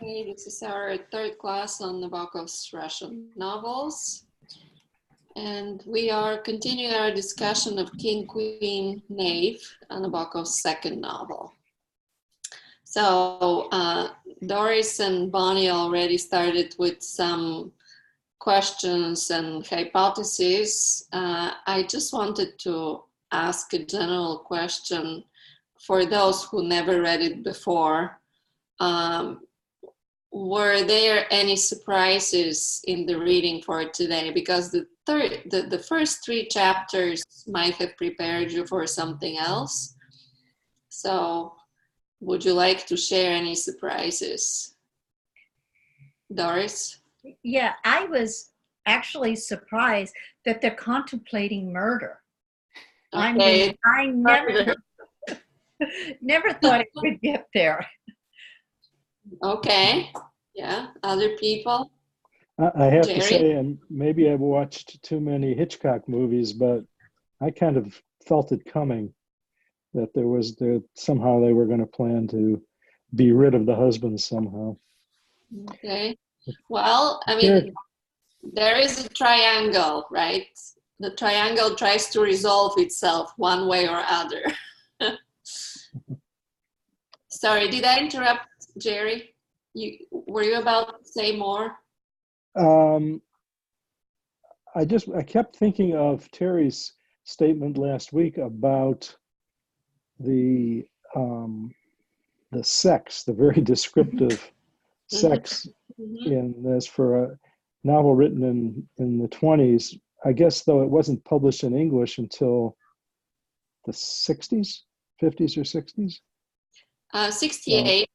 Okay, this is our third class on Nabokov's Russian novels. And we are continuing our discussion of King, Queen, Knave, Nabokov's second novel. So Doris and Bonnie already started with some questions and hypotheses. I just wanted to ask a general question for those who never read it before. Were there any surprises in the reading for today? Because the first three chapters might have prepared you for something else. So would you like to share any surprises? Doris? Yeah, I was actually surprised that they're contemplating murder. Okay. I mean, I never thought it would get there. Okay. Yeah. Other people? I have Jerry? to say, and maybe I've watched too many Hitchcock movies, but I kind of felt it coming that somehow they were going to plan to be rid of the husband somehow. Okay. Well, I mean, there is a triangle, right? The triangle tries to resolve itself one way or other. Sorry, did I interrupt, Jerry? Were you about to say more? I kept thinking of Terry's statement last week about the sex, the very descriptive sex in this for a novel written in the 20s. I guess, though, it wasn't published in English until the 60s, 50s or 60s? 68.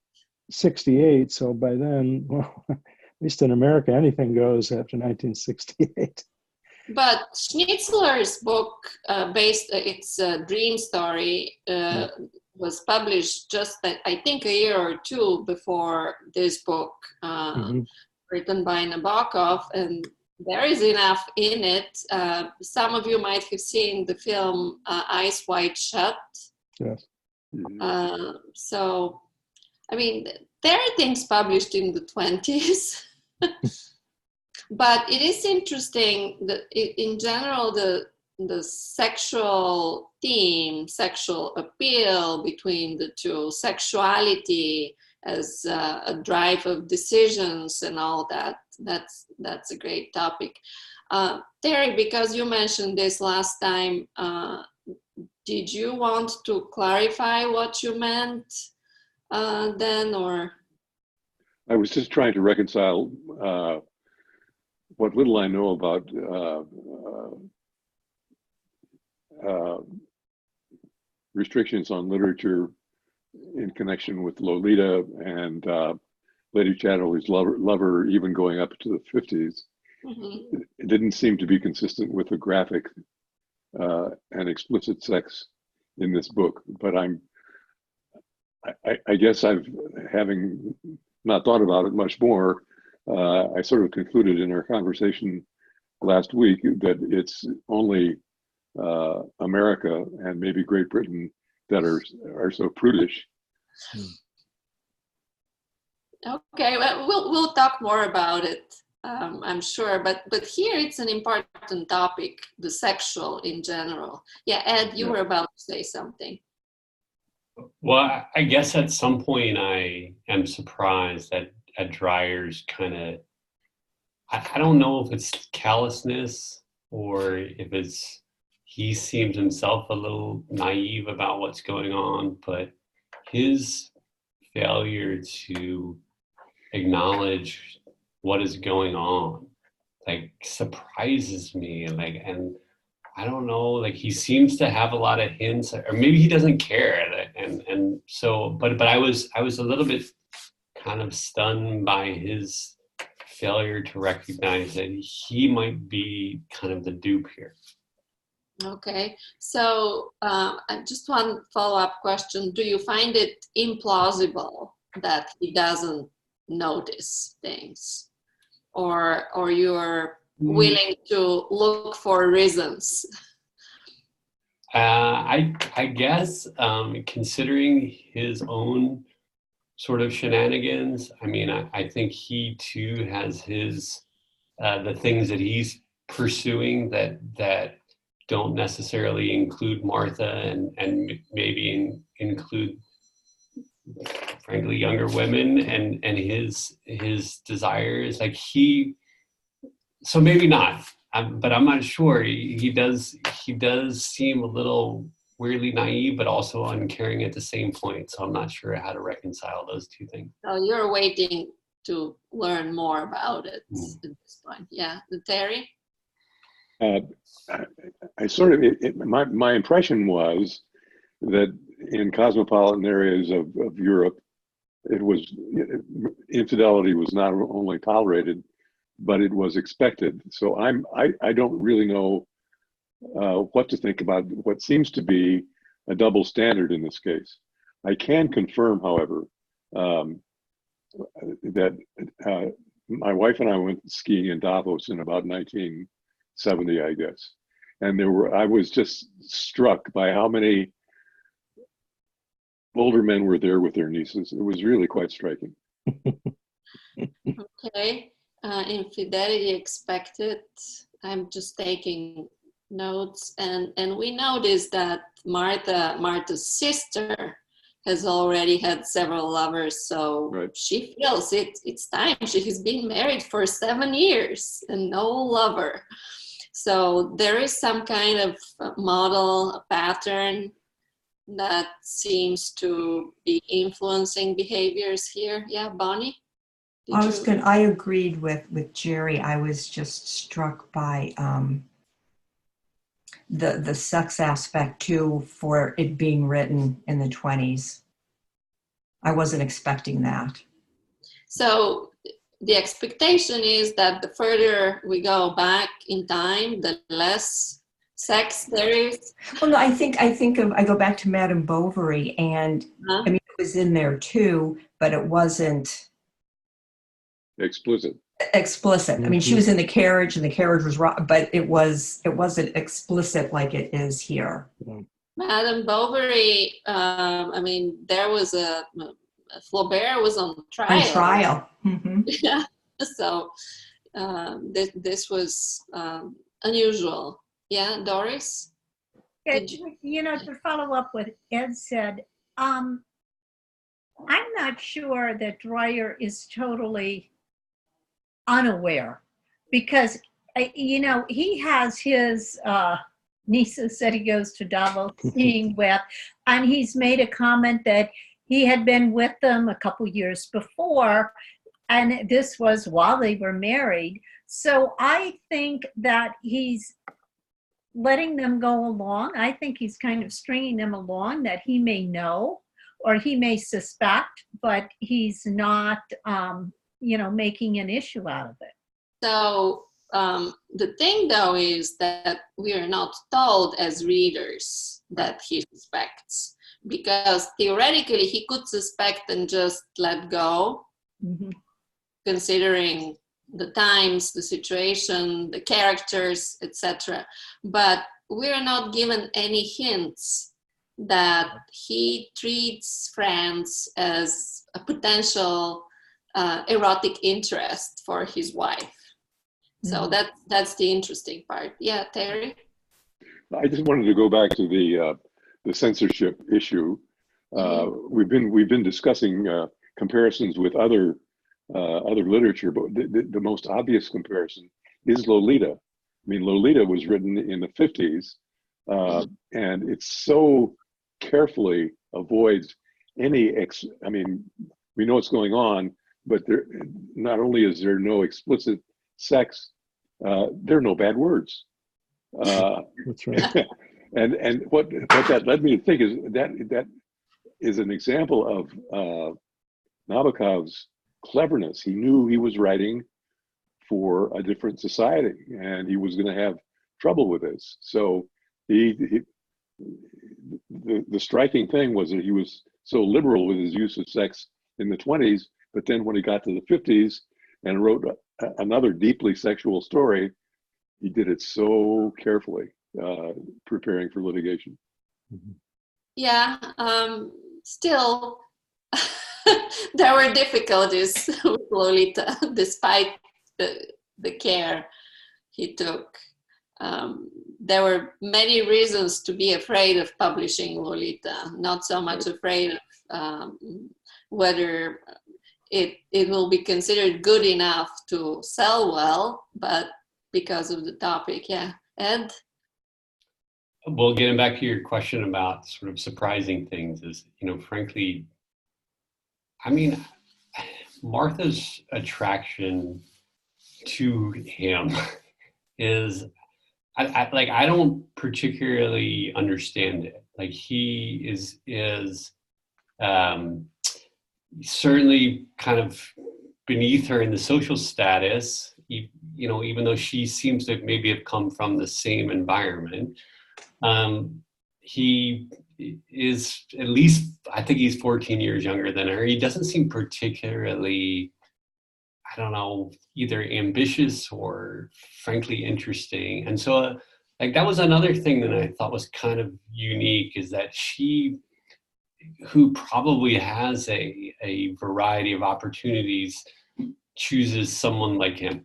68. So by then, well, at least in America, anything goes after 1968. But Schnitzler's book, its dream story, was published just, I think, a year or two before this book, written by Nabokov, and there is enough in it. Some of you might have seen the film Eyes Wide Shut. Yes. So, I mean, there are things published in the 20s. But it is interesting that in general, the sexual theme, sexual appeal between the two, sexuality as a drive of decisions and all that, that's a great topic. Terry, because you mentioned this last time, did you want to clarify what you meant then, or? I was just trying to reconcile what little I know about restrictions on literature in connection with Lolita and Lady Chatterley's lover, even going up to the 50s. It didn't seem to be consistent with the graphic and explicit sex in this book. But I guess having not thought about it much more, I sort of concluded in our conversation last week that it's only America and maybe Great Britain that are so prudish. Okay, well, we'll talk more about it, I'm sure. But here it's an important topic, the sexual in general. Yeah, Ed, you were about to say something. Well, I guess at some point I am surprised that Dreyer's kind of, I don't know if it's callousness or if he seems himself a little naive about what's going on, but his failure to acknowledge what is going on, like, surprises me. And I don't know, like, he seems to have a lot of hints, or maybe he doesn't care. And so, but I was a little bit kind of stunned by his failure to recognize that he might be kind of the dupe here. Okay, so just one follow-up question. Do you find it implausible that he doesn't notice things? Or you're willing to look for reasons? I guess considering his own sort of shenanigans. I mean, I think he too has his the things that he's pursuing that don't necessarily include Martha and maybe include, frankly, younger women and his desires. Like so maybe not, but I'm not sure. He does seem a little weirdly naive, but also uncaring at the same point. So I'm not sure how to reconcile those two things. So you're waiting to learn more about it at this point. Yeah, Terry? I sort of, my impression was that in cosmopolitan areas of Europe, infidelity was not only tolerated, but it was expected. So I don't really know what to think about what seems to be a double standard in this case. I can confirm, however, that my wife and I went skiing in Davos in about 1970, I guess. And I was just struck by how many older men were there with their nieces. It was really quite striking. Okay, infidelity expected. I'm just taking notes, and we noticed that Martha's sister has already had several lovers, so right. She feels it's time. She has been married for 7 years and no lover. So there is some kind of model, a pattern that seems to be influencing behaviors here. Yeah, Bonnie? I agreed with Jerry. I was just struck by the sex aspect too, for it being written in the 20s. I wasn't expecting that. So the expectation is that the further we go back in time, the less sex there is. Well, no, I go back to Madame Bovary, and I mean, it was in there too, but it wasn't explicit. I mean, she was in the carriage, and the carriage was wrong, but it wasn't explicit like it is here. Madame Bovary, I mean, there was Flaubert was on trial. On trial. Mm-hmm. Yeah. So this was unusual. Yeah, Doris? To follow up what Ed said, I'm not sure that Dreyer is totally unaware, because he has his nieces that he goes to Davos skiing with, and he's made a comment that he had been with them a couple years before, and this was while they were married. So I think that he's letting them go along. I think he's kind of stringing them along, that he may know or he may suspect, but he's not making an issue out of it. So the thing, though, is that we are not told as readers that he suspects, because theoretically he could suspect and just let go, considering the times, the situation, the characters, etc. But we're not given any hints that he treats France as a potential erotic interest for his wife. So that's the interesting part. Yeah, Terry? I just wanted to go back to the censorship issue. We've been discussing comparisons with other literature, but the most obvious comparison is Lolita. I mean, Lolita was written in the 50s, and it so carefully avoids any I mean, we know what's going on, but there not only is there no explicit sex, there are no bad words. That's right. and what that led me to think is that is an example of Nabokov's cleverness. He knew he was writing for a different society, and he was going to have trouble with this. So the striking thing was that he was so liberal with his use of sex in the 20s, but then when he got to the 50s and wrote another deeply sexual story, he did it so carefully, preparing for litigation. Yeah, still, there were difficulties with Lolita, despite the care he took. There were many reasons to be afraid of publishing Lolita, not so much afraid of whether it will be considered good enough to sell well, but because of the topic. Yeah. Ed? Well, getting back to your question about sort of surprising things is, frankly, I mean, Martha's attraction to him is, I don't particularly understand it. Like, he is certainly kind of beneath her in the social status, even though she seems to maybe have come from the same environment. He is, at least, I think he's 14 years younger than her. He doesn't seem particularly, I don't know, either ambitious or frankly interesting. And so that was another thing that I thought was kind of unique, is that she, who probably has a variety of opportunities, chooses someone like him.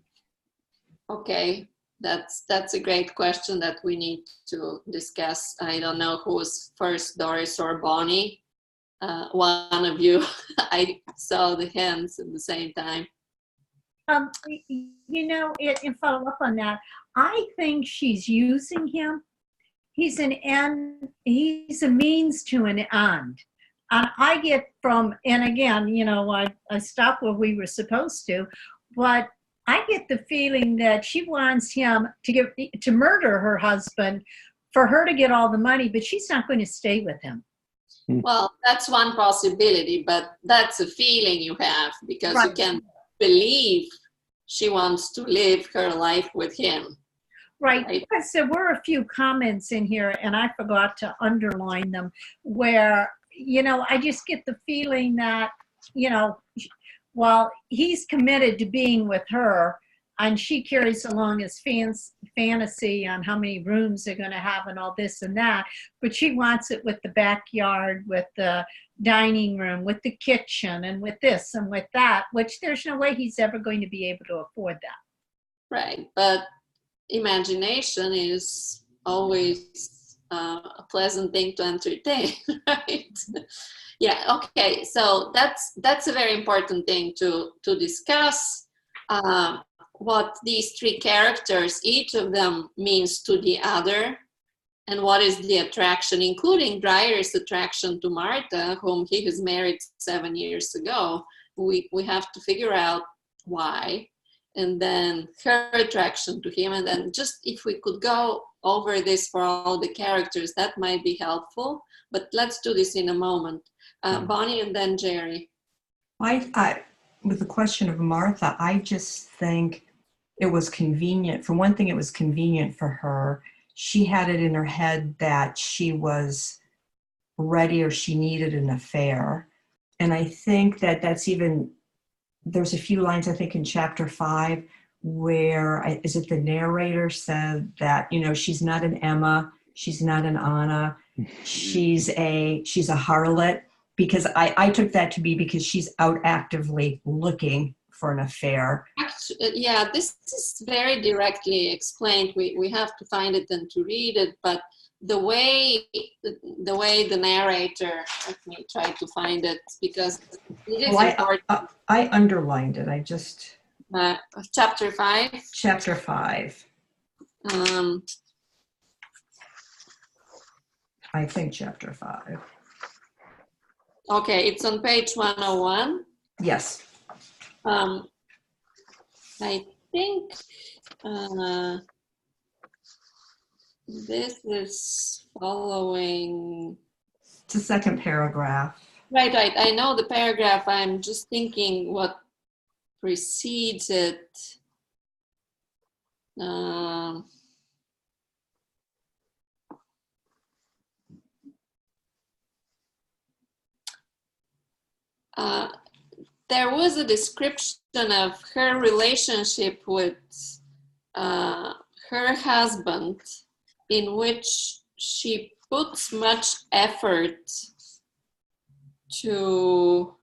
Okay, that's a great question that we need to discuss. I don't know who was first, Doris or Bonnie. One of you, I saw the hands at the same time. In follow up on that, I think she's using him. He's an end, he's a means to an end. And I get from, and again, I stopped where we were supposed to, but I get the feeling that she wants him to murder her husband for her to get all the money, but she's not going to stay with him. Well, that's one possibility, but that's a feeling you have, because Right. You can't believe she wants to live her life with him. Right. Because there were a few comments in here, and I forgot to underline them, where, I just get the feeling that, while he's committed to being with her, and she carries along his fantasy on how many rooms they're going to have and all this and that, but she wants it with the backyard, with the dining room, with the kitchen, and with this and with that, which there's no way he's ever going to be able to afford that. Right, but imagination is always a pleasant thing to entertain, right? Yeah, okay, so that's a very important thing to discuss, what these three characters, each of them means to the other, and what is the attraction, including Dreyer's attraction to Martha, whom he has married 7 years ago. We have to figure out why, and then her attraction to him, and then just if we could go over this for all the characters, that might be helpful, but let's do this in a moment. Bonnie and then Jerry. I with the question of Martha, I just think it was convenient. For one thing, it was convenient for her. She had it in her head that she was ready, or she needed an affair. And I think that's even, there's a few lines, I think, in chapter 5, where, is it the narrator said that, she's not an Emma, she's not an Anna, she's a harlot, because I took that to be because she's out actively looking for an affair. Actually, yeah, this is very directly explained. We have to find it and to read it, but the way the narrator, let me try to find it, because it is important. I underlined it. I just Chapter 5. Chapter 5. I think chapter 5. Okay, it's on page 101. Yes. I think this is following. It's the second paragraph. Right. I know the paragraph. I'm just thinking what precedes it. There was a description of her relationship with her husband, in which she puts much effort to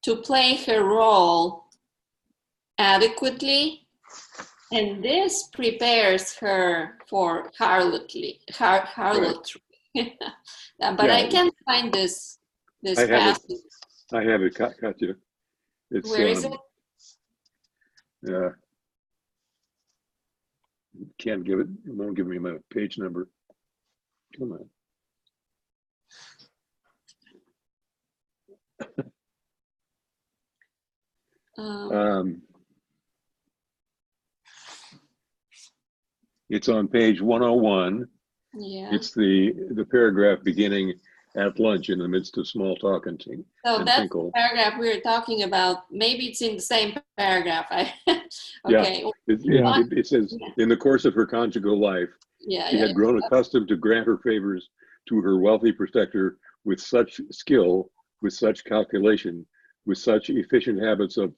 to play her role adequately, and this prepares her for harlotry. But I can't find this passage. I have it, Katya. It's, where is it? Yeah. Can't give it. It won't give me my page number. Come on. It's on page 101. Yeah. It's the paragraph beginning at lunch in the midst of small talk and tinkle. So that's the paragraph we were talking about. Maybe it's in the same paragraph. Okay. Yeah. It says, in the course of her conjugal life, she had grown accustomed to grant her favors to her wealthy protector with such skill, with such calculation, with such efficient habits of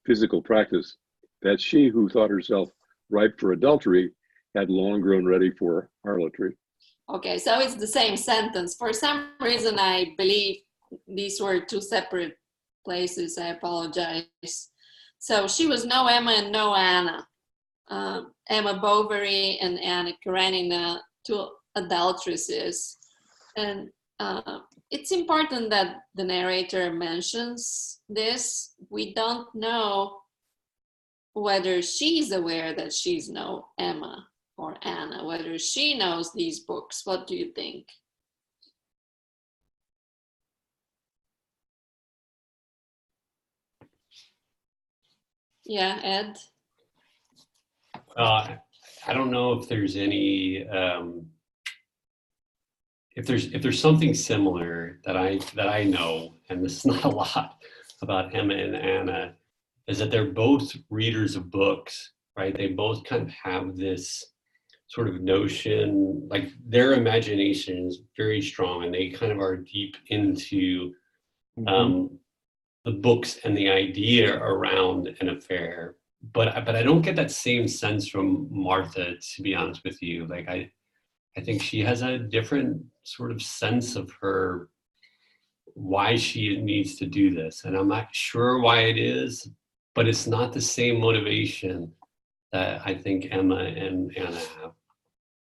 physical practice, that she who thought herself ripe for adultery had long grown ready for harlotry. Okay, so it's the same sentence. For some reason, I believe these were two separate places. I apologize. So she was no Emma and no Anna. Emma Bovary and Anna Karenina, two adulteresses. And it's important that the narrator mentions this. We don't know whether she's aware that she's no Emma or Anna, whether she knows these books. What do you think? Yeah, Ed? I don't know if there's any, if there's something similar that I know, and this is not a lot about Emma and Anna, is that they're both readers of books, right? They both kind of have this sort of notion, like their imagination is very strong, and they kind of are deep into the books and the idea around an affair. But I don't get that same sense from Martha, to be honest with you. Like I think she has a different sort of sense of her, why she needs to do this. And I'm not sure why it is, but it's not the same motivation that I think Emma and Anna have.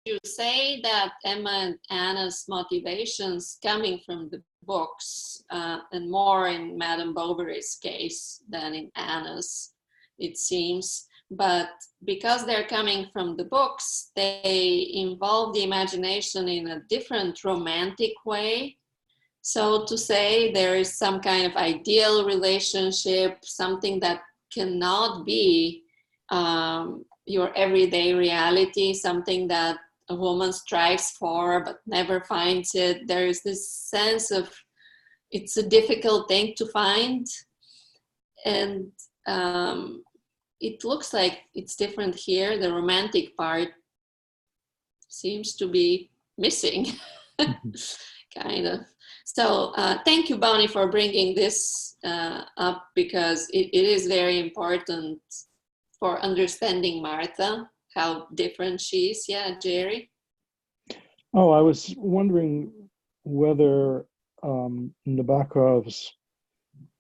You say that Emma and Anna's motivations coming from the books, and more in Madame Bovary's case than in Anna's, it seems. But because they're coming from the books, they involve the imagination in a different romantic way. So to say, there is some kind of ideal relationship, something that cannot be your everyday reality, something that a woman strives for but never finds it. There is this sense of it's a difficult thing to find. And it looks like it's different here. The romantic part seems to be missing, kind of. So thank you, Bonnie, for bringing this up, because it is very important for understanding Martha, how different she is. Yeah, Jerry? Oh, I was wondering whether Nabokov's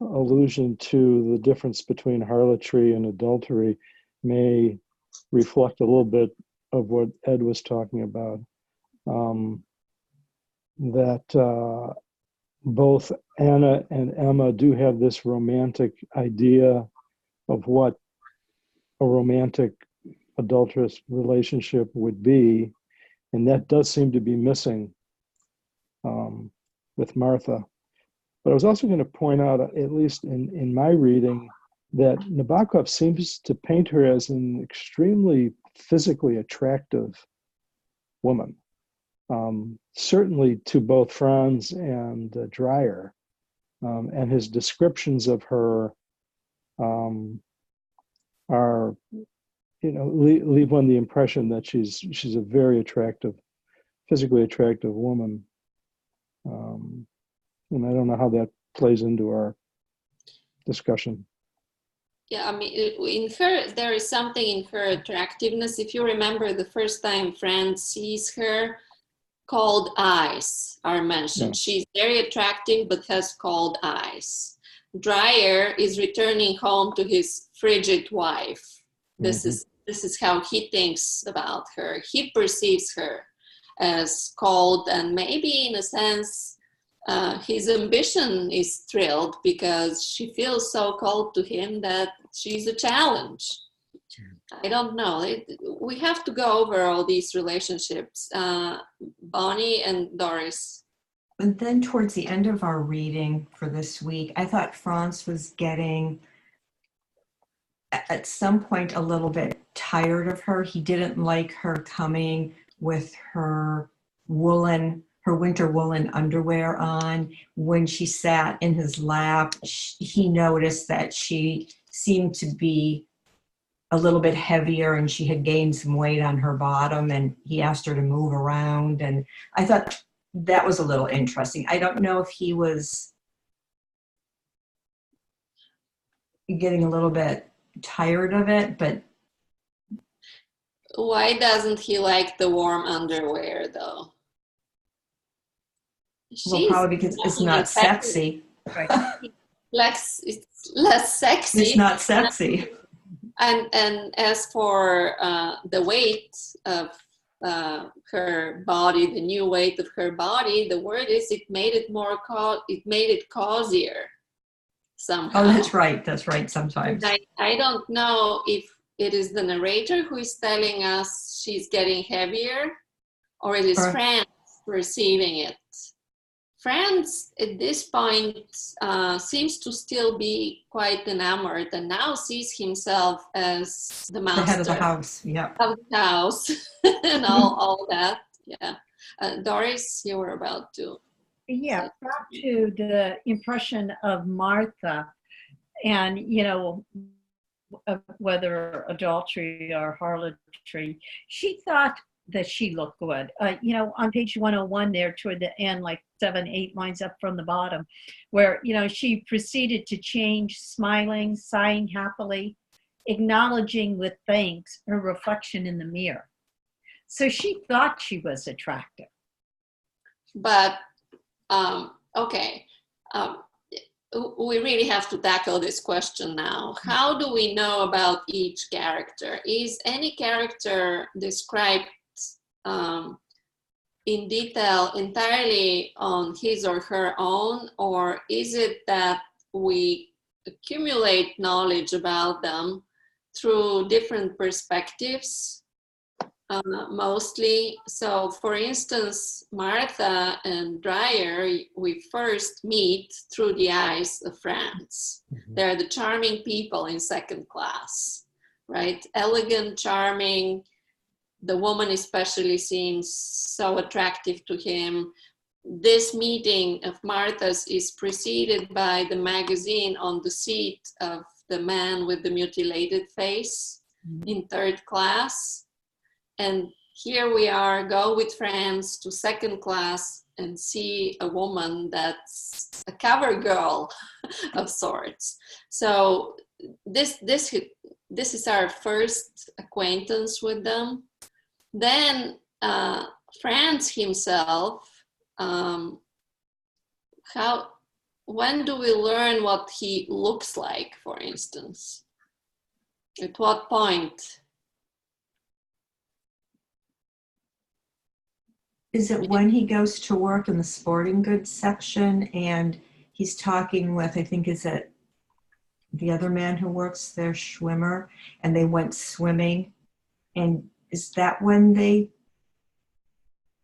allusion to the difference between harlotry and adultery may reflect a little bit of what Ed was talking about. That both Anna and Emma do have this romantic idea of what a romantic adulterous relationship would be, and that does seem to be missing with Martha. But I was also going to point out, at least in my reading, that Nabokov seems to paint her as an extremely physically attractive woman. Certainly to both Franz and Dreyer, and his descriptions of her are, leave one the impression that she's a very attractive, physically attractive woman, and I don't know how that plays into our discussion. Yeah, I mean, in her, there is something in her attractiveness. If you remember, the first time Franz sees her, cold eyes are mentioned. Yeah. She's very attractive, but has cold eyes. Dreyer is returning home to his frigid wife. This is how he thinks about her. He perceives her as cold, and maybe in a sense his ambition is thrilled because she feels so cold to him that she's a challenge. I don't know. We have to go over all these relationships. Bonnie and Doris. And then towards the end of our reading for this week, I thought Franz was getting, at some point, a little bit tired of her. He didn't like her coming with her winter woolen underwear on. When she sat in his lap, he noticed that she seemed to be a little bit heavier and she had gained some weight on her bottom, and he asked her to move around. And I thought that was a little interesting. I don't know if he was getting a little bit tired of it, but why doesn't he like the warm underwear though? well, probably because it's not sexy. It's less sexy. It's not sexy. And as for the weight of her body, the new weight of her body, the word is it made it cozier somehow. Oh, that's right. Sometimes. I don't know if it is the narrator who is telling us she's getting heavier, or it is Franz perceiving it. Franz at this point seems to still be quite enamored, and now sees himself as the master, the head of the house, of the house, and all that. Yeah, Doris, you were about to. Yeah, back to the impression of Martha, and whether adultery or harlotry, she thought that she looked good. On page 101 there toward the end, like 7-8 lines up from the bottom, where, she proceeded to change, smiling, sighing happily, acknowledging with thanks her reflection in the mirror. So she thought she was attractive. But, okay. We really have to tackle this question now. How do we know about each character? Is any character described in detail entirely on his or her own, or is it that we accumulate knowledge about them through different perspectives, mostly? So, for instance, Martha and Dreyer, we first meet through the eyes of Franz. They're the charming people in second class, right? Elegant, charming. The woman especially seems so attractive to him. This meeting of Martha's is preceded by the magazine on the seat of the man with the mutilated face in third class. And here we are, go with Franz to second class and see a woman that's a cover girl of sorts. So this is our first acquaintance with them. Then Franz himself, when do we learn what he looks like, for instance? At what point? Is it when he goes to work in the sporting goods section and he's talking with, I think, is it the other man who works there, Schwimmer, and they went swimming? And is that when they?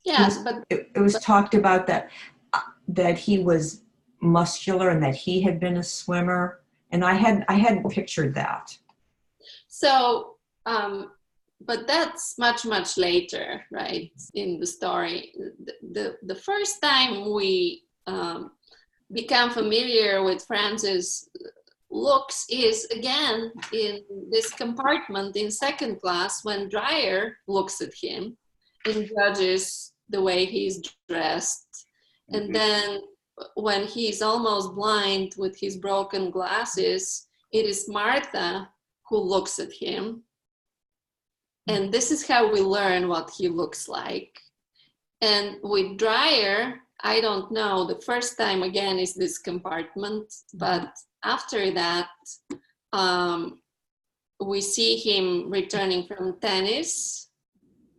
Yes, it was talked about that he was muscular and that he had been a swimmer, and I hadn't pictured that. So, but that's much later, right, in the story. The first time we become familiar with Franz's looks is again in this compartment in second class, when Dreyer looks at him and judges the way he's dressed. And then when he's almost blind with his broken glasses, it is Martha who looks at him. And this is how we learn what he looks like. And with Dreyer, I don't know, the first time again is this compartment, but after that, we see him returning from tennis,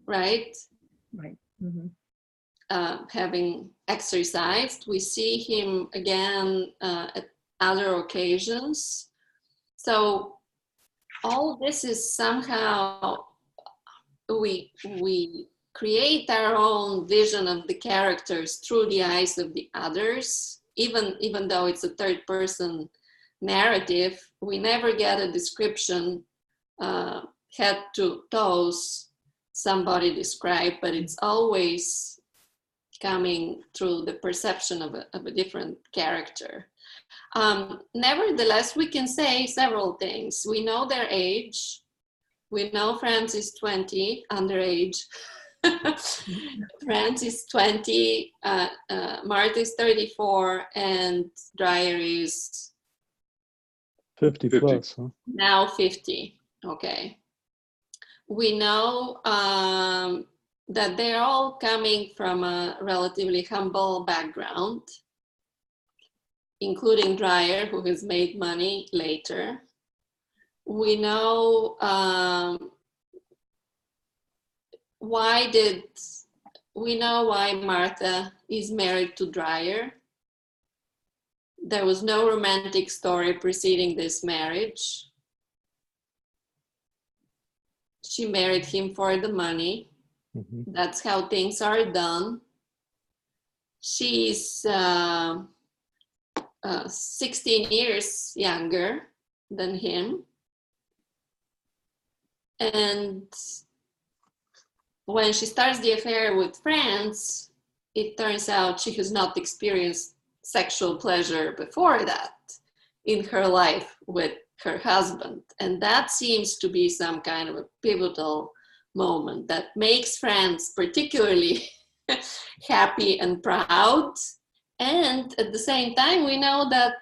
right? Right. Mm-hmm. Having exercised. We see him again at other occasions. So all this is somehow, we create our own vision of the characters through the eyes of the others, even though it's a third person narrative. We never get a description, head to toes, somebody described, but it's always coming through the perception of a different character. Nevertheless, we can say several things. We know their age. We know Franz is 20, underage. Franz is 20, Martha is 34, and Dreyer is 50 plus, huh? now 50. Okay. We know that they're all coming from a relatively humble background, including Dreyer, who has made money later. We know why Martha is married to Dreyer. There was no romantic story preceding this marriage. She married him for the money. Mm-hmm. That's how things are done. She's 16 years younger than him. And when she starts the affair with Franz, it turns out she has not experienced sexual pleasure before that in her life with her husband. And that seems to be some kind of a pivotal moment that makes Franz particularly happy and proud. And at the same time, we know that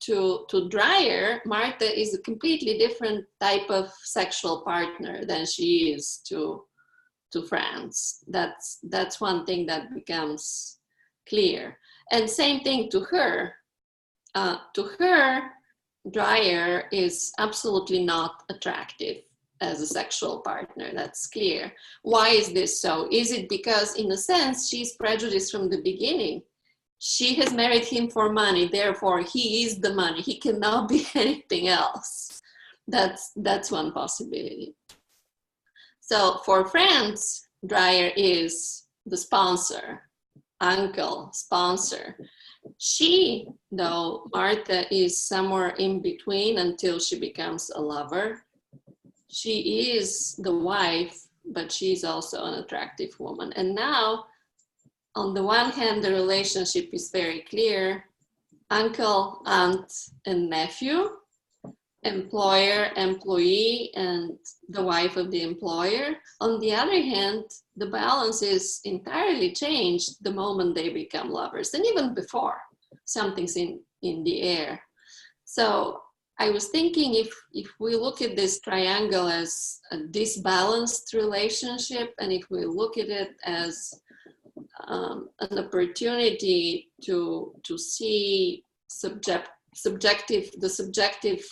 to Dreyer, Martha is a completely different type of sexual partner than she is to Franz. That's one thing that becomes clear. And same thing to her. To her, Dreyer is absolutely not attractive as a sexual partner. That's clear. Why is this so? Is it because, in a sense, she's prejudiced from the beginning? She has married him for money, therefore he is the money. He cannot be anything else. That's one possibility. So for Franz, Dreyer is the sponsor, uncle, sponsor. She, though, Martha, is somewhere in between until she becomes a lover. She is the wife, but she's also an attractive woman. And now, on the one hand, the relationship is very clear. Uncle, aunt, and nephew, employer, employee, and the wife of the employer. On the other hand, the balance is entirely changed the moment they become lovers, and even before, something's in the air. So I was thinking, if we look at this triangle as a disbalanced relationship, and if we look at it as an opportunity to see the subjective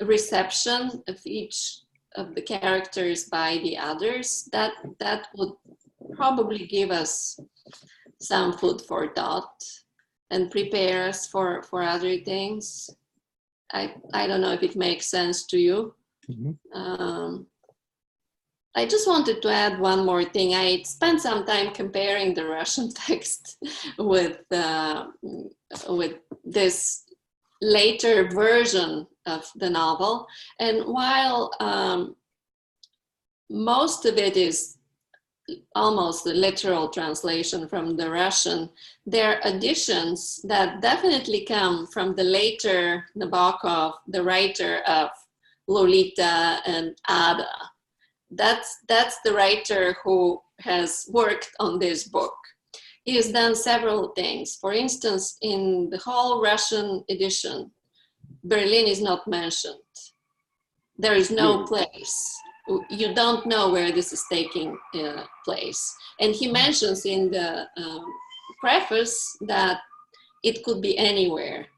reception of each of the characters by the others, that would probably give us some food for thought and prepare us for other things. I don't know if it makes sense to you. Mm-hmm. I just wanted to add one more thing. I spent some time comparing the Russian text with this later version of the novel. And while most of it is almost a literal translation from the Russian, there are additions that definitely come from the later Nabokov, the writer of Lolita and Ada. That's the writer who has worked on this book. He has done several things. For instance, in the whole Russian edition, Berlin is not mentioned. There is no place. You don't know where this is taking place. And he mentions in the preface that it could be anywhere.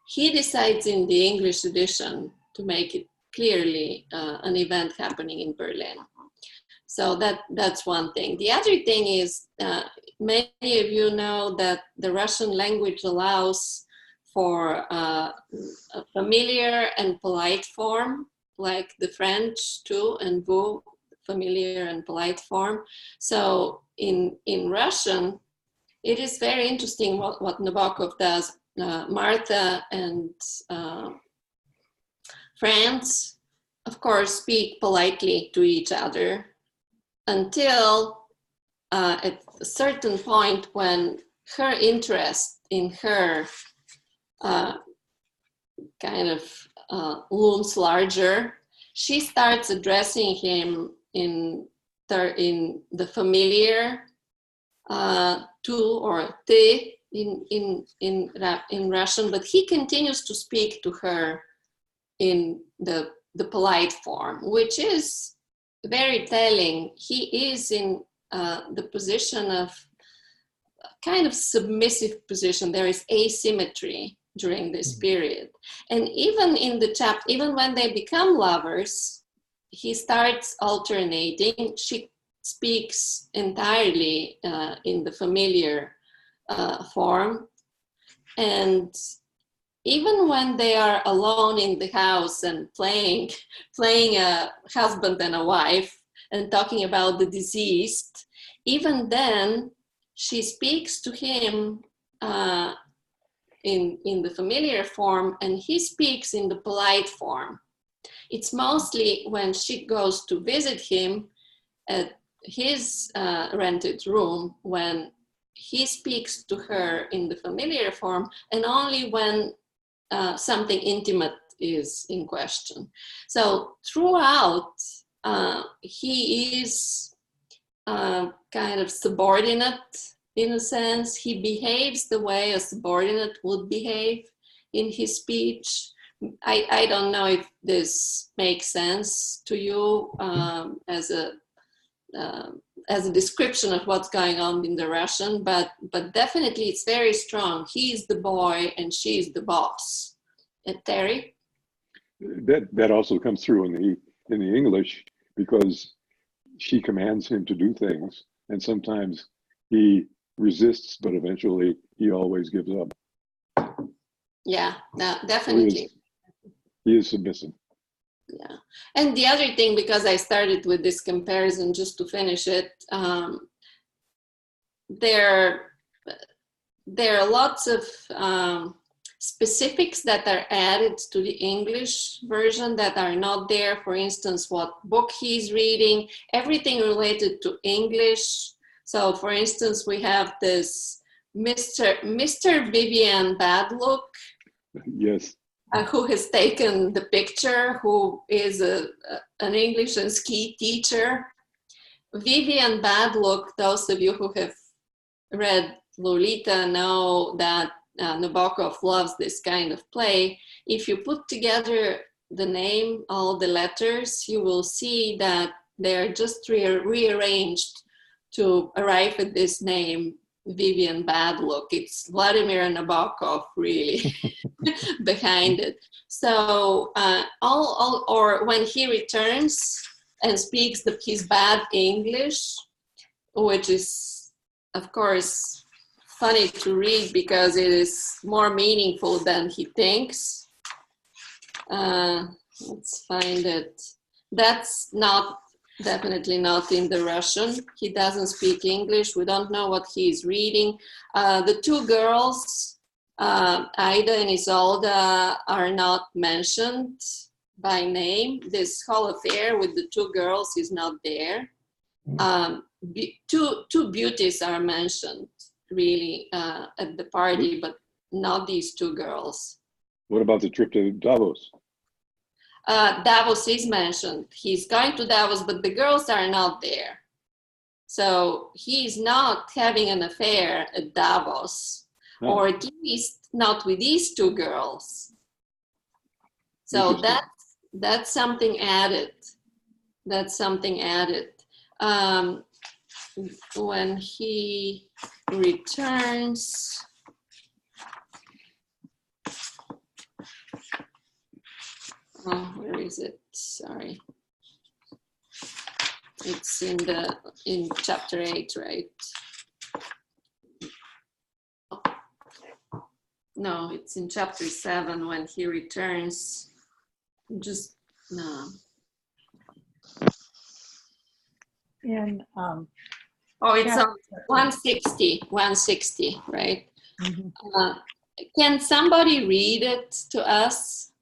he decides in the English edition to make it clearly an event happening in Berlin. So that's one thing. The other thing is, many of you know that the Russian language allows for a familiar and polite form, like the French too, and vous, familiar and polite form. So in Russian, it is very interesting what Nabokov does. Martha and Franz, of course, speak politely to each other until at a certain point when her interest in her kind of looms larger, she starts addressing him in the familiar tu or te in Russian, but he continues to speak to her in the polite form, which is very telling. He is in the position of kind of submissive position. There is asymmetry during this period. And even in the chapter, even when they become lovers, he starts alternating. She speaks entirely in the familiar form. And even when they are alone in the house and playing a husband and a wife and talking about the deceased, even then she speaks to him in the familiar form, and he speaks in the polite form. It's mostly when she goes to visit him at his rented room when he speaks to her in the familiar form, and only when something intimate is in question. So throughout, he is kind of subordinate in a sense. He behaves the way a subordinate would behave in his speech. I don't know if this makes sense to you as a description of what's going on in the Russian, but definitely it's very strong. He's the boy and she's the boss. Terry? That also comes through in the English, because she commands him to do things, and sometimes he resists, but eventually he always gives up. Yeah, definitely. He is submissive. Yeah. And the other thing, because I started with this comparison just to finish it, there are lots of specifics that are added to the English version that are not there. For instance, what book he's reading, everything related to English. So for instance, we have this Mr. Vivian Badlook. Yes. Who has taken the picture, who is an English and ski teacher. Vivian Badlook, those of you who have read Lolita know that Nabokov loves this kind of play. If you put together the name, all the letters, you will see that they're just rearranged to arrive at this name, Vivian Badlook. It's Vladimir Nabokov really behind it. So or when he returns and speaks his bad English, which is of course funny to read because it is more meaningful than he thinks. Let's find it. That's definitely not in the Russian. He doesn't speak English. We don't know what he's reading. The two girls, Aida and Isolde, are not mentioned by name. This whole affair with the two girls is not there. Two beauties are mentioned really at the party, but not these two girls. What about the trip to Davos? Davos is mentioned. He's going to Davos, but the girls are not there. So he's not having an affair at Davos, or at least not with these two girls. So that's something added. That's something added. When he returns, Oh, where is it? Sorry. It's in chapter 8, right? No, it's in chapter 7 when he returns. Just no. And Oh, it's on 160, right? mhm. Can somebody read it to us?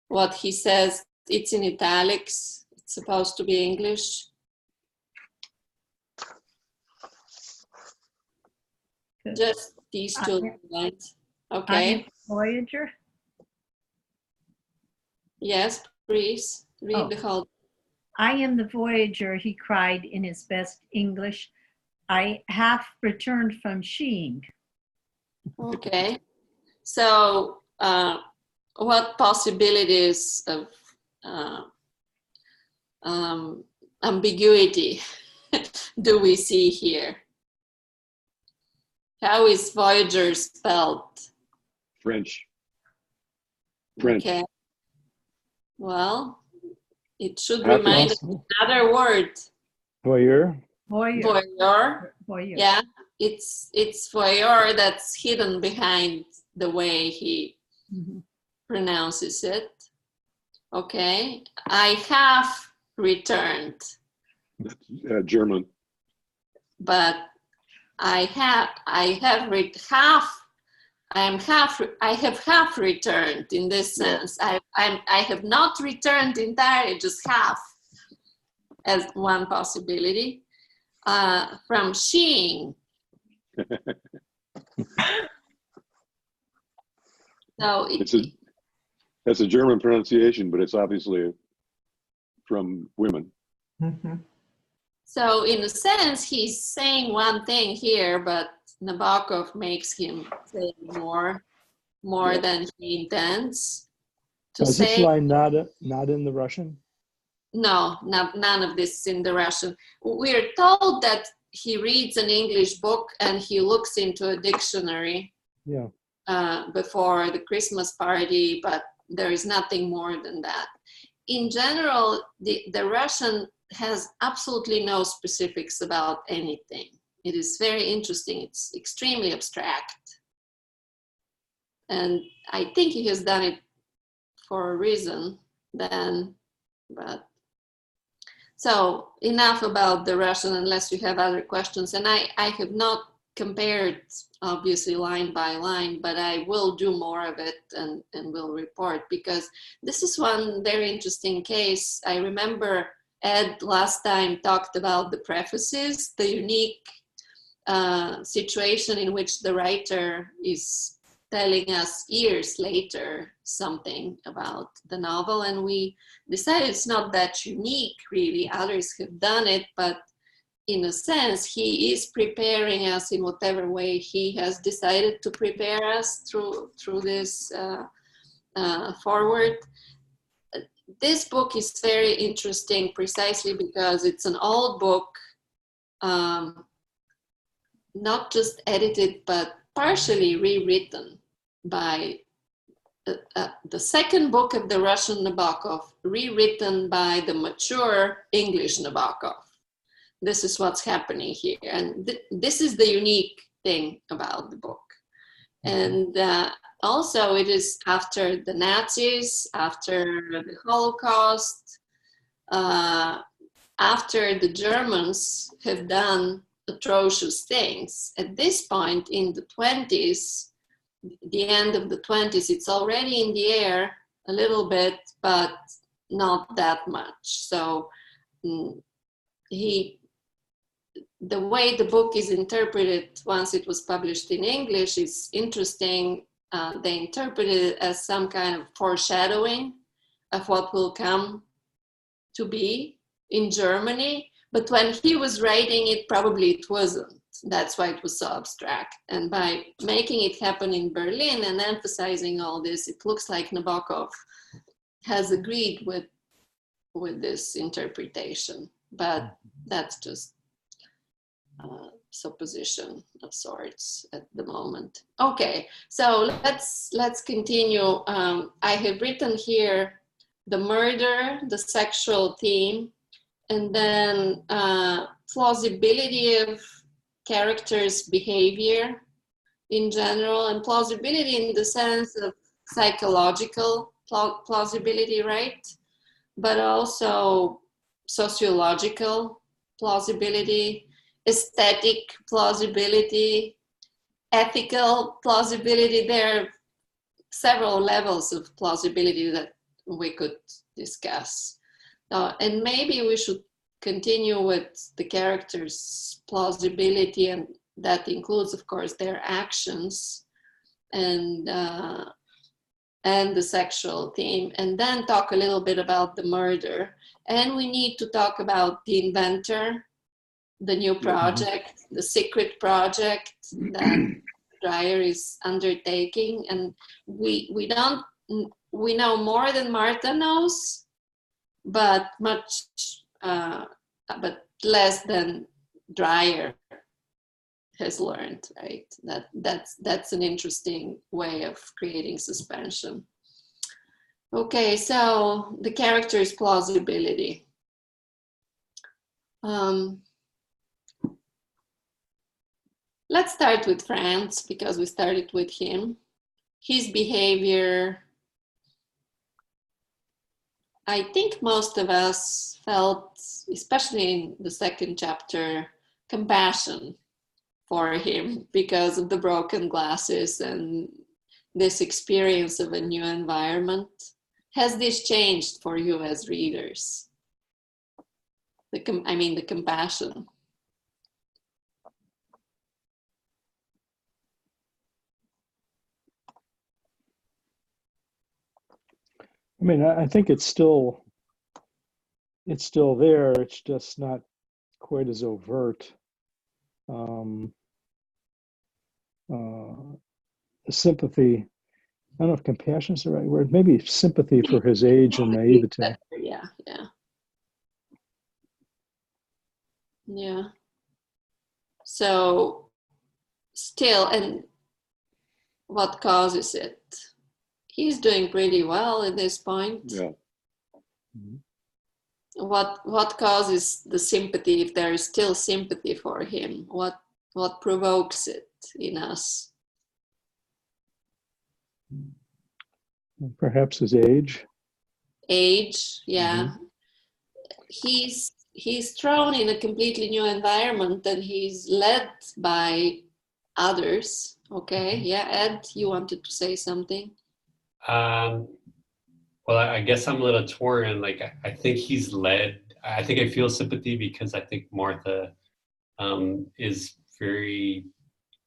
What he says? It's in italics. It's supposed to be English. Just these two lines. I Okay. am Voyager. Yes, please read the whole. I am the Voyager, he cried in his best English. I half returned from skiing. Okay. So, what possibilities of ambiguity do we see here? How is Voyager spelled? French. Okay. Well, it should Half remind us of another word. Voyeur. Voyeur. Voyeur. Yeah, it's voyeur that's hidden behind the way he pronounces it. Okay. I have returned. That's German. But I have half returned in this sense. I have not returned entirely, just half, as one possibility. From skiing. So that's a German pronunciation, but it's obviously from women. Mm-hmm. So in a sense, he's saying one thing here, but Nabokov makes him say more than he intends to Is say. this line not in the Russian? No, none of this is in the Russian. We're told that he reads an English book and he looks into a dictionary before the Christmas party, but there is nothing more than that. In general, the Russian has absolutely no specifics about anything. It is very interesting. It's extremely abstract. And I think he has done it for a reason then, but so enough about the Russian unless you have other questions. And I have not compared obviously line by line, but I will do more of it and will report because this is one very interesting case. I remember Ed last time talked about the prefaces, the unique situation in which the writer is telling us years later something about the novel, and we decided it's not that unique really. Others have done it, but in a sense he is preparing us in whatever way he has decided to prepare us through this forward. This book is very interesting precisely because it's an old book, not just edited but partially rewritten by the second book of the Russian Nabokov, rewritten by the mature English Nabokov. This is what's happening here. And this is the unique thing about the book. And also it is after the Nazis, after the Holocaust, after the Germans have done atrocious things. At this point in the 20s, the end of the 20s, it's already in the air a little bit, but not that much. So the way the book is interpreted once it was published in English is interesting. They interpret it as some kind of foreshadowing of what will come to be in Germany. But when he was writing it, probably it wasn't. That's why it was so abstract. And by making it happen in Berlin and emphasizing all this, it looks like Nabokov has agreed with this interpretation. But that's just supposition of sorts at the moment. Okay, so let's continue. I have written here the murder, the sexual theme, and then plausibility of characters' behavior in general, and plausibility in the sense of psychological plausibility, right? But also sociological plausibility, aesthetic plausibility, ethical plausibility. There are several levels of plausibility that we could discuss. And maybe we should continue with the characters' plausibility, and that includes, of course, their actions and the sexual theme, and then talk a little bit about the murder. And we need to talk about the inventor, the new project, the secret project that Dreyer is undertaking. And we know more than Martha knows, but less than Dreyer has learned, right? That's an interesting way of creating suspension. Okay, so the character's plausibility. Let's start with Franz, because we started with him. His behavior, I think most of us felt, especially in the second chapter, compassion for him because of the broken glasses and this experience of a new environment. Has this changed for you as readers? The compassion. I mean, I think it's still there. It's just not quite as overt. Sympathy. I don't know if compassion is the right word. Maybe sympathy for his age and naivete. Yeah. So, still, and what causes it? He's doing pretty well at this point. Yeah. What causes the sympathy, if there is still sympathy for him? What provokes it in us? Perhaps his age. Age, yeah. He's thrown in a completely new environment, and he's led by others. Okay, yeah, Ed, you wanted to say something? Well, I guess I'm a little torn. Like, I think he's led. I think I feel sympathy because I think Martha is very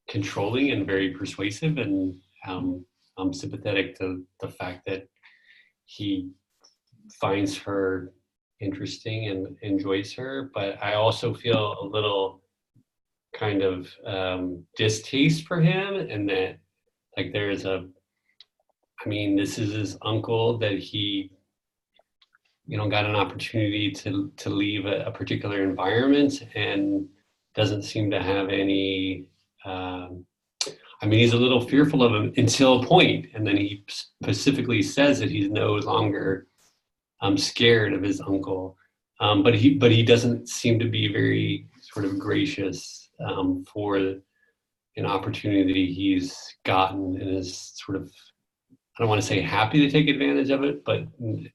controlling and very persuasive, and I'm sympathetic to the fact that he finds her interesting and enjoys her. But I also feel a little kind of distaste for him, and that like there's this is his uncle that he, got an opportunity to leave a particular environment and doesn't seem to have any, he's a little fearful of him until a point, and then he specifically says that he's no longer scared of his uncle. But he doesn't seem to be very sort of gracious for an opportunity he's gotten, and is sort of, I don't want to say happy to take advantage of it, but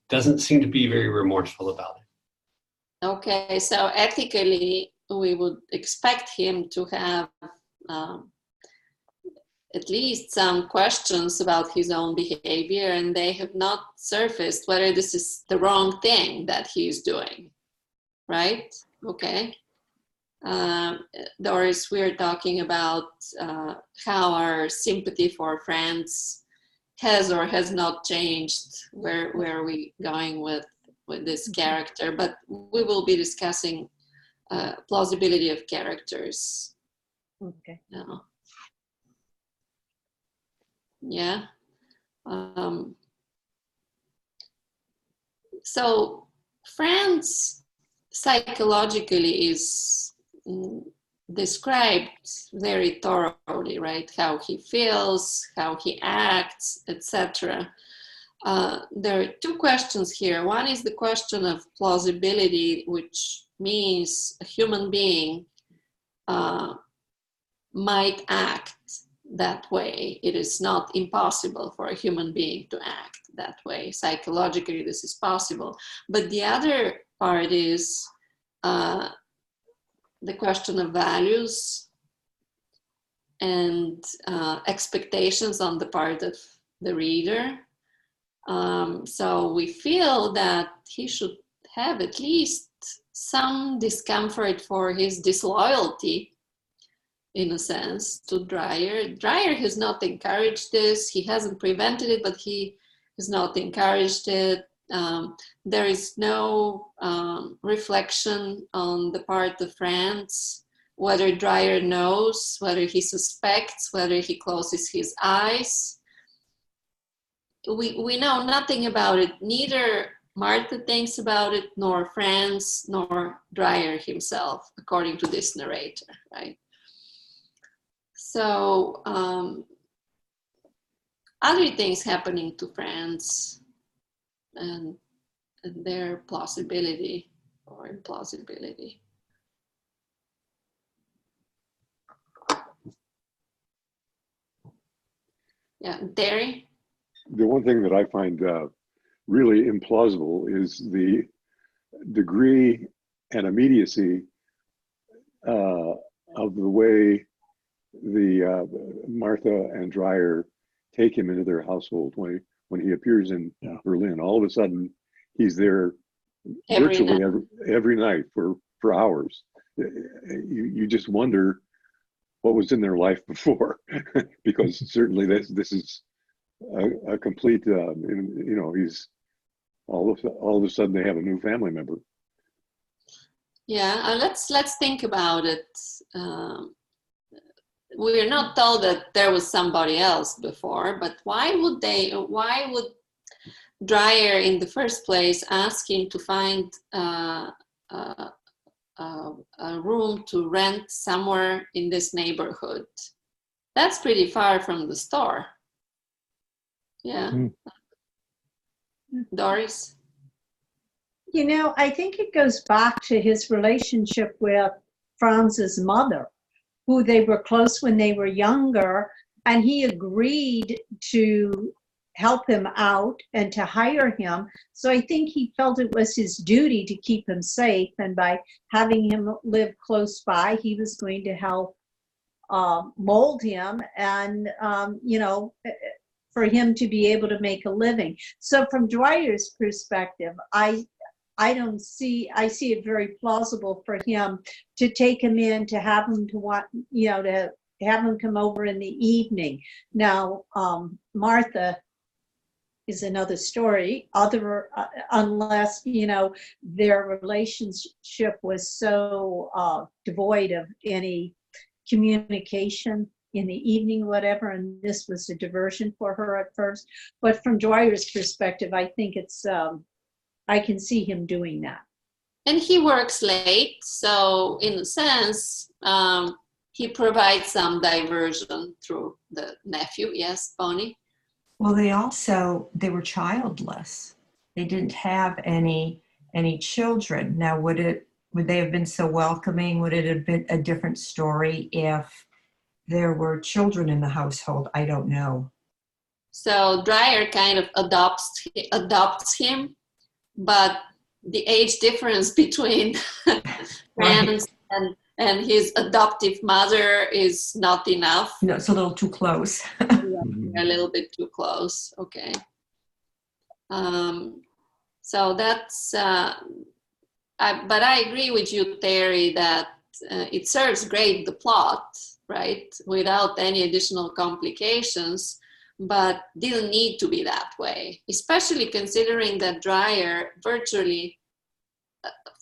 doesn't seem to be very remorseful about it. Okay, so ethically, we would expect him to have at least some questions about his own behavior, and they have not surfaced whether this is the wrong thing that he's doing, right? Okay. Doris, we're talking about how our sympathy for Franz has or has not changed. Where are we going with this character? But we will be discussing plausibility of characters. Okay. No. Yeah. So Franz psychologically is described very thoroughly, right? How he feels, how he acts, etc. there are two questions here. One is the question of plausibility, which means a human being might act that way. It is not impossible for a human being to act that way. Psychologically, this is possible. But the other part is the question of values and expectations on the part of the reader. So we feel that he should have at least some discomfort for his disloyalty, in a sense, to Dreyer. Dreyer has not encouraged this. He hasn't prevented it, but he has not encouraged it. There is no reflection on the part of Franz, whether Dreyer knows, whether he suspects, whether he closes his eyes. We know nothing about it. Neither Martha thinks about it, nor Franz, nor Dreyer himself, according to this narrator, right? So other things happening to Franz and their plausibility or implausibility. Yeah, Terry? The one thing that I find really implausible is the degree and immediacy of the way the Martha and Dreyer take him into their household when he appears in Berlin. All of a sudden, he's there virtually every night for hours. You just wonder what was in their life before, because certainly this is a complete, he's all of a sudden they have a new family member. Yeah, let's think about it. We're not told that there was somebody else before, but why would Dreyer in the first place ask him to find a room to rent somewhere in this neighborhood? That's pretty far from the store. Yeah. Doris? You know, I think it goes back to his relationship with Franz's mother, who they were close when they were younger, and he agreed to help him out and to hire him. So I think he felt it was his duty to keep him safe, and by having him live close by, he was going to help mold him and, for him to be able to make a living. So from Dreyer's perspective, I see it very plausible for him to take him in, to have him to have him come over in the evening. Now, Martha is another story, unless, their relationship was so devoid of any communication in the evening, whatever, and this was a diversion for her at first. But from Dreyer's perspective, I think it's, I can see him doing that. And he works late, so in a sense, he provides some diversion through the nephew. Yes, Bonnie? Well, they were childless. They didn't have any children. Now, would they have been so welcoming? Would it have been a different story if there were children in the household? I don't know. So Dreyer kind of adopts him, but the age difference between Franz and his adoptive mother is not enough. No, it's a little too close. A little bit too close. Okay. So that's, but I agree with you, Terry, that it serves great the plot, right? Without any additional complications, but didn't need to be that way, especially considering that Dreyer virtually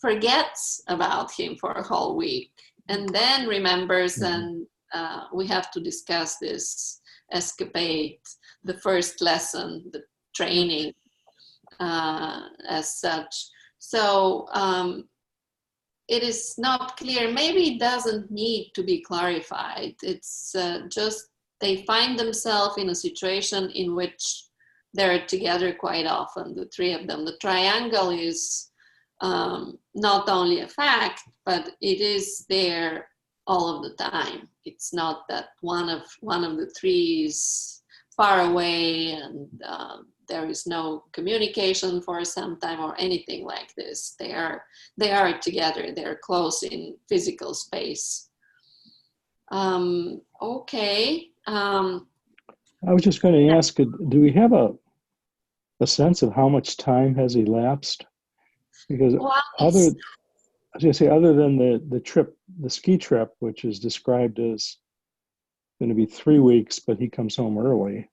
forgets about him for a whole week and then remembers, and we have to discuss this escapade, the first lesson, the training as such. So it is not clear. Maybe it doesn't need to be clarified. It's just they find themselves in a situation in which they're together quite often, the three of them. The triangle is not only a fact, but it is there all of the time. It's not that one of the three is far away and there is no communication for some time or anything like this. They are together. They're close in physical space. Okay. I was just going to ask, do we have a sense of how much time has elapsed? Because other than the trip, the ski trip, which is described as going to be 3 weeks, but he comes home early.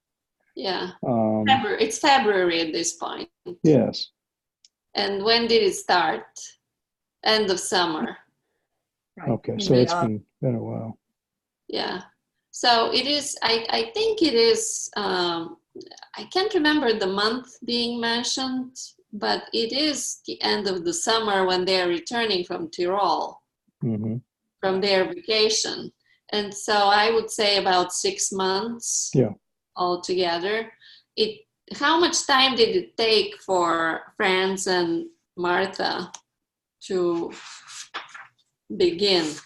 Yeah, it's February at this point. Yes. And when did it start? End of summer. Right. Okay, so it's been a while. Yeah. So it is, I think it is, I can't remember the month being mentioned, but it is the end of the summer when they're returning from Tyrol, from their vacation. And so I would say about 6 months altogether. How much time did it take for Franz and Martha to begin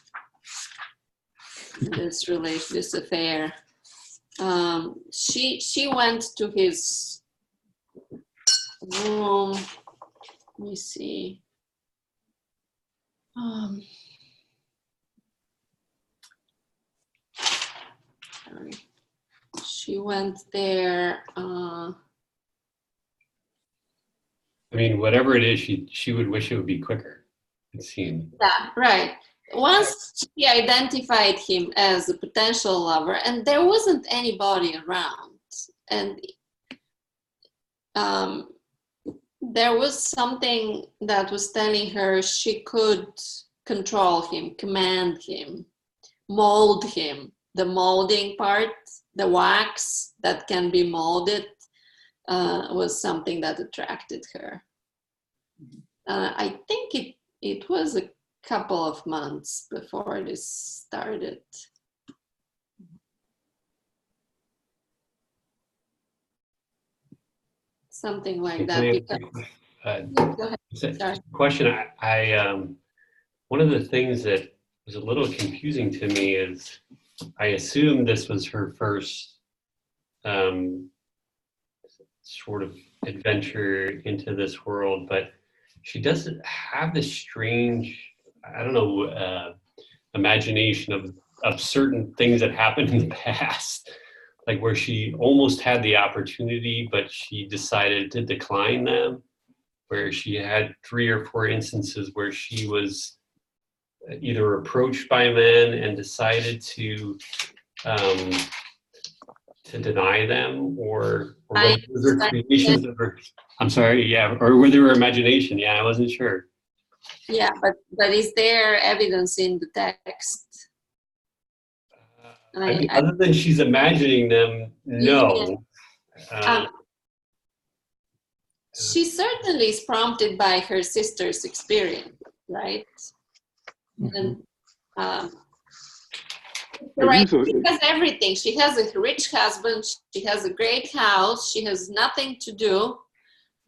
this affair? She went to his room. Let me see. Sorry. She went there. I mean, whatever it is, she would wish it would be quicker, it seemed. Yeah, right. Once she identified him as a potential lover, and there wasn't anybody around, and there was something that was telling her she could control him, command him, mold him. The molding part, the wax that can be molded, was something that attracted her. I think it was a couple of months before this started. Something like that. Go ahead. Question. I one of the things that was a little confusing to me is I assume this was her first sort of adventure into this world, but she doesn't have this strange, I don't know, imagination of certain things that happened in the past, like where she almost had the opportunity, but she decided to decline them, where she had 3 or 4 instances where she was either approached by men and decided to deny them, or were there creations of her? I'm sorry, yeah, or were there imagination? Yeah, I wasn't sure. Yeah, but is there evidence in the text? I mean, other than she's imagining them, no. She certainly is prompted by her sister's experience, right? And right, she has everything. She has a rich husband. She has a great house. She has nothing to do.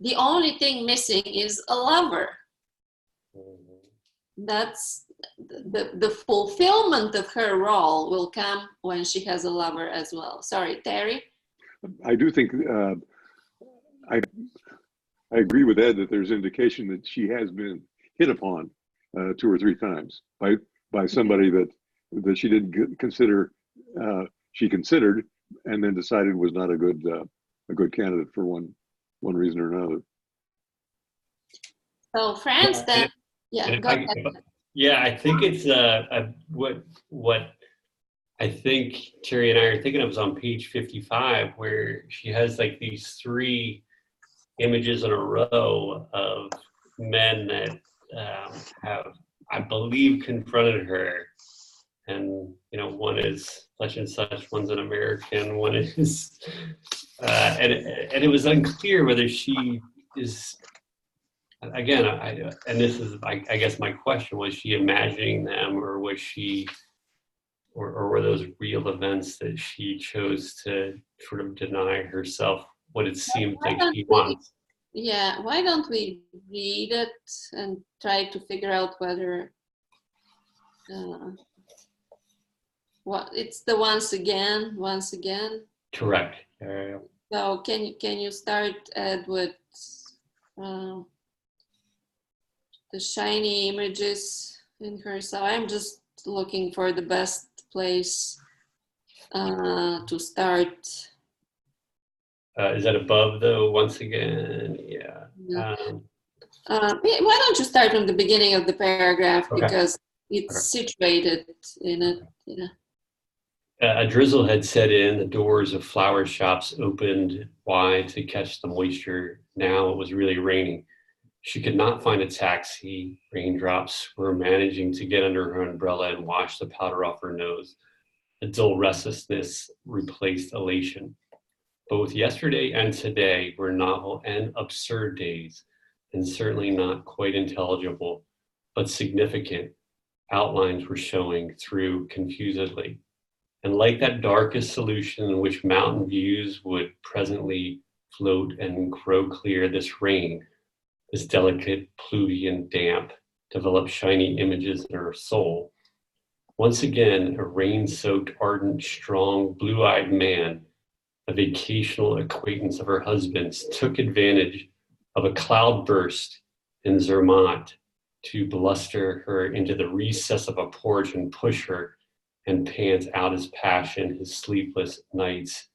The only thing missing is a lover. That's the fulfillment of her role will come when she has a lover as well. Sorry, Terry? I do think, I agree with Ed that there's indication that she has been hit upon 2 or 3 times by somebody that she didn't consider, she considered and then decided was not a good candidate for one reason or another. So Franz then, yeah, go ahead. Yeah, I think it's what I think Terry and I are thinking of is on page 55, where she has like these 3 images in a row of men that have, I believe, confronted her. And, you know, one is such and such, one's an American, one is, and it was unclear whether she is, again, and this is, I guess my question, was she imagining them, or was she, or were those real events that she chose to sort of deny herself what it seems Why like don't she we, wants. yeah, why don't we read it and try to figure out whether what it's the once again. Correct. Yeah. So can you start, Ed, with the shiny images in her? So I'm just looking for the best place to start. Is that above though? Once again, yeah. Why don't you start from the beginning of the paragraph, Okay. because it's situated in it. Yeah. A drizzle had set in. The doors of flower shops opened wide to catch the moisture. Now it was really raining. She could not find a taxi. Raindrops were managing to get under her umbrella and wash the powder off her nose. A dull restlessness replaced elation. Both yesterday and today were novel and absurd days, and certainly not quite intelligible, but significant. Outlines were showing through confusedly. And like that darkest solution in which mountain views would presently float and grow clear, this rain, this delicate pluvian damp, developed shiny images in her soul. Once again, a rain-soaked, ardent, strong, blue-eyed man, a vacational acquaintance of her husband's, took advantage of a cloud burst in Zermatt to bluster her into the recess of a porch and push her and pant out his passion, his sleepless nights.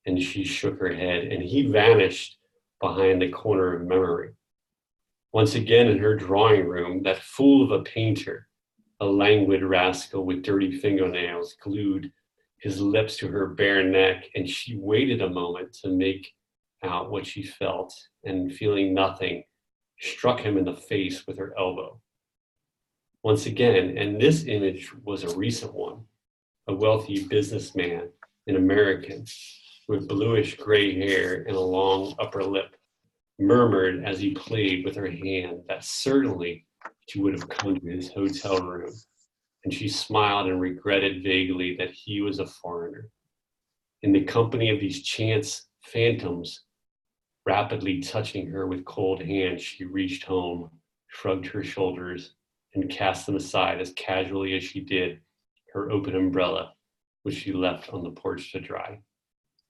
And she shook her head, and he vanished behind the corner of memory. Once again in her drawing room, that fool of a painter, a languid rascal with dirty fingernails, glued his lips to her bare neck, and she waited a moment to make out what she felt, and feeling nothing, struck him in the face with her elbow. Once again, and this image was a recent one, a wealthy businessman, an American, with bluish gray hair and a long upper lip, murmured as he played with her hand that certainly she would have come to his hotel room. And she smiled and regretted vaguely that he was a foreigner. In the company of these chance phantoms, rapidly touching her with cold hands, she reached home, shrugged her shoulders, and cast them aside as casually as she did her open umbrella, which she left on the porch to dry.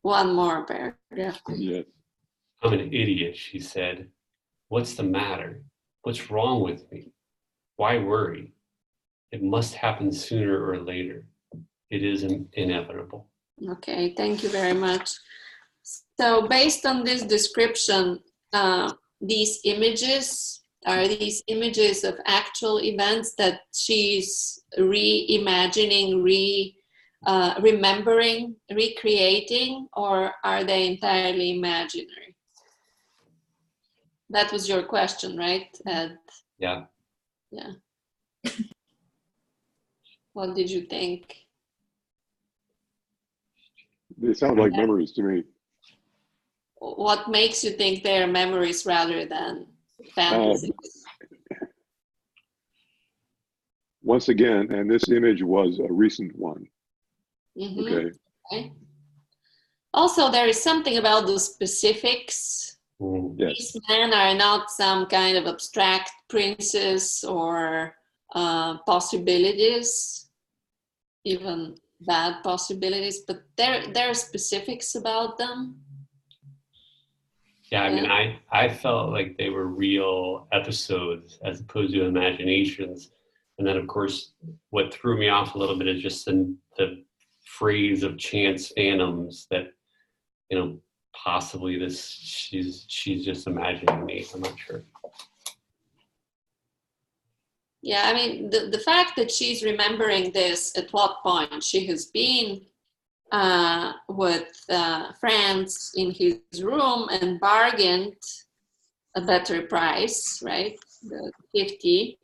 One more paragraph. Yes. I'm an idiot, she said. What's the matter? What's wrong with me? Why worry? It must happen sooner or later. It is inevitable. Okay, thank you very much. So based on this description, these images are these images of actual events that she's reimagining, remembering, recreating, or are they entirely imaginary? That was your question, right, Ed? Yeah. Yeah. What did you think? They sound like memories to me. What makes you think they're memories rather than fantasies? Once again, and this image was a recent one. Mm-hmm. Okay. Also, there is something about the specifics. Yes. These men are not some kind of abstract princes or possibilities, even bad possibilities, but there are specifics about them. Yeah, I mean, I felt like they were real episodes as opposed to imaginations. And then, of course, what threw me off a little bit is just the phrase of chance phantoms that, you know, possibly she's just imagining me. I'm not sure. Yeah, I mean, the fact that she's remembering this, at what point she has been with friends in his room and bargained a better price, right? The 50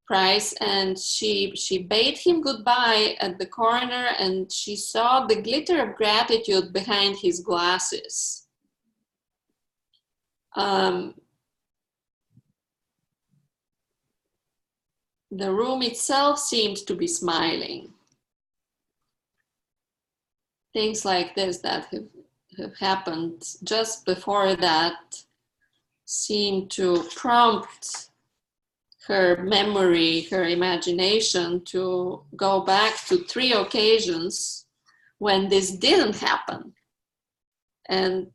price, and she bade him goodbye at the corner, and she saw the glitter of gratitude behind his glasses. The room itself seemed to be smiling. Things like this that have have happened just before that seem to prompt her memory, her imagination to go back to 3 occasions when this didn't happen. And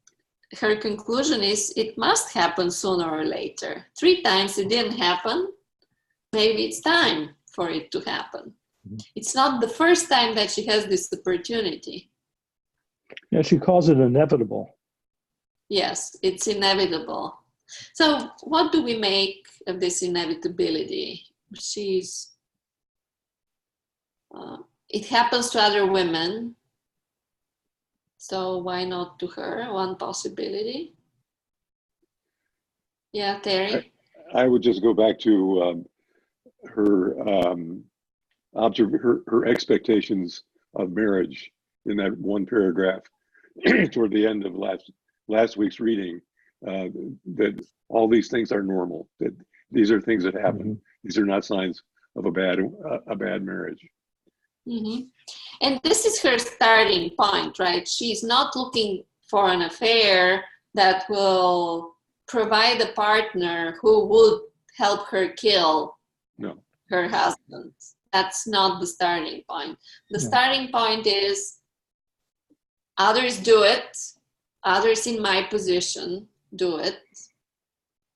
her conclusion is it must happen sooner or later. 3 times it didn't happen. Maybe it's time for it to happen. It's not the first time that she has this opportunity. Yeah, she calls it inevitable. Yes, it's inevitable. So what do we make of this inevitability? It happens to other women. So why not to her? One possibility. Yeah, Terry? I would just go back to her her expectations of marriage in that one paragraph toward the end of last week's reading, that all these things are normal, that these are things that happen. Mm-hmm. These are not signs of a bad marriage. Mm-hmm. And this is her starting point, right? She's not looking for an affair that will provide a partner who would help her kill her husband. That's not the starting point. The starting point is others do it, others in my position do it.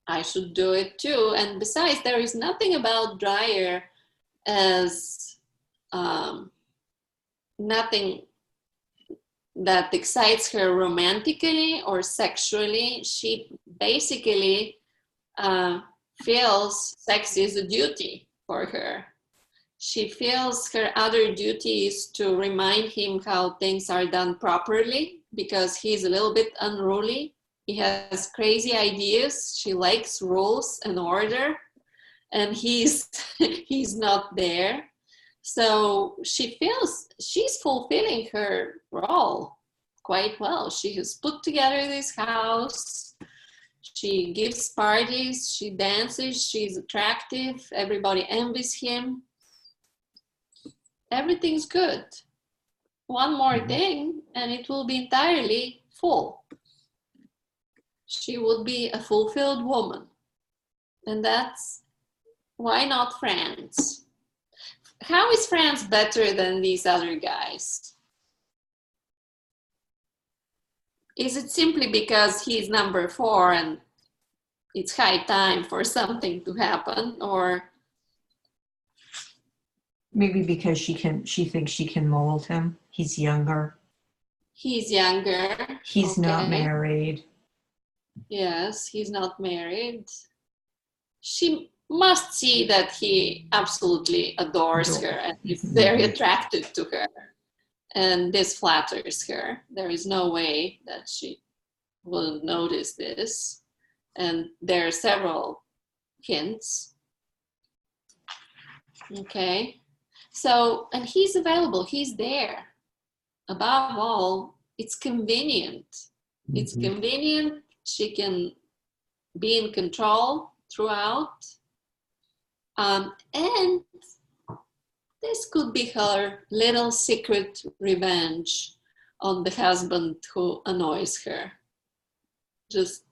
I should do it too. And besides, there is nothing about Dreyer as nothing that excites her romantically or sexually. She basically feels sex is a duty for her. She feels her other duty is to remind him how things are done properly because he's a little bit unruly. He has crazy ideas. She likes rules and order, and he's not there. So she feels she's fulfilling her role quite well. She has put together this house. She gives parties. She dances. She's attractive. Everybody envies him. Everything's good. One more thing, and it will be entirely full. She would be a fulfilled woman. And that's why not France? How is France better than these other guys? Is it simply because he's number 4 and it's high time for something to happen, or maybe because she thinks she can mold him? He's younger. He's younger. He's not married. Yes, he's not married. She must see that he absolutely adores her and is very attracted to her. And this flatters her. There is no way that she will notice this. And there are several hints. Okay. So, and he's available. He's there. Above all, it's convenient. Mm-hmm. It's convenient. She can be in control throughout. And this could be her little secret revenge on the husband who annoys her. Just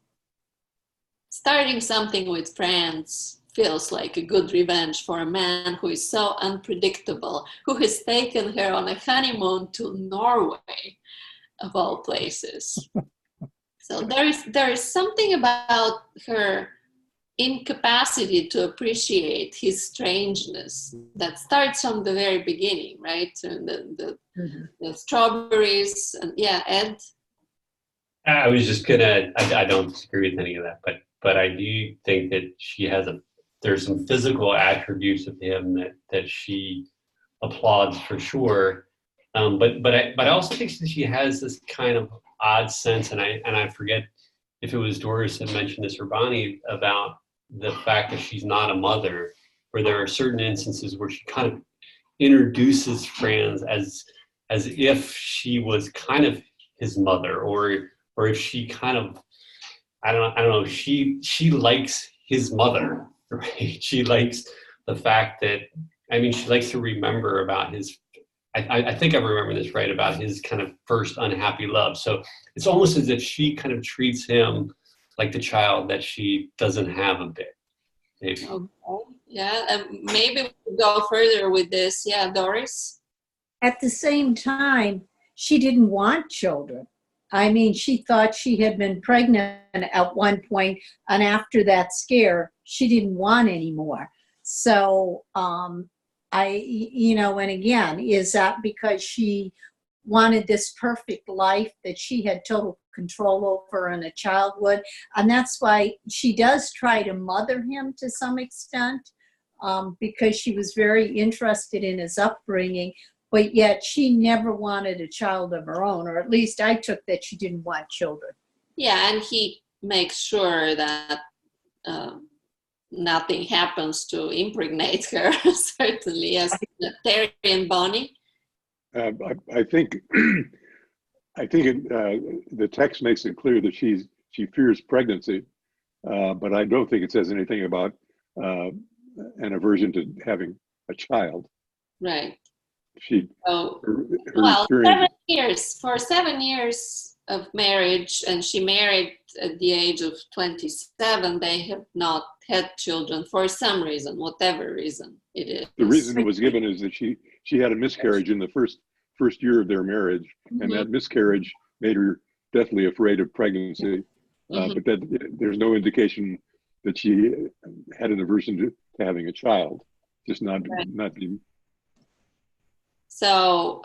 starting something with France feels like a good revenge for a man who is so unpredictable, who has taken her on a honeymoon to Norway, of all places. So there is something about her incapacity to appreciate his strangeness that starts from the very beginning, right? And the strawberries, and Ed? I was just gonna, I don't disagree with any of that, but I do think that there's some physical attributes of him that she applauds for sure. But I also think that she has this kind of odd sense, and I forget if it was Doris that mentioned this or Bonnie, about the fact that she's not a mother, where there are certain instances where she kind of introduces Franz as if she was kind of his mother, or if she kind of, I don't know, she likes his mother, right? She likes the fact that, she likes to remember about his I think I remember this right about his kind of first unhappy love. So it's almost as if she kind of treats him like the child that she doesn't have a bit, maybe. Okay. Yeah, and maybe we could go further with this. Yeah, Doris? At the same time, she didn't want children. I mean, she thought she had been pregnant at one point, and after that scare, she didn't want any more. So, and again, is that because she wanted this perfect life that she had total control over in a child would? And that's why she does try to mother him to some extent, because she was very interested in his upbringing. But yet she never wanted a child of her own, or at least I took that she didn't want children. Yeah, and he makes sure that nothing happens to impregnate her, certainly, as Terry and Bonnie. I think the text makes it clear that she fears pregnancy, but I don't think it says anything about an aversion to having a child. Right. Her Well, experience. For 7 years of marriage, and she married at the age of 27, they have not had children for some reason, whatever reason it is. The reason it was given is that she had a miscarriage in the first year of their marriage, and that miscarriage made her deathly afraid of pregnancy. But there's no indication that she had an aversion to having a child, just not being. So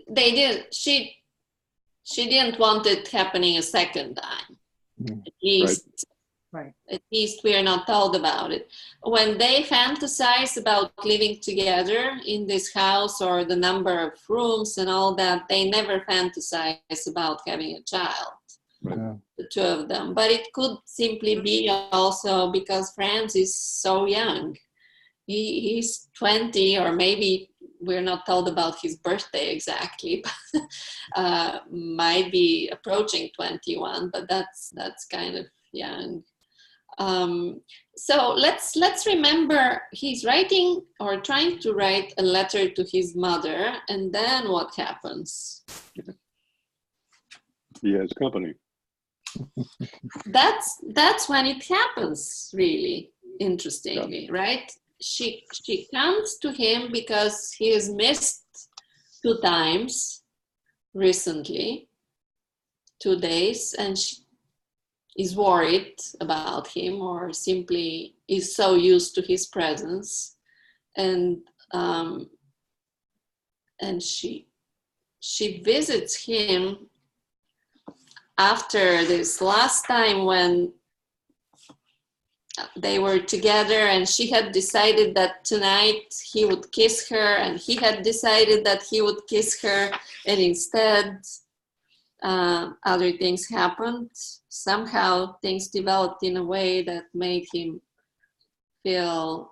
they did. She didn't want it happening a second time. At least, right. At least we are not told about it. When they fantasize about living together in this house or the number of rooms and all that, they never fantasize about having a child. Yeah. The two of them. But it could simply be also because Franz is so young. He's 20, or maybe we're not told about his birthday exactly, but might be approaching 21, but that's kind of young. So let's remember he's writing or trying to write a letter to his mother, and then what happens? He has company. That's when it happens, really interestingly, right? She comes to him because he has missed 2 times recently, 2 days, and she is worried about him, or simply is so used to his presence, and she visits him after this last time when they were together, and she had decided that tonight he would kiss her, and he had decided that he would kiss her, and instead other things happened. Somehow things developed in a way that made him feel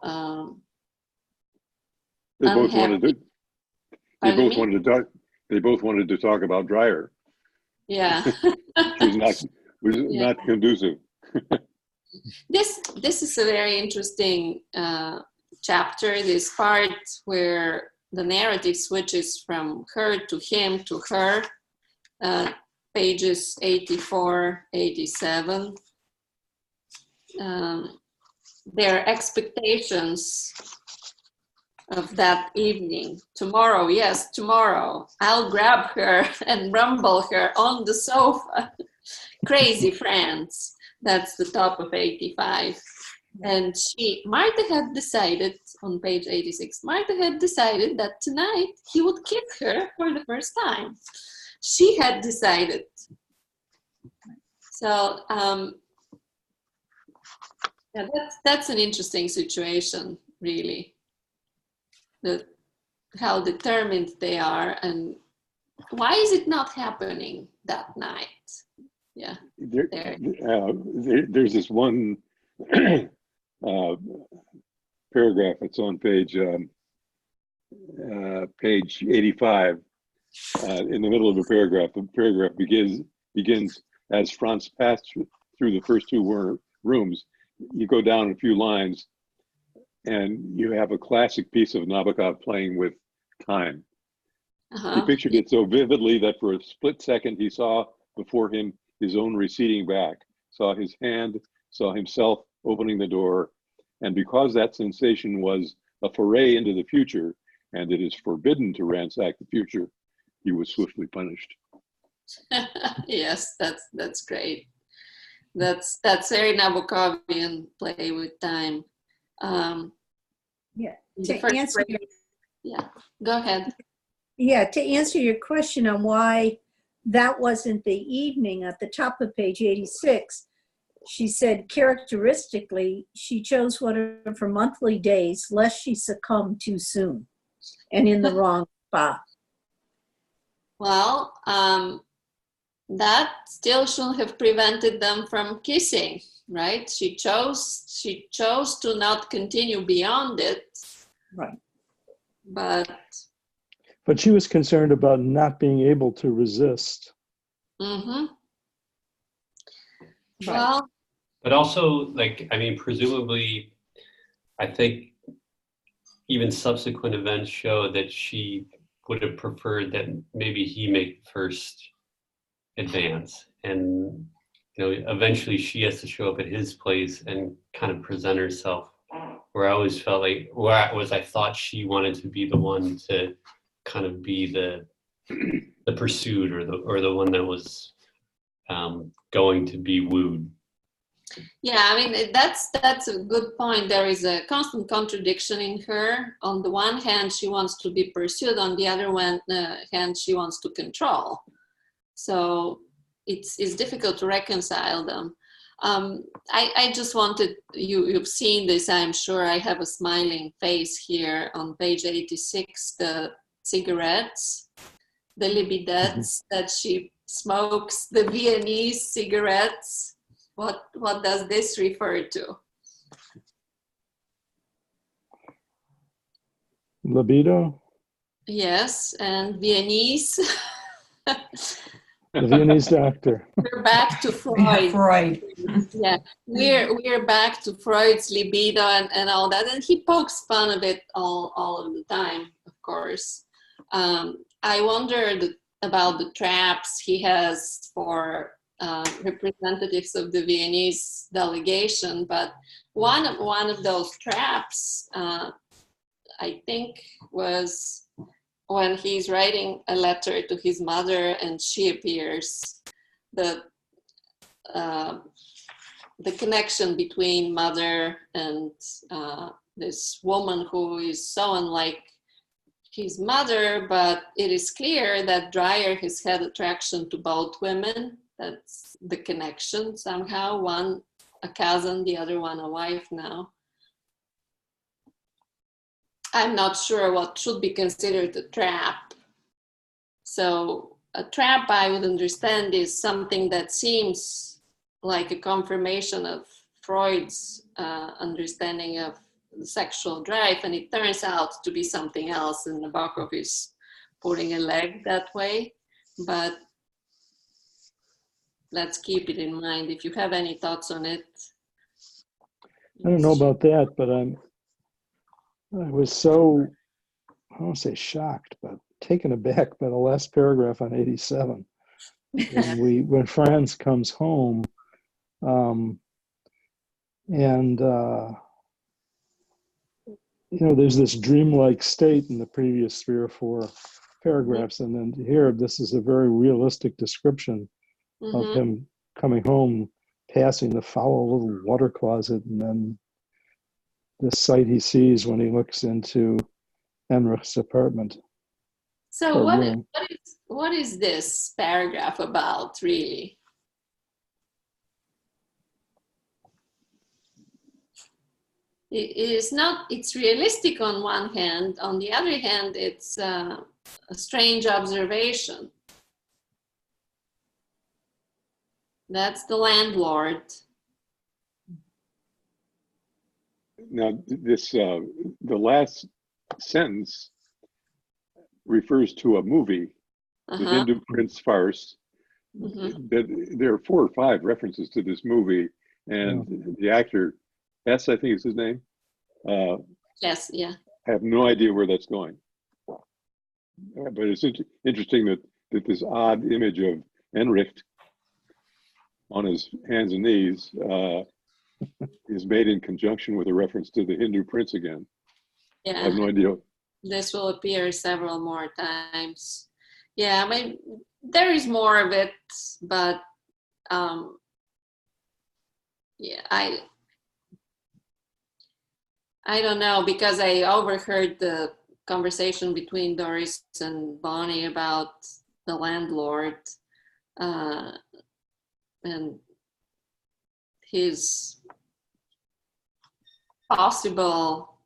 They both unhappy. They both wanted to talk about Dreyer. Yeah. Which was not conducive. This is a very interesting chapter, this part where the narrative switches from her to him to her, pages 84, 87. Their expectations of that evening. Tomorrow, yes, tomorrow, I'll grab her and rumble her on the sofa. Crazy friends. That's the top of 85. And Martha had decided, on page 86, Martha had decided that tonight he would kiss her for the first time. She had decided. So yeah, that's an interesting situation, really. How determined they are, and why is it not happening that night? Yeah. There's this one paragraph. It's on page 85. In the middle of the paragraph begins as Franz passed through the first 2 rooms. You go down a few lines, and you have a classic piece of Nabokov playing with time. He pictured it so vividly that for a split second he saw before him his own receding back, saw his hand, saw himself opening the door. And because that sensation was a foray into the future, and it is forbidden to ransack the future, he was swiftly punished. Yes, that's great. That's very Nabokovian, play with time. Yeah. The To first answer phrase- yeah, go ahead. Yeah, to answer your question on why that wasn't the evening at the top of page 86, she said characteristically, she chose one of her monthly days lest she succumb too soon and in the wrong spot. Well, that still shouldn't have prevented them from kissing, right? She chose to not continue beyond it, Right. but she was concerned about not being able to resist. mm-hmm. Right. Well, But also, presumably, I think even subsequent events show that she would have preferred that maybe he make first advance, and eventually she has to show up at his place and kind of present herself. Where I always felt like I thought she wanted to be the one to kind of be the pursued or the one that was going to be wooed. yeah, I mean, that's a good point. There is a constant contradiction in her. On the one hand, she wants to be pursued. On the other hand, she wants to control. So it's difficult to reconcile them. I just wanted, you've seen this, I'm sure. I have a smiling face here on page 86, the cigarettes, the libidettes that she smokes, the Viennese cigarettes. What does this refer to? Libido? Yes, and Viennese. The Viennese doctor. We're back to Freud. Freud. Yeah, we're back to Freud's libido and all that, and he pokes fun of it all of the time, of course. I wondered about the traps he has for representatives of the Viennese delegation, but one of those traps, I think, was when he's writing a letter to his mother and she appears. The connection between mother and this woman who is so unlike his mother, but it is clear that Dreyer has had attraction to both women. That's the connection somehow. One a cousin, the other one a wife now. I'm not sure what should be considered a trap. So a trap, I would understand, is something that seems like a confirmation of Freud's understanding of the sexual drive, and it turns out to be something else, and Nabokov is putting a leg that way. But let's keep it in mind. If you have any thoughts on it. I don't know about that, but I was so, I don't want to say shocked, but taken aback by the last paragraph on 87. When Franz comes home, there's this dreamlike state in the previous 3 or 4 paragraphs, and then here, this is a very realistic description of him coming home, passing the foul little water closet, and then the sight he sees when he looks into Emrich's apartment. So what is this paragraph about, really? It's realistic on one hand. On the other hand, it's a strange observation. That's the landlord. Now, this the last sentence refers to a movie, the Hindu Prince farce. There are 4 or 5 references to this movie, and the actor, S, I think is his name. Yes, yeah. I have no idea where that's going. But it's interesting that this odd image of Enricht on his hands and knees is made in conjunction with a reference to the Hindu prince again. Yeah. I have no idea. This will appear several more times. Yeah, I mean, there is more of it, but yeah, I don't know, because I overheard the conversation between Doris and Bonnie about the landlord and his possible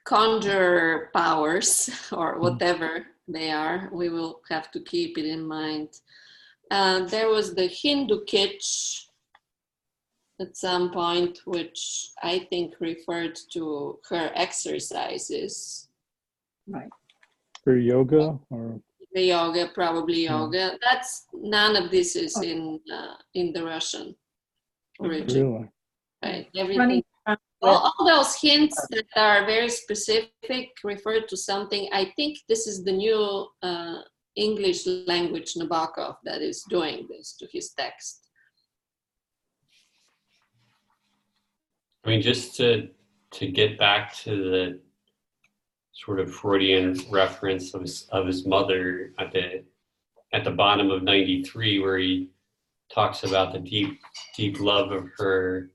conjure powers or whatever they are. We will have to keep it in mind. There was the Hindu kitsch at some point, which I think referred to her exercises. Right. For yoga or The yoga, probably yoga. That's none of this is in the Russian origin. really? Right. Everything. Running around with- All those hints that are very specific refer to something. I think this is the new English language Nabokov that is doing this to his text. I mean, just to get back to the sort of Freudian reference of his mother at the bottom of 93, where he talks about the deep love of her,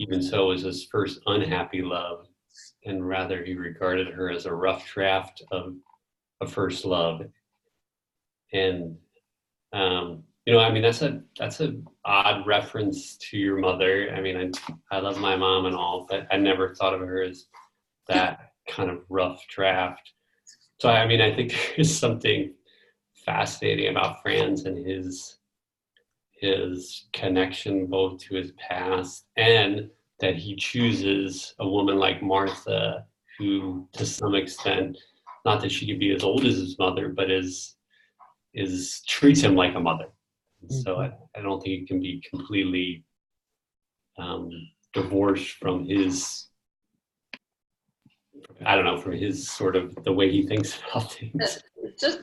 even so was his first unhappy love, and rather he regarded her as a rough draft of a first love. And I mean, that's a odd reference to your mother. I mean, I love my mom and all, but I never thought of her as that kind of rough draft. So I mean, I think there's something fascinating about Franz and his connection both to his past and that he chooses a woman like Martha, who to some extent, not that she could be as old as his mother, but treats him like a mother. So I don't think it can be completely divorced from his, I don't know, from his sort of the way he thinks about things.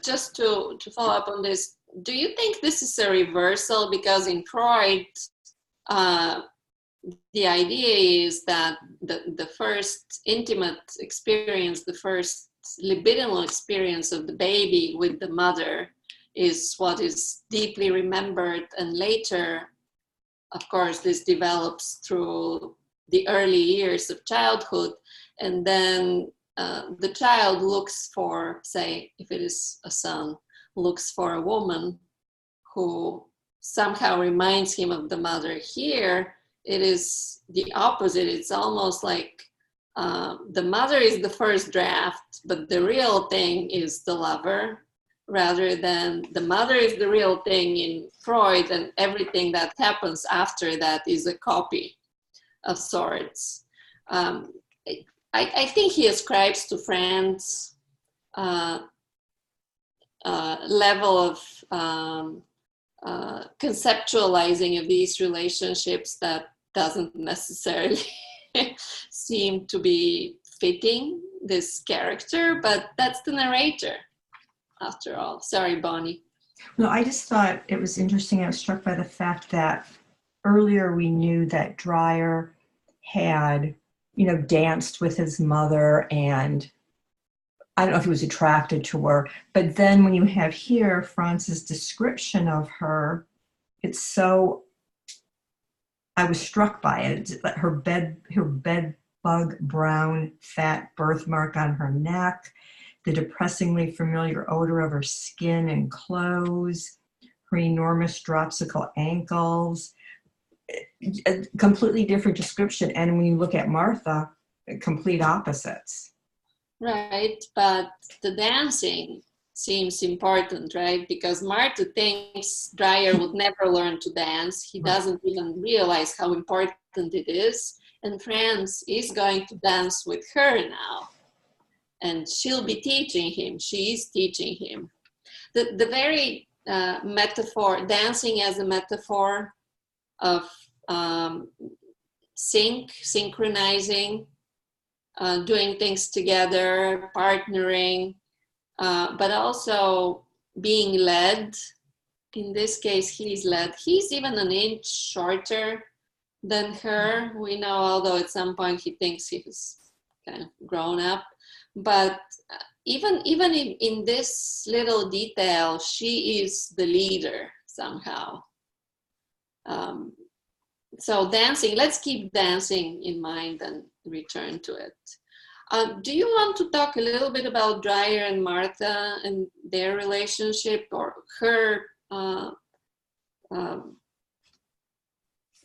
Just to follow up on this, do you think this is a reversal? Because in Freud, the idea is that the first intimate experience, the first libidinal experience of the baby with the mother is what is deeply remembered, and later, of course, this develops through the early years of childhood, and then the child looks for, say, if it is a son, looks for a woman who somehow reminds him of the mother. Here, it is the opposite. It's almost like the mother is the first draft, but the real thing is the lover, rather than the mother is the real thing in Freud, and everything that happens after that is a copy of sorts. I think he ascribes to Franz level of conceptualizing of these relationships that doesn't necessarily seem to be fitting this character, but that's the narrator after all. Sorry, Bonnie. No, I just thought it was interesting. I was struck by the fact that earlier we knew that Dreyer had, danced with his mother, and I don't know if he was attracted to her, but then when you have here Franz's description of her, it's so, I was struck by it. It's like her bed bug brown fat birthmark on her neck, the depressingly familiar odor of her skin and clothes, her enormous dropsical ankles, a completely different description. And when you look at Martha, complete opposites. Right, but the dancing seems important, right? Because Martha thinks Dreyer would never learn to dance. He doesn't even realize how important it is. And Franz is going to dance with her now. And she'll be teaching him. She is teaching him. The very metaphor, dancing as a metaphor of synchronizing doing things together, partnering, but also being led. In this case, he's led. He's even an inch shorter than her. We know, although at some point he thinks he's kind of grown up. But even in this little detail, she is the leader somehow. So dancing, let's keep dancing in mind and return to it. Do you want to talk a little bit about Dreyer and Martha and their relationship, or her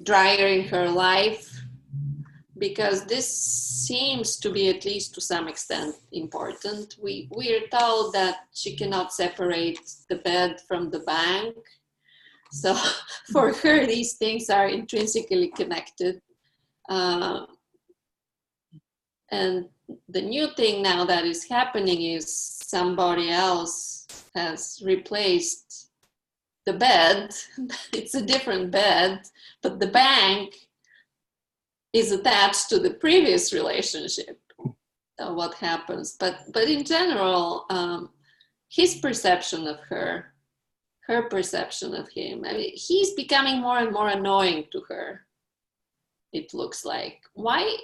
Dreyer in her life? Because this seems to be, at least to some extent, important. We are told that she cannot separate the bed from the bank. So for her, these things are intrinsically connected. And the new thing now that is happening is somebody else has replaced the bed. It's a different bed, but the bank is attached to the previous relationship. So what happens? But in general, his perception of her perception of him, I mean, he's becoming more and more annoying to her, it looks like. Why?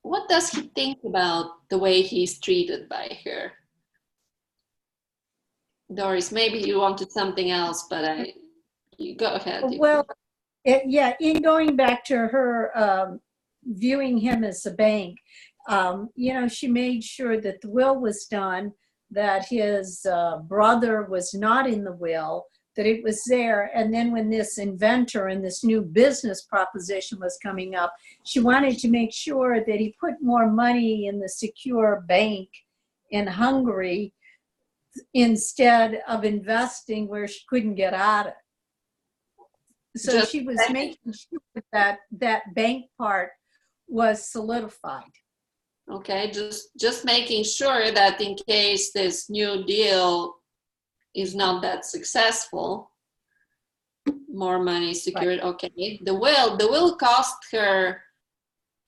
What does he think about the way he's treated by her? Doris, maybe you wanted something else, but you go ahead. Well, in going back to her viewing him as a bank, she made sure that the will was done, that his brother was not in the will, that it was there. And then when this inventor and this new business proposition was coming up, she wanted to make sure that he put more money in the secure bank in Hungary instead of investing where she couldn't get out of it. So she was making sure that that bank part was solidified. Okay, just making sure that in case this new deal is not that successful, more money secured. Right. Okay, the will cost her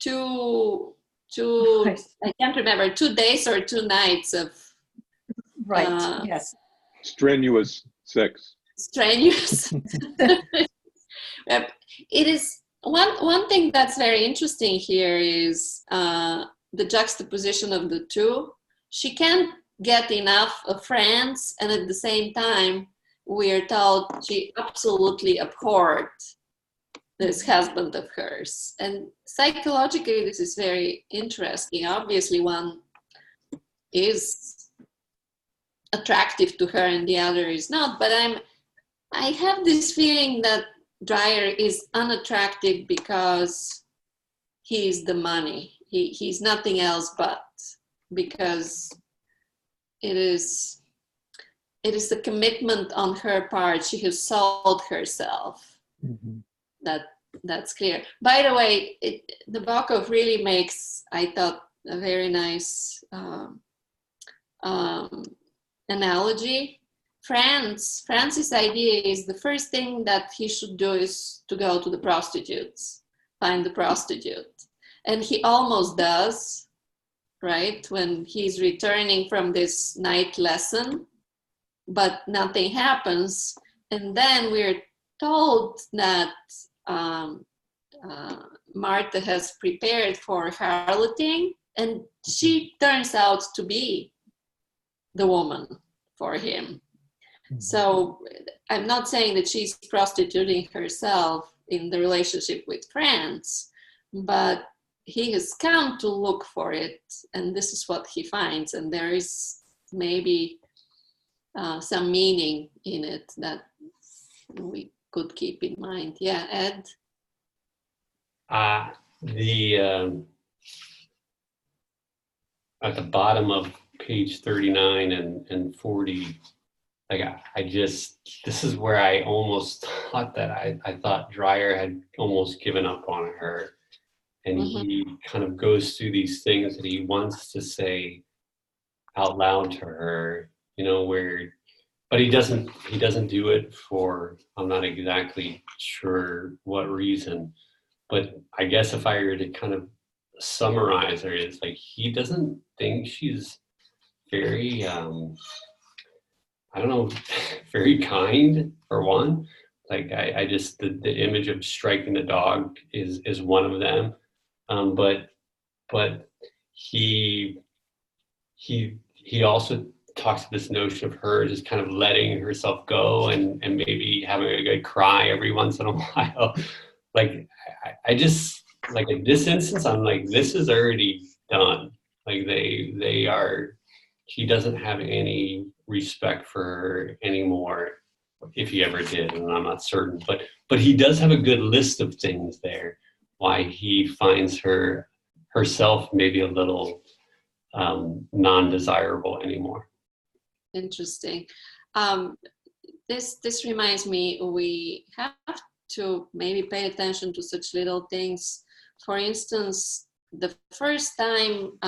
two I can't remember, 2 days or 2 nights of yes, strenuous sex. Strenuous. It is one thing that's very interesting here is the juxtaposition of the two. She can't get enough of France, and at the same time, we are told she absolutely abhorred this husband of hers. And psychologically, this is very interesting. Obviously, one is attractive to her and the other is not, but I have this feeling that Dreyer is unattractive because he's the money. He's nothing else but, because it is the commitment on her part. She has sold herself. Mm-hmm. That's clear. By the way, Nabokov really makes, I thought, a very nice analogy. France's idea is the first thing that he should do is to go to the prostitutes, find the prostitute. And he almost does, right? When he's returning from this night lesson, but nothing happens. And then we're told that Martha has prepared for harloting, and she turns out to be the woman for him. So I'm not saying that she's prostituting herself in the relationship with France, but he has come to look for it, and this is what he finds. And there is maybe some meaning in it that we could keep in mind. Yeah, Ed? At the bottom of page 39 and 40, like this is where I almost thought that I thought Dreyer had almost given up on her. And he kind of goes through these things that he wants to say out loud to her, but he doesn't do it for, I'm not exactly sure what reason. But I guess if I were to kind of summarize her is like he doesn't think she's very I don't know, very kind for one. Like I just the image of striking the dog is one of them. But he also talks to this notion of her just kind of letting herself go and maybe having a good cry every once in a while. Like I just like in this instance, I'm like, this is already done. Like they are. He doesn't have any respect for her anymore, if he ever did, and I'm not certain. But he does have a good list of things there why he finds herself maybe a little non-desirable anymore. Interesting. This reminds me, we have to maybe pay attention to such little things. For instance, the first time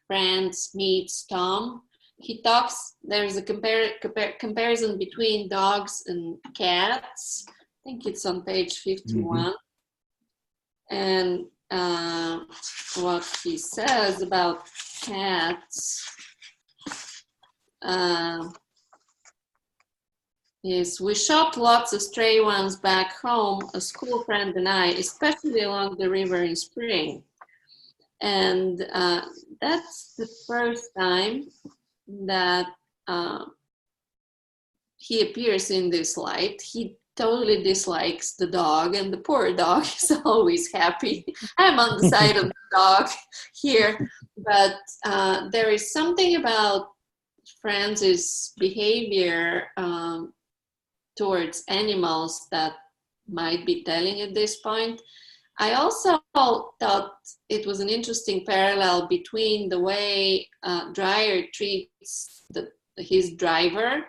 Franz meets Tom, he talks, there's a comparison between dogs and cats. I think it's on page 51. And what he says about cats is, we shopped lots of stray ones back home, a school friend and I, especially along the river in spring. And that's the first time that he appears in this light. He totally dislikes the dog, and the poor dog is always happy. I'm on the side of the dog here, but there is something about Franz's behavior towards animals that might be telling at this point. I also thought it was an interesting parallel between the way Dreyer treats his driver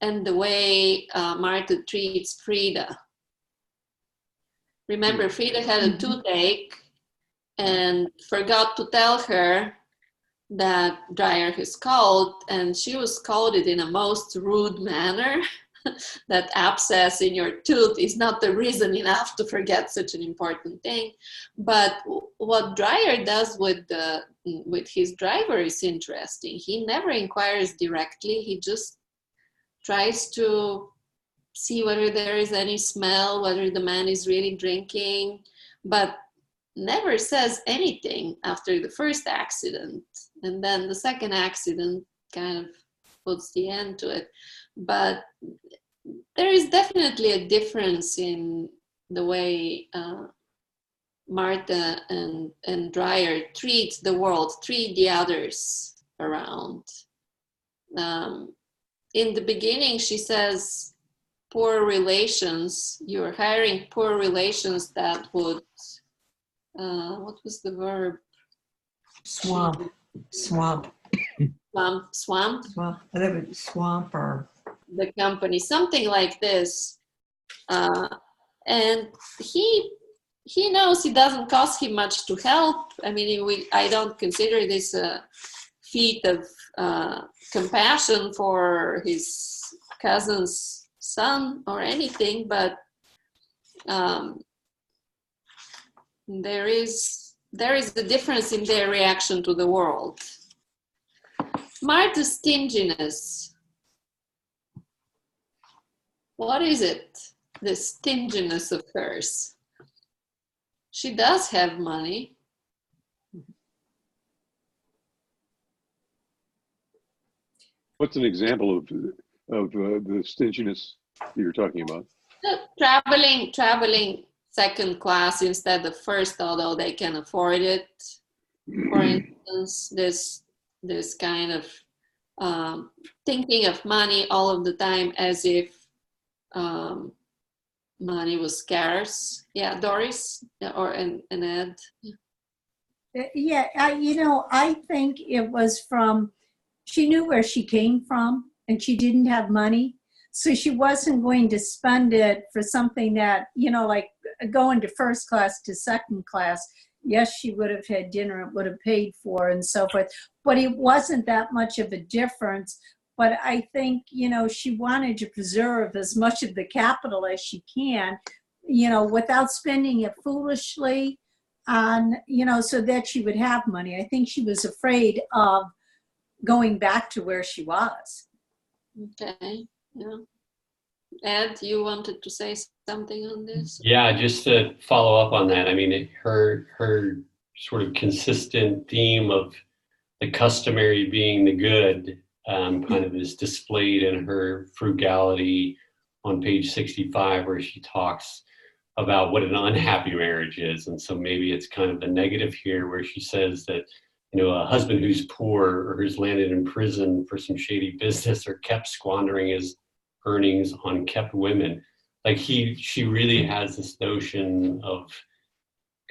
and the way Martha treats Frida. Remember, Frida had a toothache and forgot to tell her that Dreyer has called, and she was scolded in a most rude manner. That abscess in your tooth is not the reason enough to forget such an important thing. But what Dreyer does with his driver is interesting. He never inquires directly. He just tries to see whether there is any smell, whether the man is really drinking, but never says anything after the first accident. And then the second accident kind of puts the end to it. But there is definitely a difference in the way Martha and Dreyer treat the world, treat the others around. In the beginning, she says, poor relations, you're hiring poor relations that would, what was the verb? Swamp. Swamp. Well, I think it was swamp or the company, something like this. And he knows it doesn't cost him much to help. I mean, I don't consider this a feat of compassion for his cousin's son or anything, but there is a difference in their reaction to the world. Martha's stinginess. What is it, this stinginess of hers? She does have money. What's an example of the stinginess you're talking about? Traveling second class instead of first, although they can afford it. For instance, this kind of thinking of money all of the time as if money was scarce. Yeah, Doris and Ed. Yeah, I think it was from, she knew where she came from and she didn't have money. So she wasn't going to spend it for something that, like going to first class to second class. Yes, she would have had dinner, it would have paid for and so forth. But it wasn't that much of a difference. But I think, she wanted to preserve as much of the capital as she can, without spending it foolishly. on, so that she would have money. I think she was afraid of going back to where she was. Okay. Yeah. Ed, you wanted to say something on this? Yeah, just to follow up on that. I mean, her sort of consistent theme of the customary being the good kind of is displayed in her frugality on page 65, where she talks about what an unhappy marriage is. And so maybe it's kind of the negative here, where she says that, a husband who's poor or who's landed in prison for some shady business or kept squandering his earnings on kept women. Like she really has this notion of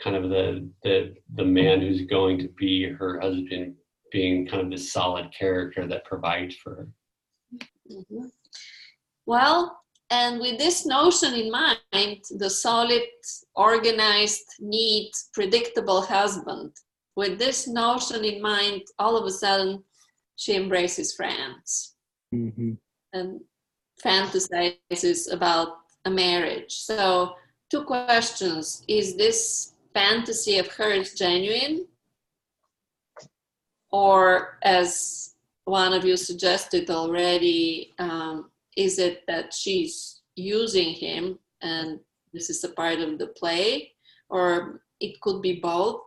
kind of the man who's going to be her husband being kind of this solid character that provides for her. Mm-hmm. Well, and with this notion in mind, the solid, organized, neat, predictable husband, with this notion in mind, all of a sudden she embraces France and fantasizes about a marriage. So 2 questions. Is this fantasy of hers genuine? Or, as one of you suggested already, is it that she's using him and this is a part of the play? Or it could be both,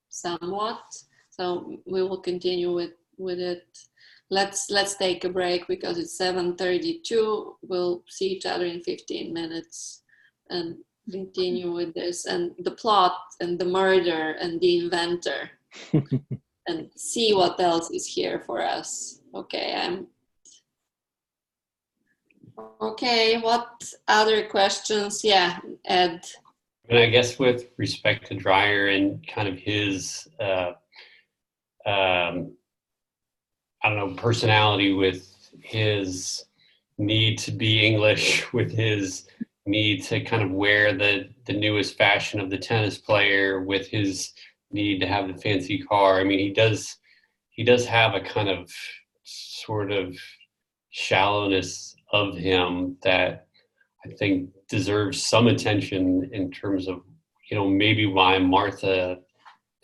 somewhat. So we will continue with it. Let's take a break because it's 7:32. We'll see each other in 15 minutes and continue with this and the plot and the murder and the inventor and see what else is here for us. Okay, okay. What other questions? Yeah, Ed. And I guess with respect to Dreyer and kind of his, I don't know, personality, with his need to be English, with his need to kind of wear the newest fashion of the tennis player, with his need to have the fancy car. I mean, he does have a kind of sort of shallowness of him that I think deserves some attention in terms of, maybe why Martha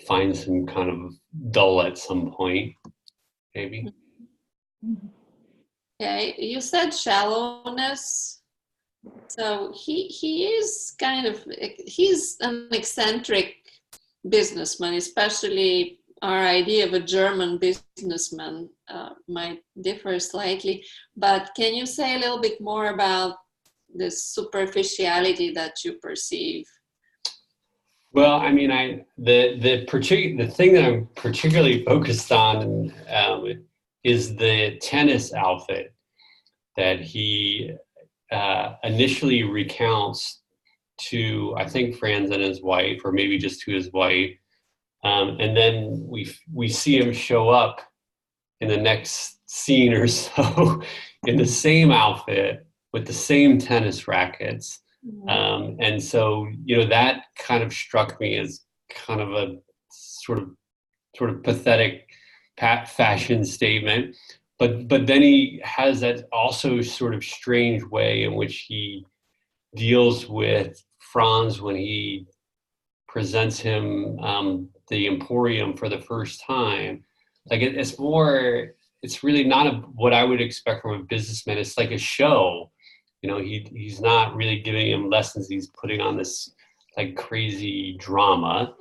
finds him kind of dull at some point, maybe. Okay, you said shallowness. So he is he's an eccentric businessman, especially our idea of a German businessman might differ slightly. But can you say a little bit more about this superficiality that you perceive? Well, I mean, the thing that I'm particularly focused on is the tennis outfit that he initially recounts to, I think, Franz and his wife, or maybe just to his wife, and then we see him show up in the next scene or so in the same outfit with the same tennis rackets. And so, that kind of struck me as kind of a sort of pathetic fashion statement. But then he has that also sort of strange way in which he deals with Franz when he presents him the Emporium for the first time. Like it's really not what I would expect from a businessman. It's like a show. He's not really giving him lessons. He's putting on this like crazy drama.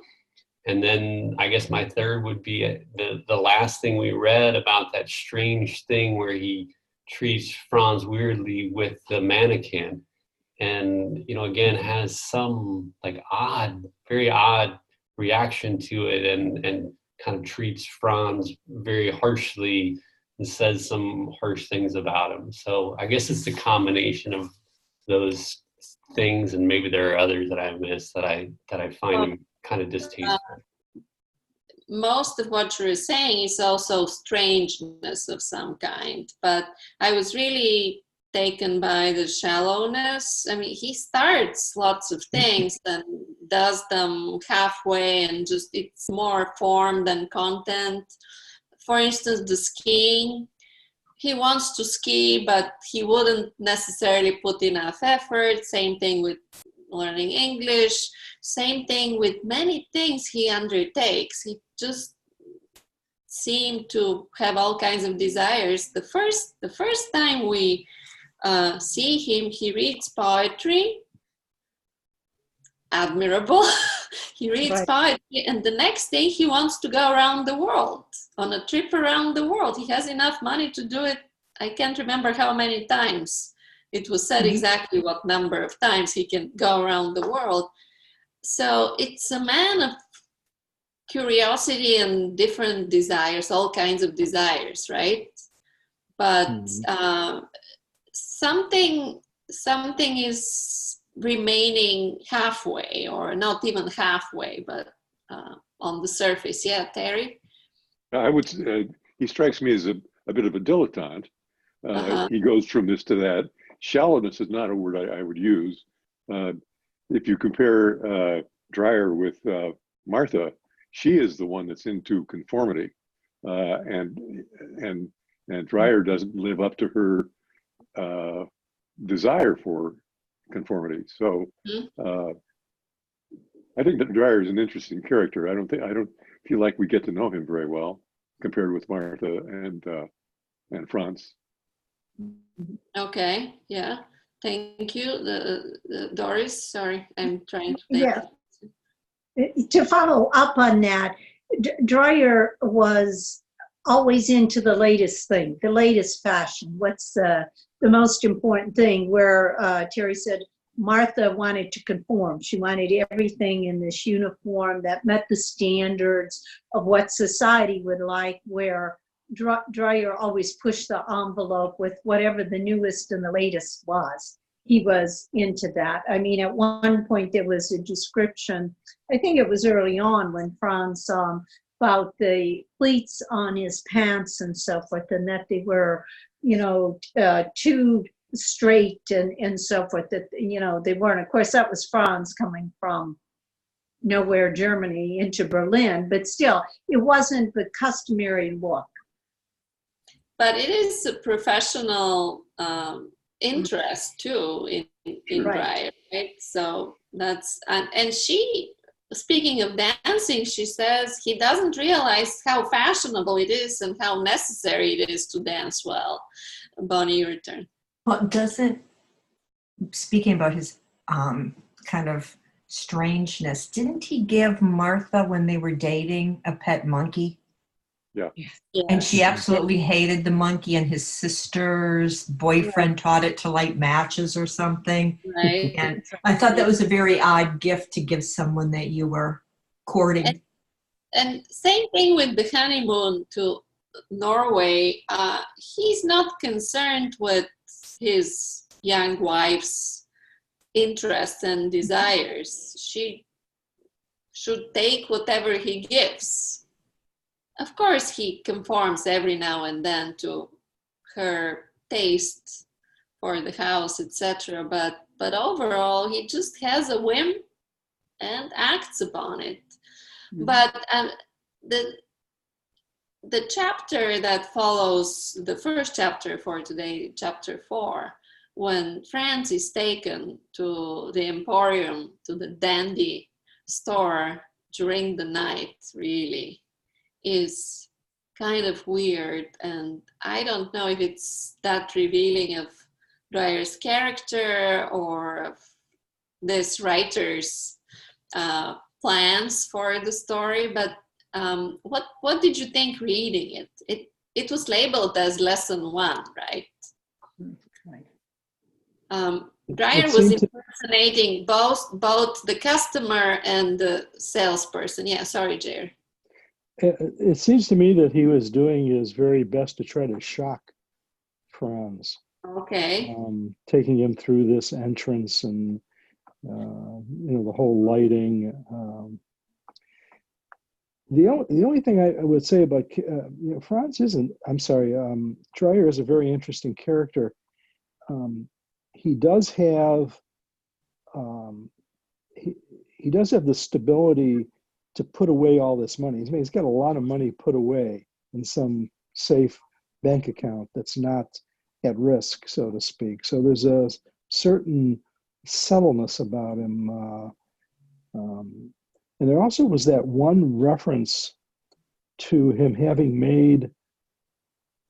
And then I guess my third would be the last thing we read about that strange thing where he treats Franz weirdly with the mannequin. And, again, has some like very odd reaction to it and kind of treats Franz very harshly and says some harsh things about him. So I guess it's the combination of those things, and maybe there are others that I've missed that I find him kind of distasteful. Most of what you're saying is also strangeness of some kind, but I was really taken by the shallowness. I mean, he starts lots of things and does them halfway, and just it's more form than content. For instance, the skiing. He wants to ski, but he wouldn't necessarily put enough effort. Same thing with learning English. Same thing with many things he undertakes. He just seemed to have all kinds of desires. The first time we see him, he reads poetry. Admirable. He reads poetry, and the next day he wants to go around the world, on a trip around the world. He has enough money to do it. I can't remember how many times. It was said exactly what number of times he can go around the world. So it's a man of curiosity and different desires, all kinds of desires, right? But something is remaining halfway, or not even halfway, but on the surface. Yeah, Terry? I would say he strikes me as a bit of a dilettante. He goes from this to that. Shallowness is not a word I would use. If you compare Dreyer with Martha, she is the one that's into conformity, and Dreyer doesn't live up to her desire for conformity. So I think that Dreyer is an interesting character. I don't feel like we get to know him very well compared with Martha and Franz. Okay, yeah, thank you. The Doris, sorry, I'm trying to think. Yeah. To follow up on that, Dreyer was always into the latest thing, the latest fashion. What's the most important thing? Where Terry said Martha wanted to conform. She wanted everything in this uniform that met the standards of what society would like, where Dreyer always pushed the envelope with whatever the newest and the latest was. He was into that. I mean, at one point there was a description, I think it was early on when Franz about the pleats on his pants and so forth, and that they were, too straight and so forth, that, they weren't. Of course, that was Franz coming from nowhere, Germany, into Berlin, but still, it wasn't the customary look. But it is a professional interest too in Dreyer, right? So that's, and she, speaking of dancing, she says he doesn't realize how fashionable it is and how necessary it is to dance well. Bonnie, your turn. Well, speaking about his kind of strangeness, didn't he give Martha, when they were dating, a pet monkey? Yeah. Yes. And she absolutely hated the monkey, and his sister's boyfriend taught it to light matches or something. Right. And I thought that was a very odd gift to give someone that you were courting. And same thing with the honeymoon to Norway. He's not concerned with his young wife's interests and desires. She should take whatever he gives. Of course, he conforms every now and then to her taste for the house, etc. But overall, he just has a whim and acts upon it. Mm-hmm. But the chapter that follows the first chapter for today, chapter 4, when Franz is taken to the Emporium, to the dandy store during the night, really is kind of weird, and I don't know if it's that revealing of Dreyer's character or of this writer's plans for the story. But what did you think reading it? It was labeled as lesson 1, right? Dreyer was impersonating both the customer and the salesperson. Yeah, sorry, Jair. It seems to me that he was doing his very best to try to shock Franz. Okay. Taking him through this entrance and the whole lighting. The only thing I would say about Franz isn't. I'm sorry. Dreyer is a very interesting character. He does have. He does have the stability to put away all this money. He's got a lot of money put away in some safe bank account that's not at risk, so to speak. So there's a certain subtleness about him. And there also was that one reference to him having made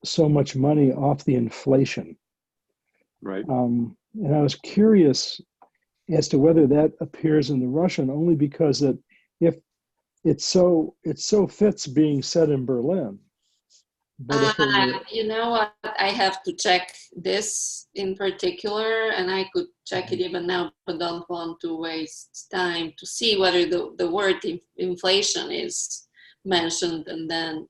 so much money off the inflation. Right. And I was curious as to whether that appears in the Russian, only because if it so fits being said in Berlin. But if it were, you know what? I have to check this in particular, and I could check it even now, but don't want to waste time to see whether the word inflation is mentioned, and then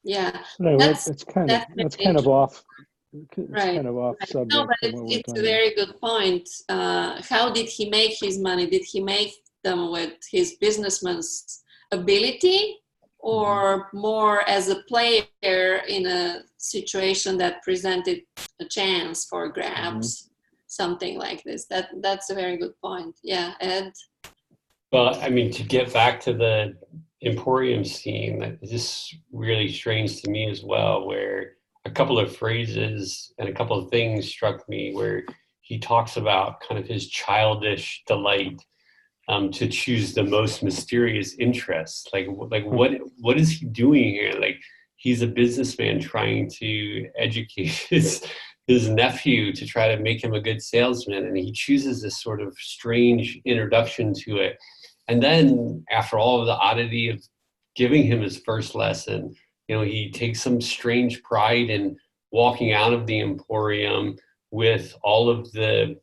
yeah, no, that's it's kind interesting. of off. It's Right. kind of off Right. subject No, but from what we're it's a talking very good point. How did he make his money? Did he make them with his businessman's ability, or more as a player in a situation that presented a chance for grabs? Something like this. That's a very good point. Yeah, Ed. Well, I mean, to get back to the Emporium scene, that is just really strange to me as well, where a couple of phrases and a couple of things struck me where he talks about kind of his childish delight to choose the most mysterious interests. Like what is he doing here? Like, he's a businessman trying to educate his nephew to try to make him a good salesman, and he chooses this sort of strange introduction to it. And then after all of the oddity of giving him his first lesson, you know, he takes some strange pride in walking out of the Emporium with all of the,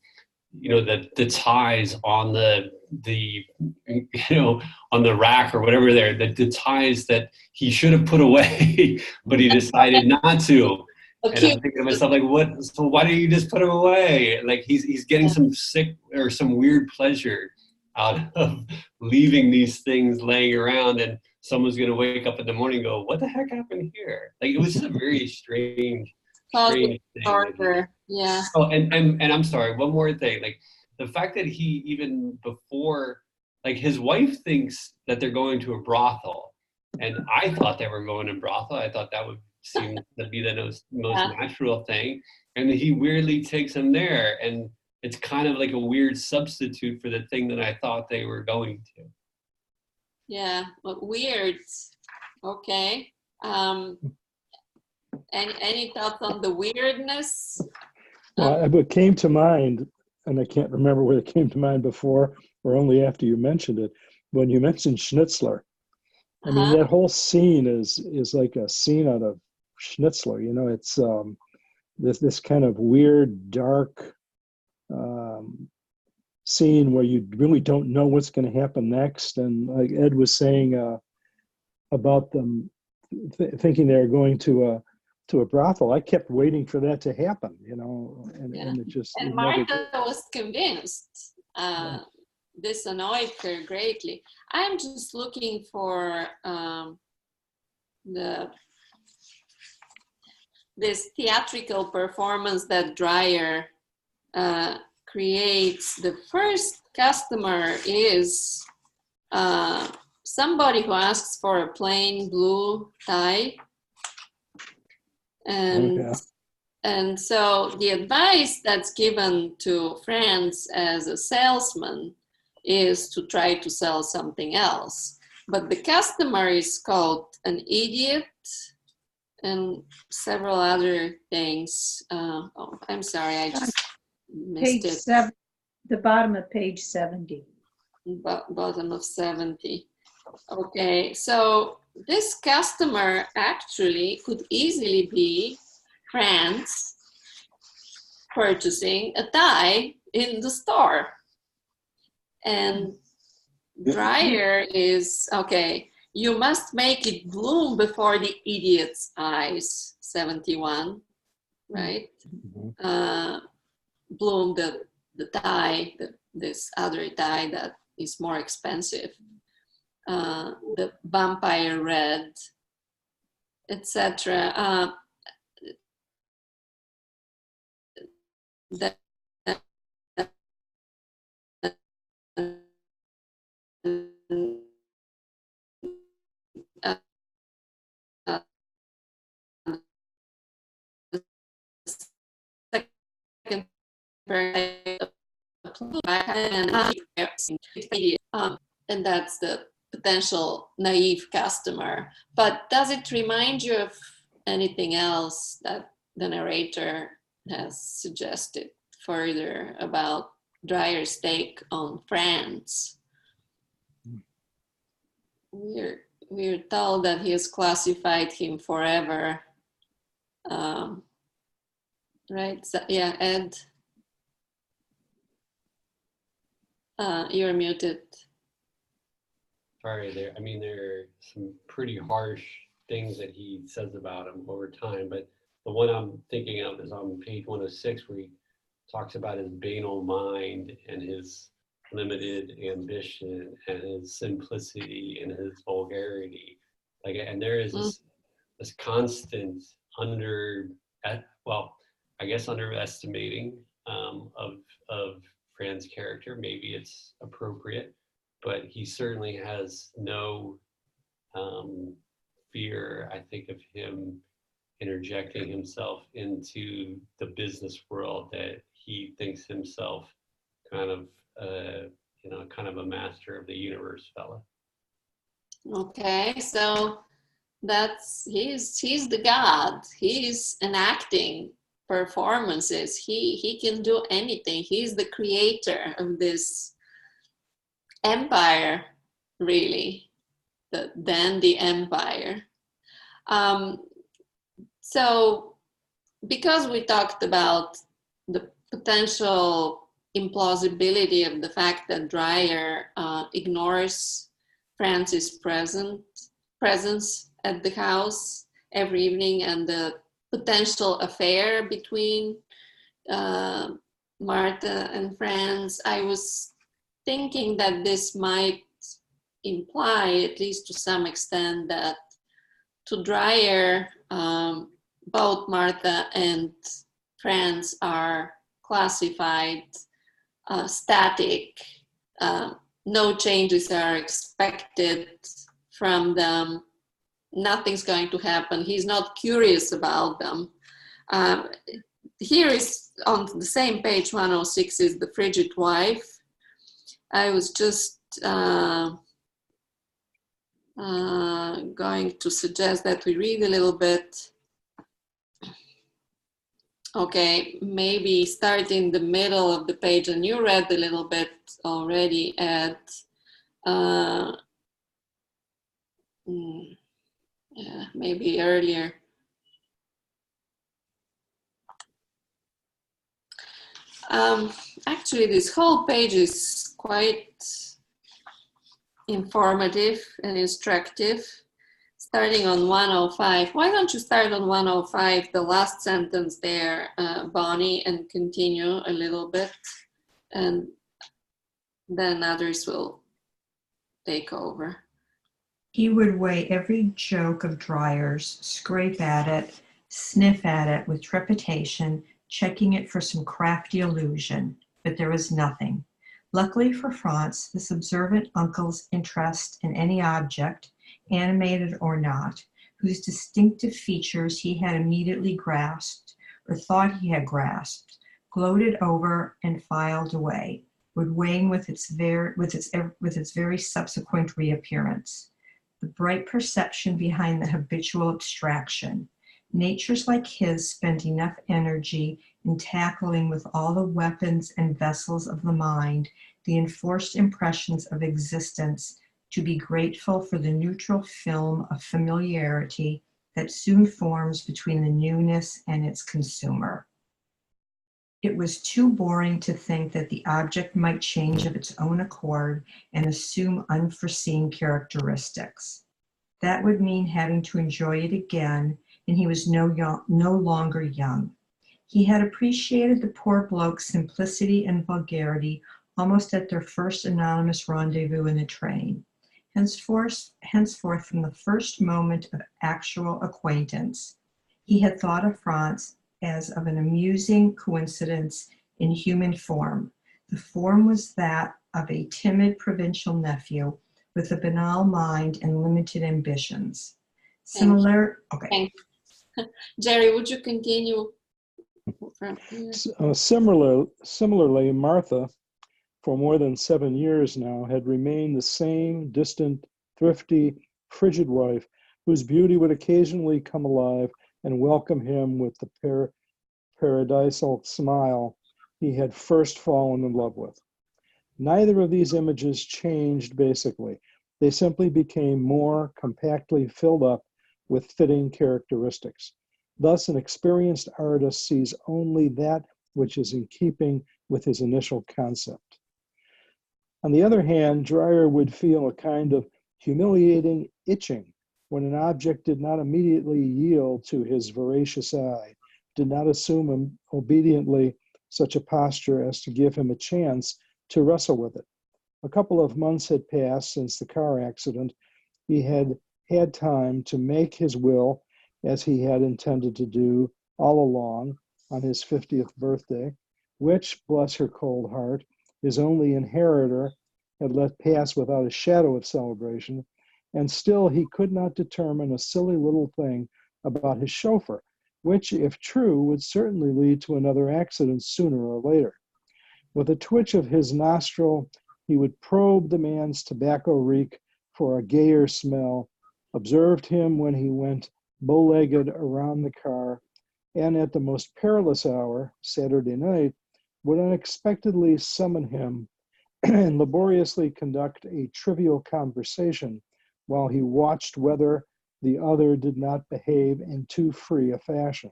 you know, the ties on the you know, on the rack or whatever there, the ties that he should have put away, but he decided not to. And I'm thinking to myself, like, what? So why don't you just put him away? Like, he's getting some sick or some weird pleasure out of leaving these things laying around, and someone's going to wake up in the morning and go, what the heck happened here? Like, it was just a very strange thing. Yeah. Oh, and I'm sorry, one more thing. Like, the fact that he, even before, like, his wife thinks that they're going to a brothel, and I thought they were going to a brothel. I thought that would seem to be the most natural thing. And he weirdly takes him there, and it's kind of like a weird substitute for the thing that I thought they were going to. Yeah, but weird. Okay. Any thoughts on the weirdness? Well, what came to mind, and I can't remember whether it came to mind before or only after you mentioned it, when you mentioned Schnitzler. I mean, that whole scene is like a scene out of Schnitzler. You know, it's this kind of weird, dark scene where you really don't know what's going to happen next. And like Ed was saying about them thinking they're going to a brothel, I kept waiting for that to happen, you know, and it just. And Martha was convinced. This annoyed her greatly. I'm just looking for this theatrical performance that Dreyer creates. The first customer is somebody who asks for a plain blue tie. And so the advice that's given to friends as a salesman is to try to sell something else. But the customer is called an idiot and several other things. Oh, I'm sorry, I just missed it. The bottom of page 70. Bottom of 70. Okay, so this customer actually could easily be friends purchasing a tie in the store. And Dreyer is, okay, you must make it bloom before the idiot's eyes, 71, right? Bloom the tie, this other tie that is more expensive. The vampire red, etc. Second and that's the potential naive customer. But does it remind you of anything else that the narrator has suggested further about Dreyer's take on France? We're told that he has classified him forever. Right? So, yeah, Ed, you're muted. Sorry, there are some pretty harsh things that he says about him over time, but the one I'm thinking of is on page 106, where he talks about his banal mind and his limited ambition and his simplicity and his vulgarity. Like, and there is this constant underestimating of Fran's character. Maybe it's appropriate, but he certainly has no fear, I think, of him interjecting himself into the business world that he thinks himself kind of a master of the universe fella. Okay, so he's the god. He's enacting performances. He can do anything. He's the creator of this empire, really, the dandy empire. So because we talked about the potential implausibility of the fact that Dreyer ignores Francis' presence at the house every evening, and the potential affair between Martha and Franz, I was thinking that this might imply, at least to some extent, that to Dreyer, both Martha and Franz are classified static. No changes are expected from them. Nothing's going to happen. He's not curious about them. Here is on the same page 106 is the frigid wife. I was just going to suggest that we read a little bit. Okay, maybe start in the middle of the page, and you read a little bit already at yeah, maybe earlier. Actually, this whole page is quite informative and instructive. Starting on 105. Why don't you start on 105, the last sentence there, Bonnie, and continue a little bit, and then others will take over. He would weigh every joke of Dreyer's, scrape at it, sniff at it with trepidation, checking it for some crafty allusion, but there was nothing. Luckily for Franz, this observant uncle's interest in any object, animated or not, whose distinctive features he had immediately grasped, or thought he had grasped, gloated over and filed away, would wane with its very subsequent reappearance. The bright perception behind the habitual abstraction. Natures like his spent enough energy in tackling with all the weapons and vessels of the mind the enforced impressions of existence, to be grateful for the neutral film of familiarity that soon forms between the newness and its consumer. It was too boring to think that the object might change of its own accord and assume unforeseen characteristics. That would mean having to enjoy it again, and he was no longer young. He had appreciated the poor bloke's simplicity and vulgarity almost at their first anonymous rendezvous in the train. Henceforth, from the first moment of actual acquaintance, he had thought of Franz as of an amusing coincidence in human form. The form was that of a timid provincial nephew with a banal mind and limited ambitions. Similar, okay. Jerry, would you continue Similarly, Martha, for more than 7 years now, had remained the same distant, thrifty, frigid wife whose beauty would occasionally come alive and welcome him with the paradisal smile he had first fallen in love with. Neither of these images changed basically. They simply became more compactly filled up with fitting characteristics. Thus, an experienced artist sees only that which is in keeping with his initial concept. On the other hand, Dreyer would feel a kind of humiliating itching when an object did not immediately yield to his voracious eye, did not assume obediently such a posture as to give him a chance to wrestle with it. A couple of months had passed since the car accident. He had had time to make his will, as he had intended to do all along on his 50th birthday, which, bless her cold heart, his only inheritor had let pass without a shadow of celebration, and still he could not determine a silly little thing about his chauffeur, which, if true, would certainly lead to another accident sooner or later. With a twitch of his nostril, he would probe the man's tobacco reek for a gayer smell, observed him when he went bow-legged around the car, and at the most perilous hour, Saturday night, would unexpectedly summon him and laboriously conduct a trivial conversation while he watched whether the other did not behave in too free a fashion.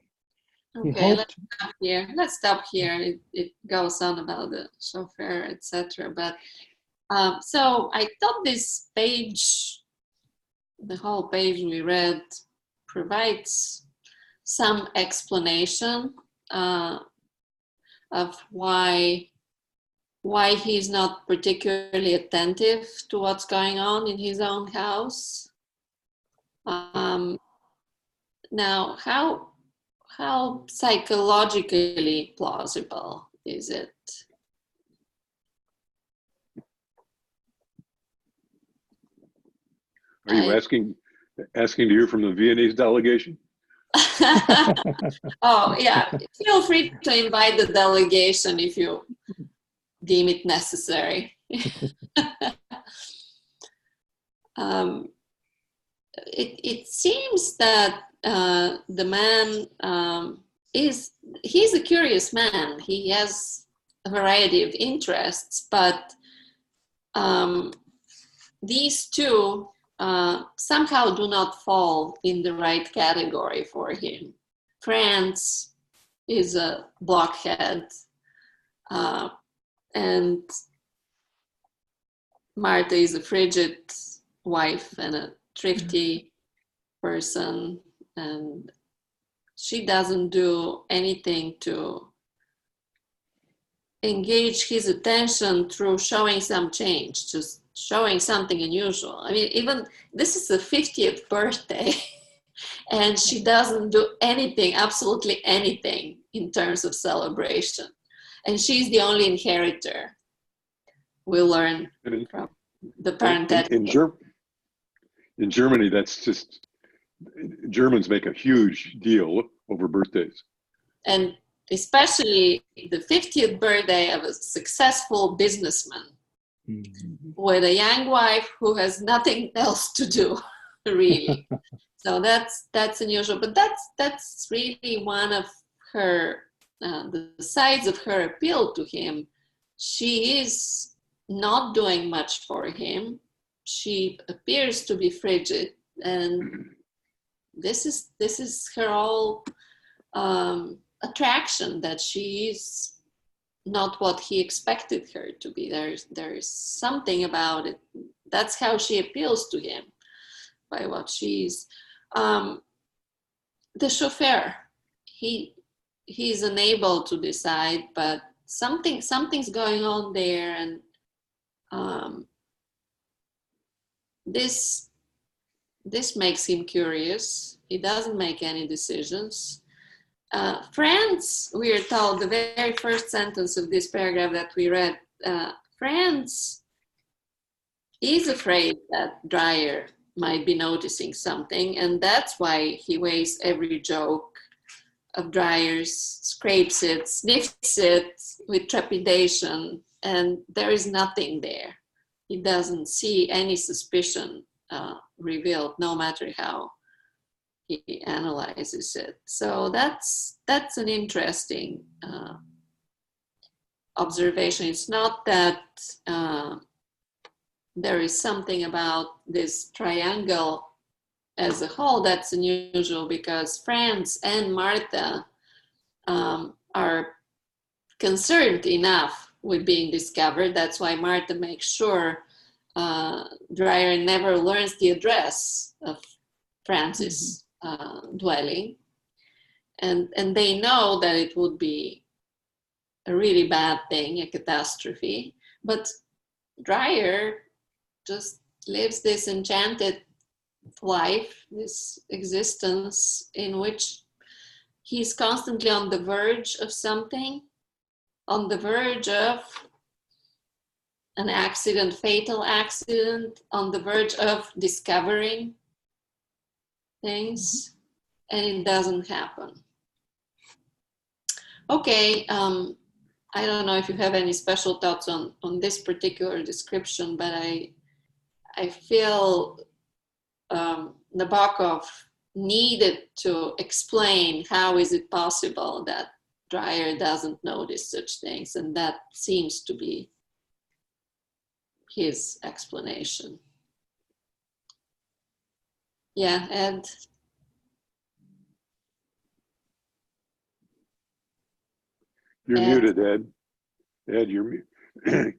Okay, let's stop here. Let's stop here. It goes on about the chauffeur, etc. But so I thought this page, the whole page we read, provides some explanation of why he's not particularly attentive to what's going on in his own house. Now, how psychologically plausible is it? Are you asking to hear from the Viennese delegation? Oh, yeah. Feel free to invite the delegation if you deem it necessary. It seems that the man he's a curious man. He has a variety of interests, but these two somehow do not fall in the right category for him. Franz is a blockhead, and Martha is a frigid wife and a thrifty person, and she doesn't do anything to engage his attention through showing some change, just showing something unusual. I mean, even this is the 50th birthday and she doesn't do anything, absolutely anything in terms of celebration. And she's the only inheritor. We'll learn from the parenthetic. In Germany, that's just, Germans make a huge deal over birthdays. And especially the 50th birthday of a successful businessman with a young wife who has nothing else to do, really. So that's unusual, but that's really one of her, the sides of her appeal to him. She is not doing much for him. She appears to be frigid, and this is her whole attraction, that she is not what he expected her to be. There's something about it. That's how she appeals to him, by what she's. The chauffeur, he's unable to decide, but something's going on there, and this makes him curious. He doesn't make any decisions. Franz, we are told, the very first sentence of this paragraph that we read, Franz is afraid that Dreyer might be noticing something, and that's why he weighs every joke of Dreyer's, scrapes it, sniffs it with trepidation, and there is nothing there. He doesn't see any suspicion revealed, no matter how he analyzes it. So that's an interesting observation. It's not that there is something about this triangle as a whole that's unusual, because Franz and Martha are concerned enough with being discovered. That's why Martha makes sure Dreyer never learns the address of Franz's dwelling. And they know that it would be a really bad thing, a catastrophe. But Dreyer just lives this enchanted life, this existence in which he's constantly on the verge of something, on the verge of an accident, fatal accident, on the verge of discovering things, and it doesn't happen. Okay, I don't know if you have any special thoughts on this particular description, but I feel Nabokov needed to explain how is it possible that Dreyer doesn't notice such things, and that seems to be his explanation. Yeah, Ed? You're Ed? muted, Ed. Ed, you're muted. You're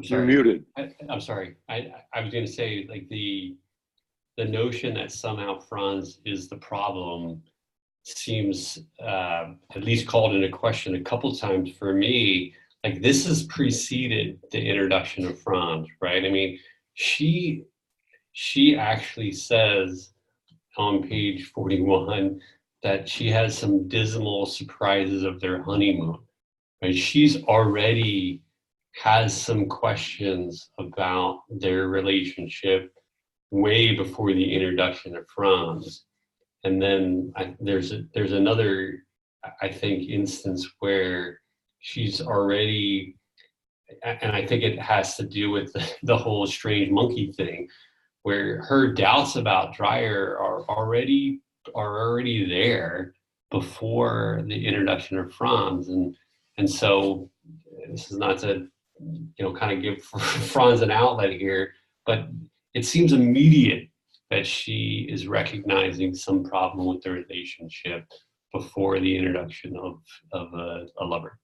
Sorry. muted. I'm sorry. I was going to say, like, the notion that somehow Franz is the problem seems at least called into question a couple times for me. Like, this has preceded the introduction of Franz, right? I mean, she actually says on page 41 that she has some dismal surprises of their honeymoon, right? She's already has some questions about their relationship way before the introduction of Franz. And then there's another, I think, instance where she's already, and I think it has to do with the whole strange monkey thing, where her doubts about Dreyer are already there before the introduction of Franz. And so this is not to, kind of give Franz an outlet here, but it seems immediate that she is recognizing some problem with the relationship before the introduction of a lover.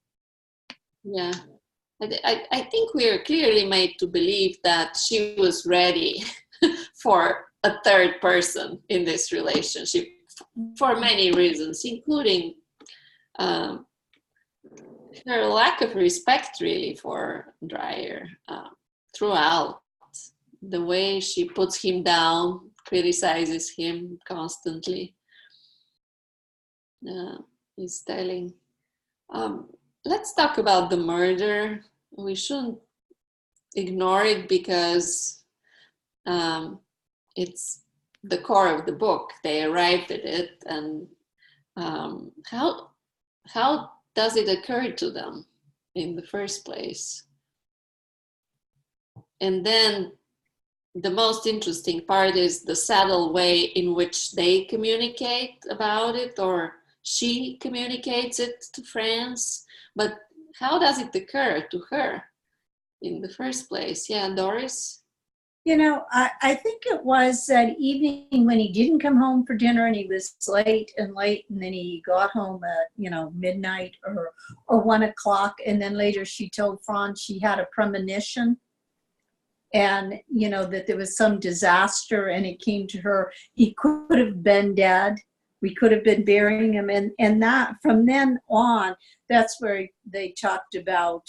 Yeah, I think we are clearly made to believe that she was ready for a third person in this relationship for many reasons, including her lack of respect really for Dreyer throughout. The way she puts him down, criticizes him constantly. He's telling. Let's talk about the murder. We shouldn't ignore it because it's the core of the book. They arrived at it, and how does it occur to them in the first place? And then the most interesting part is the subtle way in which they communicate about it, or she communicates it to Franz. But how does it occur to her in the first place? Yeah, Doris? I think it was that evening when he didn't come home for dinner and he was late, and then he got home at, midnight or 1 o'clock. And then later she told Franz she had a premonition, and, that there was some disaster, and it came to her. He could have been dead. We could have been burying him. And that, from then on, that's where they talked about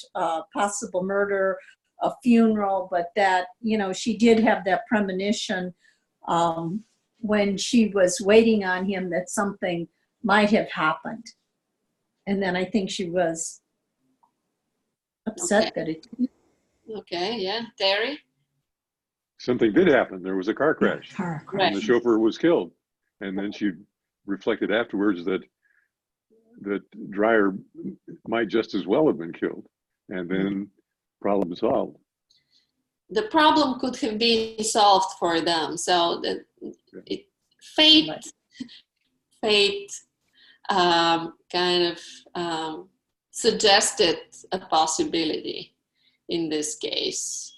possible murder, a funeral, but that, she did have that premonition when she was waiting on him that something might have happened. And then I think she was upset that it didn't. Okay, yeah. Terry? Something did happen. There was a car crash. Car Right. And the chauffeur was killed. And then she reflected afterwards that Dreyer might just as well have been killed, and then problem solved. The problem could have been solved for them. So fate kind of suggested a possibility in this case.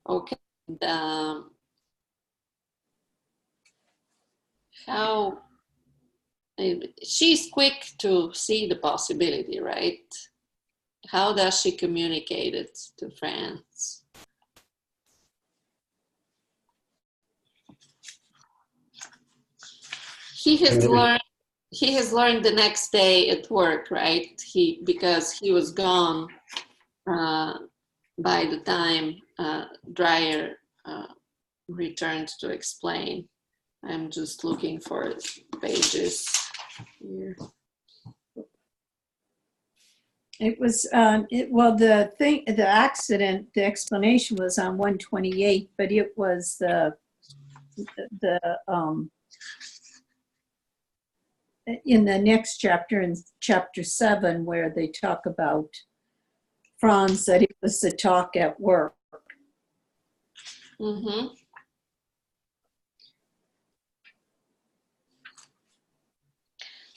Okay. How she's quick to see the possibility, right? How does she communicate it to friends? He has learned the next day at work, right? Because he was gone by the time Dreyer returned to explain. I'm just looking for pages here. It was, the accident, the explanation was on 128, but it was in the next chapter, in chapter 7, where they talk about Franz, that it was the talk at work. Mm-hmm.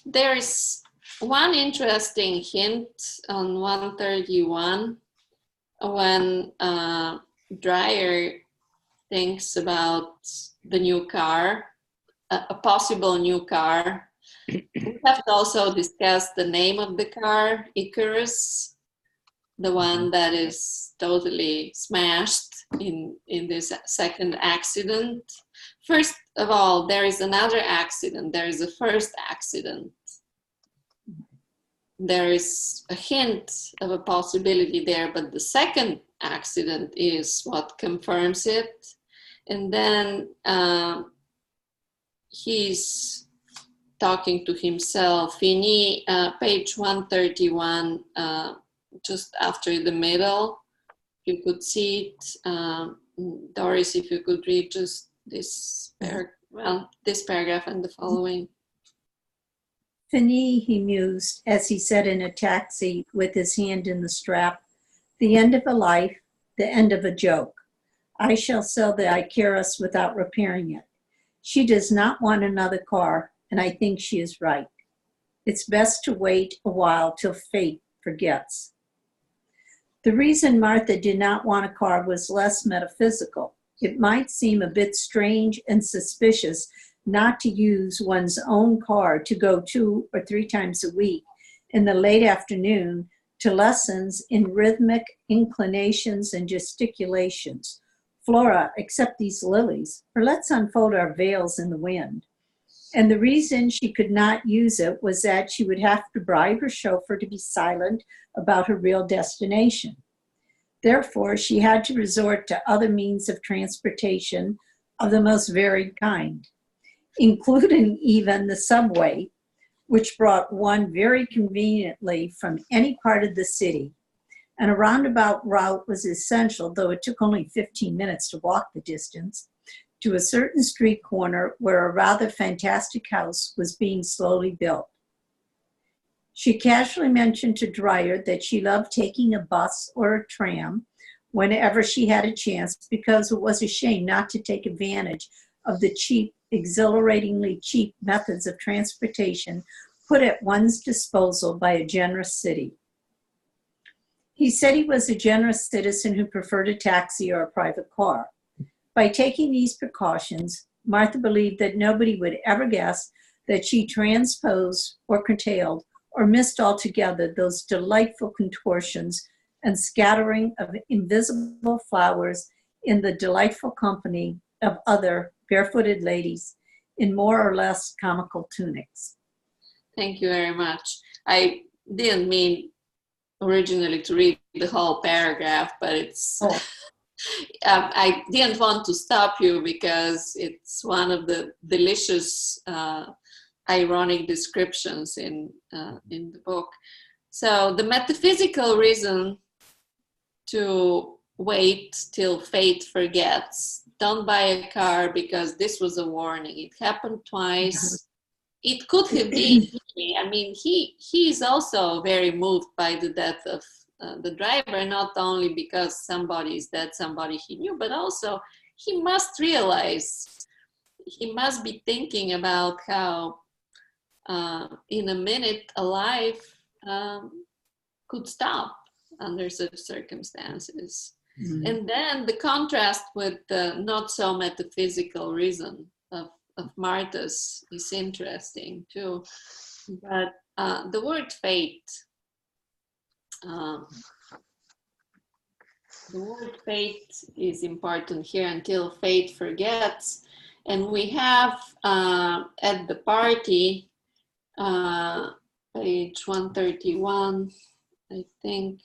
There is one interesting hint on 131 when Dreyer thinks about the new car, a possible new car. We have to also discuss the name of the car, Icarus, the one that is totally smashed in this second accident. First of all, there is another accident. There is a first accident. There is a hint of a possibility there, but the second accident is what confirms it. And then he's talking to himself. Fini, page 131, just after the middle, you could see it. Doris, if you could read just this paragraph and the following. Fini, he mused, as he sat in a taxi with his hand in the strap, the end of a life, the end of a joke. I shall sell the Icarus without repairing it. She does not want another car, and I think she is right. It's best to wait a while till fate forgets. The reason Martha did not want a car was less metaphysical. It might seem a bit strange and suspicious not to use one's own car to go 2 or 3 times a week in the late afternoon to lessons in rhythmic inclinations and gesticulations. Flora, accept these lilies, or let's unfold our veils in the wind. And the reason she could not use it was that she would have to bribe her chauffeur to be silent about her real destination. Therefore, she had to resort to other means of transportation of the most varied kind, including even the subway, which brought one very conveniently from any part of the city. And a roundabout route was essential, though it took only 15 minutes to walk the distance, to a certain street corner where a rather fantastic house was being slowly built. She casually mentioned to Dreyer that she loved taking a bus or a tram whenever she had a chance, because it was a shame not to take advantage of the cheap, exhilaratingly cheap methods of transportation put at one's disposal by a generous city. He said he was a generous citizen who preferred a taxi or a private car. By taking these precautions, Martha believed that nobody would ever guess that she transposed or curtailed or missed altogether those delightful contortions and scattering of invisible flowers in the delightful company of other barefooted ladies in more or less comical tunics. Thank you very much. I didn't mean originally to read the whole paragraph, but it's... Oh. I didn't want to stop you because it's one of the delicious, ironic descriptions in the book. So the metaphysical reason to wait till fate forgets. Don't buy a car because this was a warning. It happened twice. it could have been me. I mean, he is also very moved by the death of the driver, not only because somebody is dead, somebody he knew, but also he must realize, he must be thinking about how in a minute a life could stop under such circumstances. Mm-hmm. And then the contrast with the not so metaphysical reason of Martha's is interesting too. But the word fate, the word fate is important here, until fate forgets. And we have at the party, page 131, I think,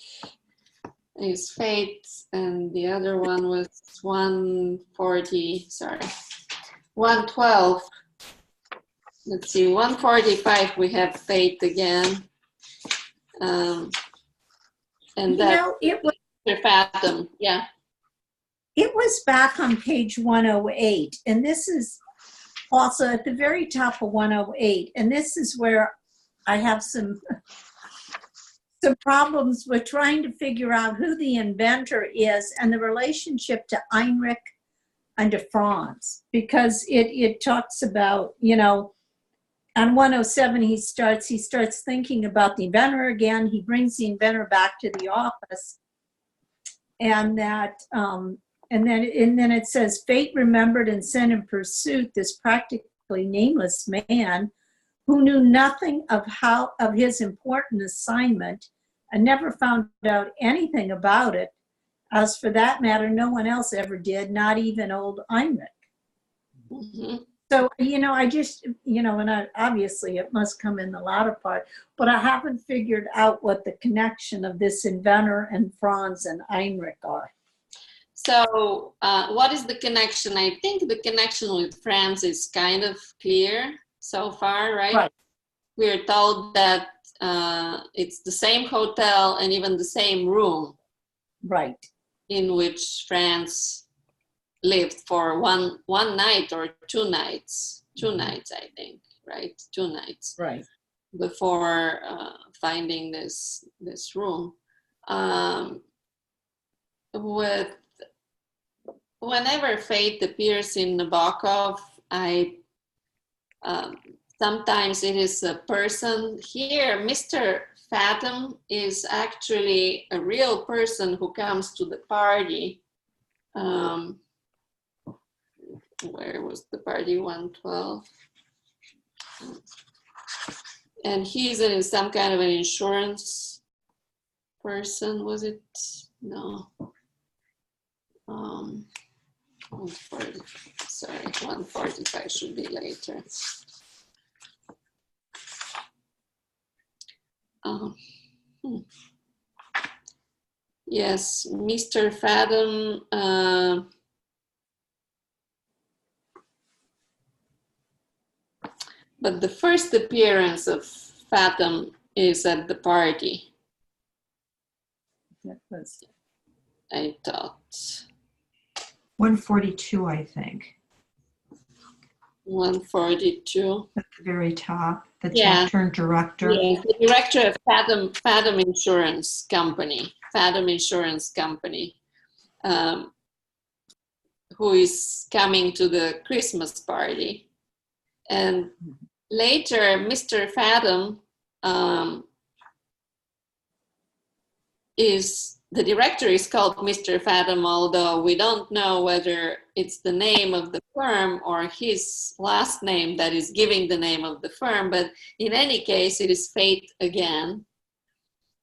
is fate, and the other one was 112. Let's see, 145 we have fate again. And that it was Fathom, yeah. It was back on page 108, and this is also at the very top of 108, and this is where I have some problems with trying to figure out who the inventor is and the relationship to Heinrich and to Franz, because it talks about, you know, on 107 he starts thinking about the inventor again. He brings the inventor back to the office, and that and then it says, fate remembered and sent in pursuit this practically nameless man who knew nothing of his important assignment and never found out anything about it. As for that matter, no one else ever did, not even old Heinrich. Mm-hmm. So, you know, I just, you know, and obviously it must come in the latter part, but I haven't figured out what the connection of this inventor and Franz and Heinrich are. So what is the connection? I think the connection with Franz is kind of clear so far, right? Right. We're told that it's the same hotel and even the same room. Right. In which Franz lived for one night or 2 nights. 2 nights, I think, right? 2 nights. Right. Before finding this room. Whenever fate appears in Nabokov, sometimes it is a person. Here, Mr. Fathom is actually a real person who comes to the party. Where was the party? 112. And he's some kind of an insurance person, was it? No. 140, sorry, 145 should be later. Yes, Mr. Fathom. But the first appearance of Fathom is at the party. That was, I thought. 142, I think. 142. At the very top, the top-turned director. Yeah, the director of Fathom Insurance Company. Fathom Insurance Company, who is coming to the Christmas party. And later, Mr. Fathom the director is called Mr. Fathom, although we don't know whether it's the name of the firm or his last name that is giving the name of the firm. But in any case, it is fate again.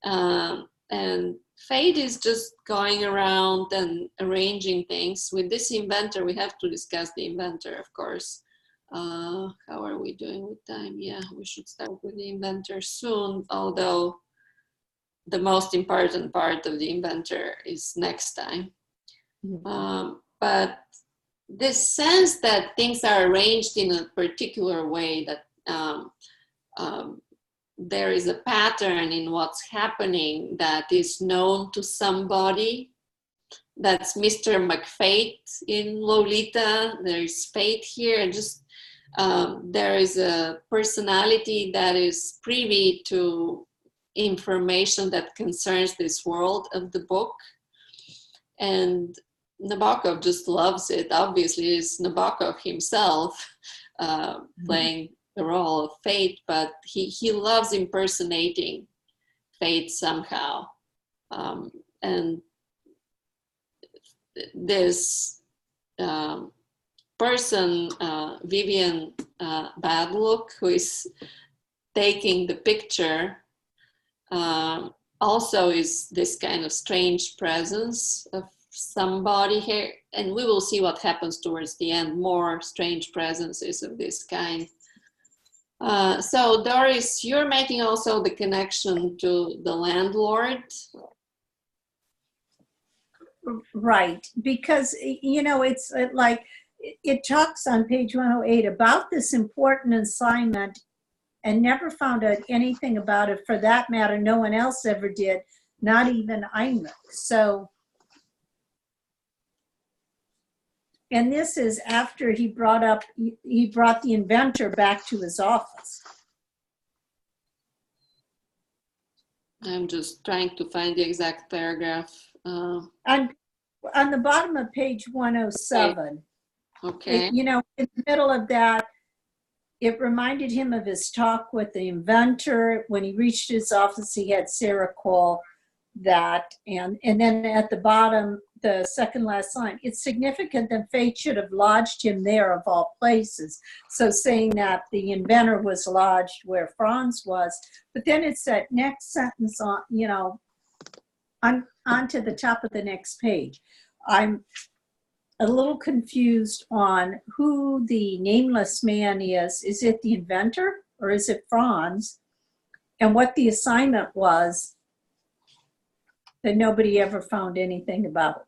And fate is just going around and arranging things. With this inventor, we have to discuss the inventor, of course. How are we doing with time? Yeah, we should start with the inventor soon, although the most important part of the inventor is next time. Mm-hmm. But this sense that things are arranged in a particular way, that there is a pattern in what's happening that is known to somebody. That's Mr. McFate in Lolita. There's fate here. Just There is a personality that is privy to information that concerns this world of the book. And Nabokov just loves it. Obviously, it's Nabokov himself playing the role of fate, but he loves impersonating fate somehow. And this person, Vivian Badlook, who is taking the picture, also is this kind of strange presence of somebody here, and we will see what happens towards the end, more strange presences of this kind. So Doris, you're making also the connection to the landlord. Right, because, you know, it's like, it talks on page 108 about this important assignment and never found out anything about it. For that matter, no one else ever did, not even Heinrich. So, and this is after he brought the inventor back to his office. I'm just trying to find the exact paragraph. On the bottom of page 107, Okay. you know, in the middle of that, it reminded him of his talk with the inventor. When he reached his office, he had Sarah call that. And then at the bottom, the second last line, it's significant that fate should have lodged him there of all places. So saying that the inventor was lodged where Franz was. But then it's that next sentence on, you know, onto the top of the next page. I'm a little confused on who the nameless man is. Is it the inventor or is it Franz? And what the assignment was that nobody ever found anything about.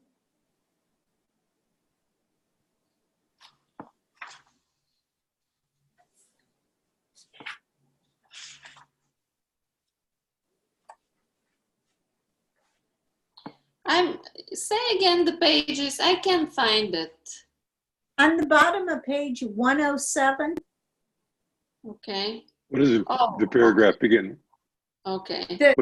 Say again the pages. I can't find it. On the bottom of page 107. Okay. What does the paragraph begin? Okay.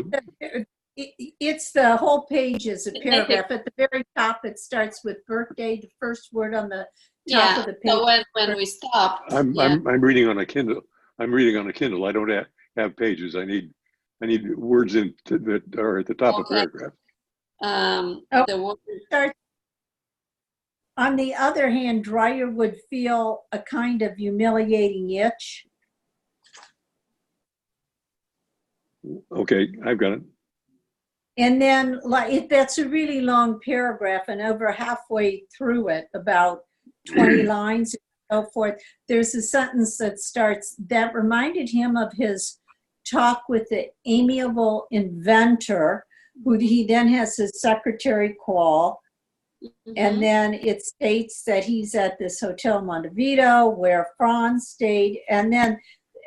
It's the whole page is a paragraph. At the very top, it starts with birthday, the first word on the top of the page. So when we stop. I'm reading on a Kindle. I'm reading on a Kindle. I don't have pages. I need words that are at the top of the paragraph. The word. On the other hand, Dreyer would feel a kind of humiliating itch. Okay, I've got it. And then, like, that's a really long paragraph, and over halfway through it, about 20 lines and so forth, there's a sentence that starts, that reminded him of his talk with the amiable inventor, who he then has his secretary call. Mm-hmm. And then it states that he's at this Hotel Montevideo where Franz stayed. And then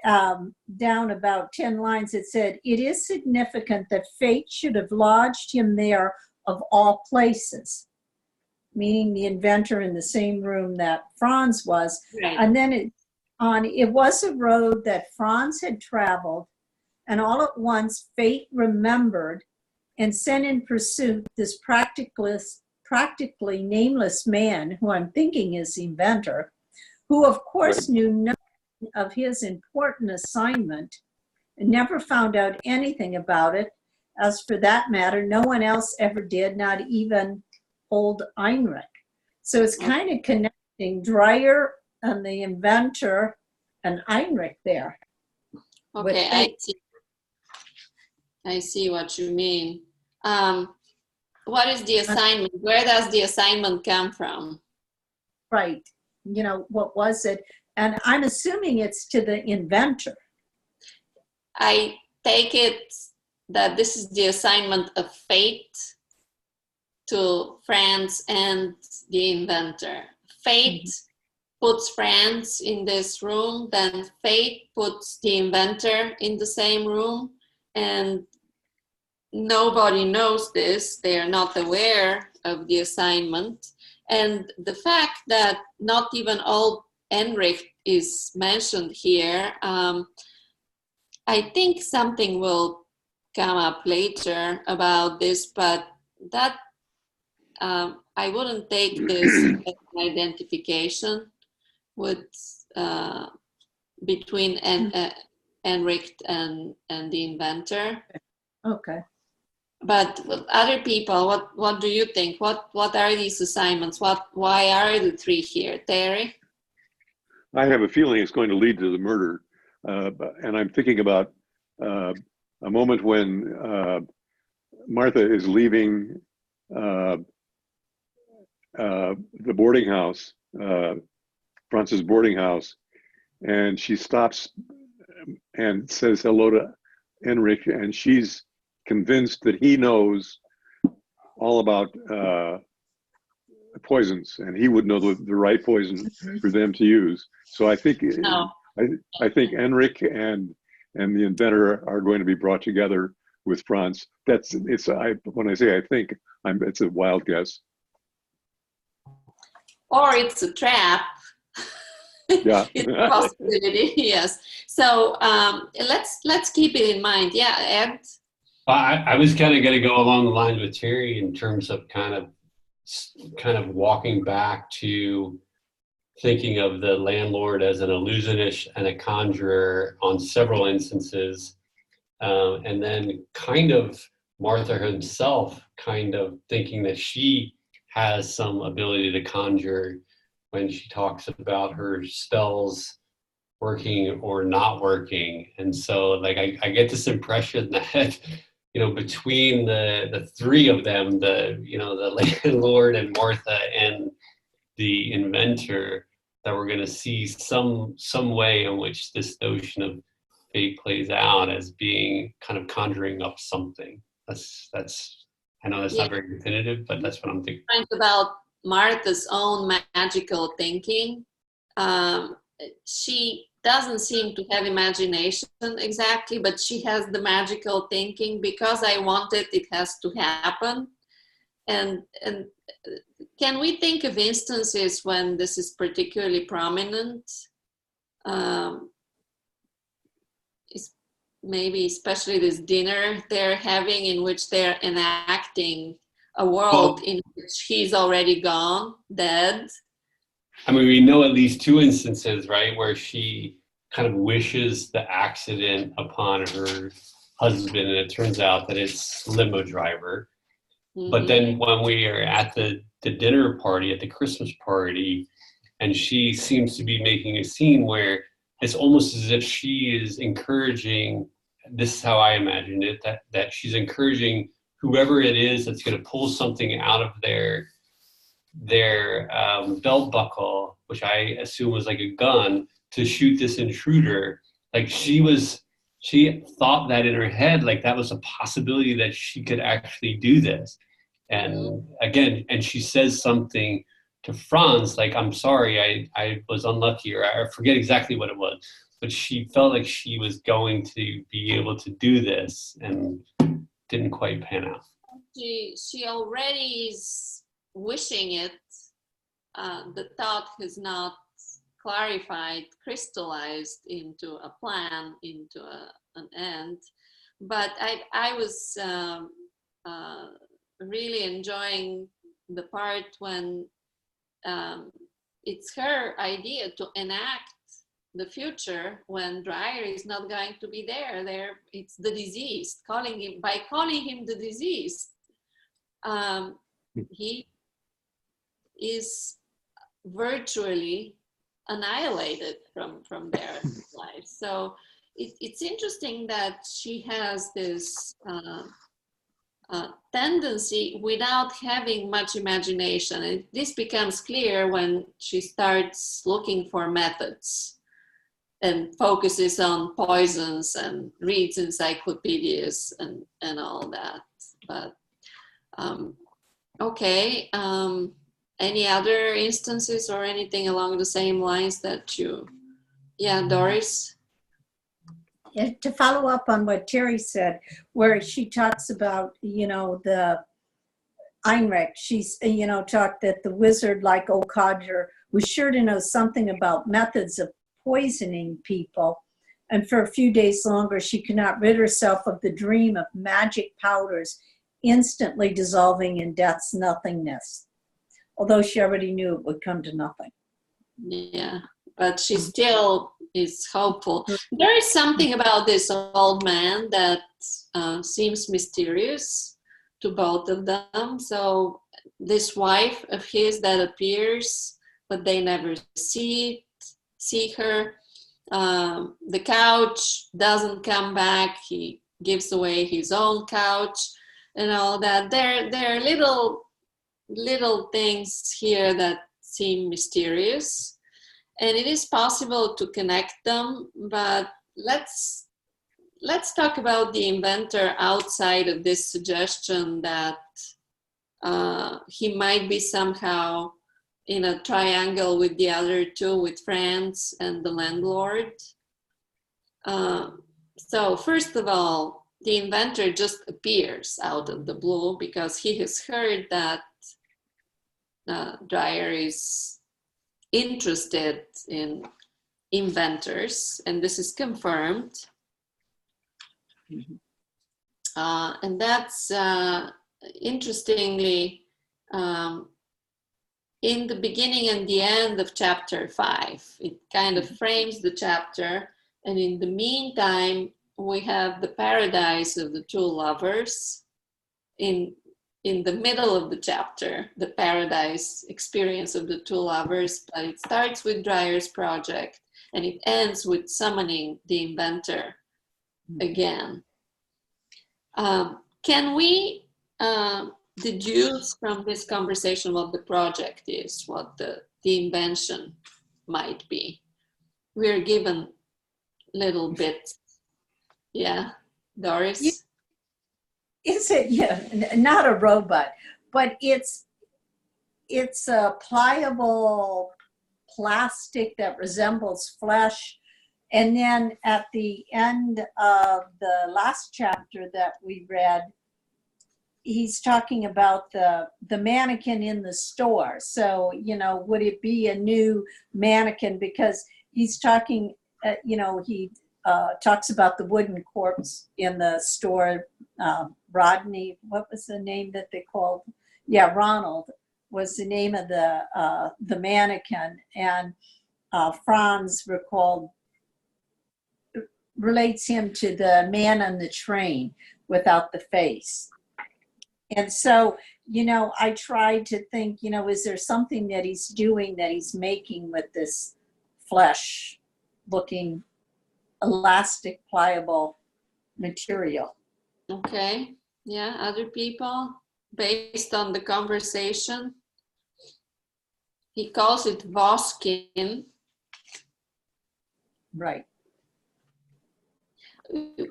down about 10 lines, it said, it is significant that fate should have lodged him there of all places, meaning the inventor in the same room that Franz was. Right. And then it was a road that Franz had traveled, and all at once fate remembered and sent in pursuit this practically nameless man, who I'm thinking is the inventor, who of course knew nothing of his important assignment and never found out anything about it. As for that matter, no one else ever did, not even old Heinrich. So it's kind of connecting Dreyer and the inventor and Heinrich there. Okay, I see what you mean. What is the assignment? Where does the assignment come from? Right. You know, what was it? And I'm assuming it's to the inventor. I take it that this is the assignment of fate to Franz and the inventor. Fate puts Franz in this room, then fate puts the inventor in the same room, and nobody knows this. They are not aware of the assignment. And the fact that not even old Enrich is mentioned here. I think something will come up later about this, but that I wouldn't take this as an identification with between Enrich and the inventor. Okay. But other people, what do you think? What are these assignments? Why are the three here, Terry? I have a feeling it's going to lead to the murder, and I'm thinking about a moment when Martha is leaving the boarding house, Franz's boarding house, and she stops and says hello to Enrich, and she's convinced that he knows all about poisons, and he would know the right poison for them to use. So I think I think Enrich and the inventor are going to be brought together with Franz. When I say I think, it's a wild guess. Or it's a trap. Yeah. It's a possibility. Yes. So let's keep it in mind. Yeah, Ed. I was kind of going to go along the lines with Terry in terms of kind of walking back to thinking of the landlord as an illusionist and a conjurer on several instances, and then kind of Martha herself kind of thinking that she has some ability to conjure when she talks about her spells working or not working. And so like I get this impression that between the three of them, the landlord and Martha and the inventor, that we're going to see some way in which this notion of fate plays out as being kind of conjuring up something. That's I know that's not very definitive, but that's what I'm thinking. About Martha's own magical thinking. She doesn't seem to have imagination exactly, but she has the magical thinking. Because I want it, it has to happen. And can we think of instances when this is particularly prominent? Maybe especially this dinner they're having, in which they're enacting a world in which he's already gone, dead. I mean, we know at least two instances, right, where she kind of wishes the accident upon her husband, and it turns out that it's limo driver. Mm-hmm. But then when we are at the dinner party, at the Christmas party, and she seems to be making a scene where it's almost as if she is encouraging, this is how I imagine it, that she's encouraging whoever it is that's going to pull something out of their belt buckle, which I assume was like a gun, to shoot this intruder. Like she thought that in her head, like that was a possibility that she could actually do this. And again, and she says something to Franz, like, I'm sorry, I was unlucky, or I forget exactly what it was, but she felt like she was going to be able to do this and didn't quite pan out. She already is wishing it. The thought has not clarified, crystallized into a plan, into an end. But I was really enjoying the part when it's her idea to enact the future when Dreyer is not going to be there. It's the deceased. Calling him the deceased, he is virtually annihilated from their life. So it's interesting that she has this tendency without having much imagination. And this becomes clear when she starts looking for methods and focuses on poisons and reads encyclopedias and all that. But okay, any other instances or anything along the same lines that you, Doris? To follow up on what Terry said, where she talks about, the Heinrich, she's, talked that the wizard, like old codger, was sure to know something about methods of poisoning people. And for a few days longer, she could not rid herself of the dream of magic powders instantly dissolving in death's nothingness, although she already knew it would come to nothing. Yeah, but she still is hopeful. There is something about this old man that seems mysterious to both of them. So this wife of his that appears, but they never see her. The couch doesn't come back. He gives away his own couch and all that. There are little things here that seem mysterious, and it is possible to connect them. But let's talk about the inventor outside of this suggestion that he might be somehow in a triangle with the other two, with France and the landlord. So first of all, the inventor just appears out of the blue because he has heard that Dreyer is interested in inventors, and this is confirmed. And that's interestingly in the beginning and the end of chapter 5. It kind of frames the chapter, and in the meantime, we have the paradise of the two lovers in the middle of the chapter, the paradise experience of the two lovers, but it starts with Dreyer's project and it ends with summoning the inventor again. Can we deduce from this conversation what the project is, what the invention might be? We're given little bits. Yeah, Doris? Is it, yeah, not a robot, but it's a pliable plastic that resembles flesh. And then at the end of the last chapter that we read, he's talking about the mannequin in the store. So, you know, would it be a new mannequin? Because he's talking, you know, he talks about the wooden corpse in the store. Rodney, what was the name that they called? Yeah, Ronald was the name of the mannequin. And Franz relates him to the man on the train without the face. And so, you know, I tried to think, you know, is there something that he's doing, that he's making with this flesh looking elastic, pliable material? Okay, yeah, other people, based on the conversation. He calls it Voskin. Right.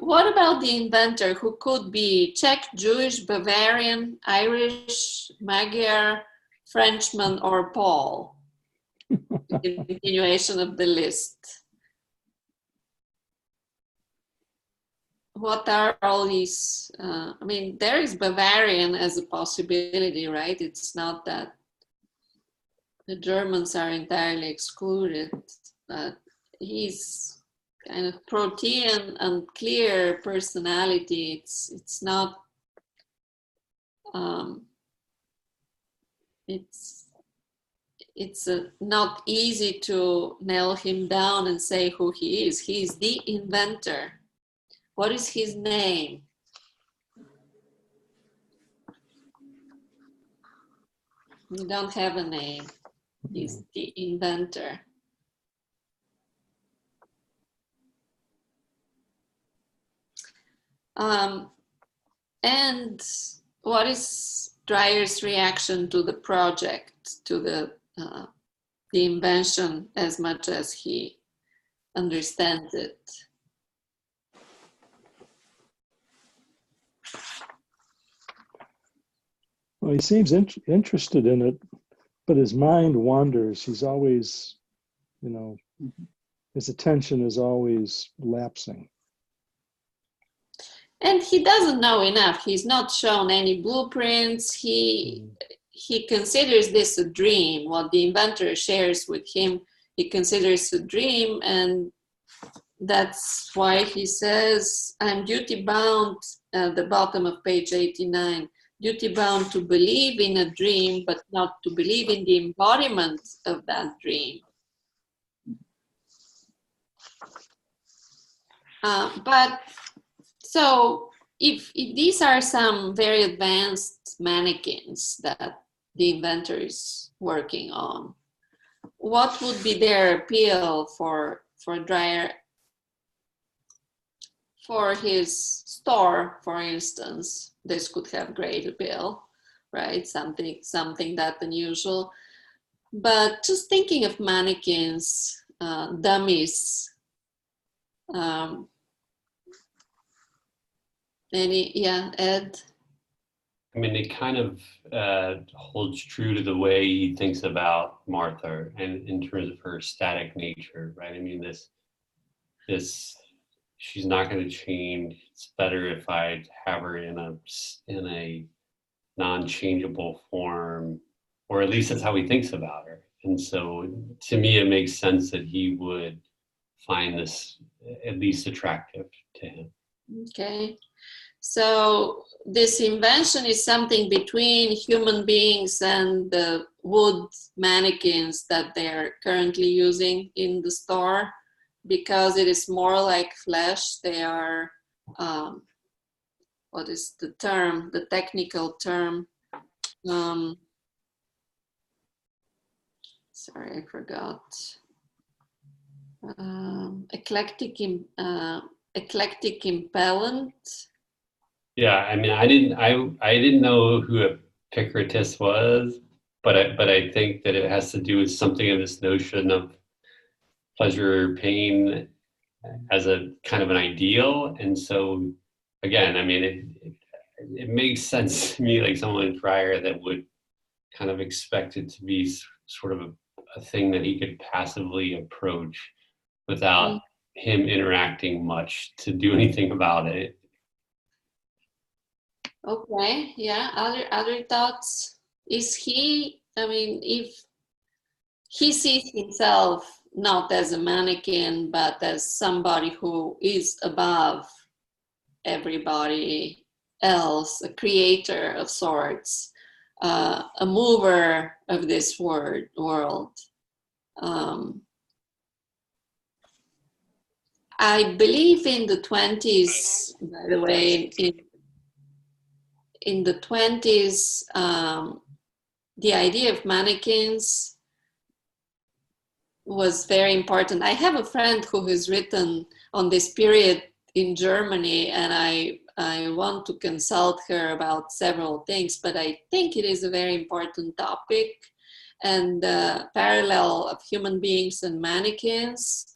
What about the inventor, who could be Czech, Jewish, Bavarian, Irish, Magyar, Frenchman, or Paul? The continuation of the list. What are all these? I mean, there is Bavarian as a possibility, right? It's not that the Germans are entirely excluded, but he's kind of protean and clear personality. It's not it's not easy to nail him down and say who he is. He's the inventor. What is his name? We don't have a name. He's the inventor. And what is Dreyer's reaction to the project, to the invention, as much as he understands it? Well, he seems interested in it, but his mind wanders. He's always, you know, his attention is always lapsing. And he doesn't know enough. He's not shown any blueprints. He he considers this a dream. What the inventor shares with him, he considers a dream, and that's why he says, I'm duty bound, at the bottom of page 89, duty bound to believe in a dream, but not to believe in the embodiment of that dream. But so if these are some very advanced mannequins that the inventor is working on, what would be their appeal for Dreyer? For his store, for instance, this could have great appeal, right? Something that unusual. But just thinking of mannequins, dummies, Ed? I mean, it kind of holds true to the way he thinks about Martha, and in terms of her static nature, right? I mean, this she's not going to change. It's better if I have her in a non-changeable form, or at least that's how he thinks about her. And so, to me, it makes sense that he would find this at least attractive to him. Okay. So this invention is something between human beings and the wood mannequins that they're currently using in the store, because it is more like flesh. They are, what is the term, the technical term? Sorry, I forgot. Eclectic impellent. Yeah, I mean, I didn't know who Epictetus was, but I think that it has to do with something of this notion of pleasure or pain as a kind of an ideal. And so, again, I mean, it makes sense to me, like someone prior that would kind of expect it to be sort of a thing that he could passively approach without him interacting much to do anything about it. Okay, yeah. Other thoughts? Is he, I mean, if he sees himself not as a mannequin, but as somebody who is above everybody else, a creator of sorts, a mover of this world. I believe in the 20s, by the way, in the 20s, the idea of mannequins was very important. I have a friend who has written on this period in Germany, and I want to consult her about several things, but I think it is a very important topic, and the parallel of human beings and mannequins.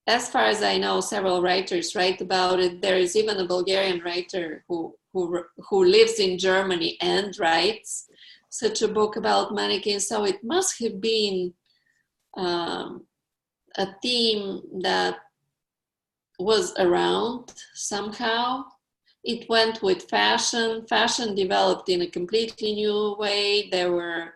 As far as I know, several writers write about it. There is even a Bulgarian writer who lives in Germany and writes such a book about mannequins. So it must have been a theme that was around somehow. It went with fashion. Fashion developed in a completely new way. There were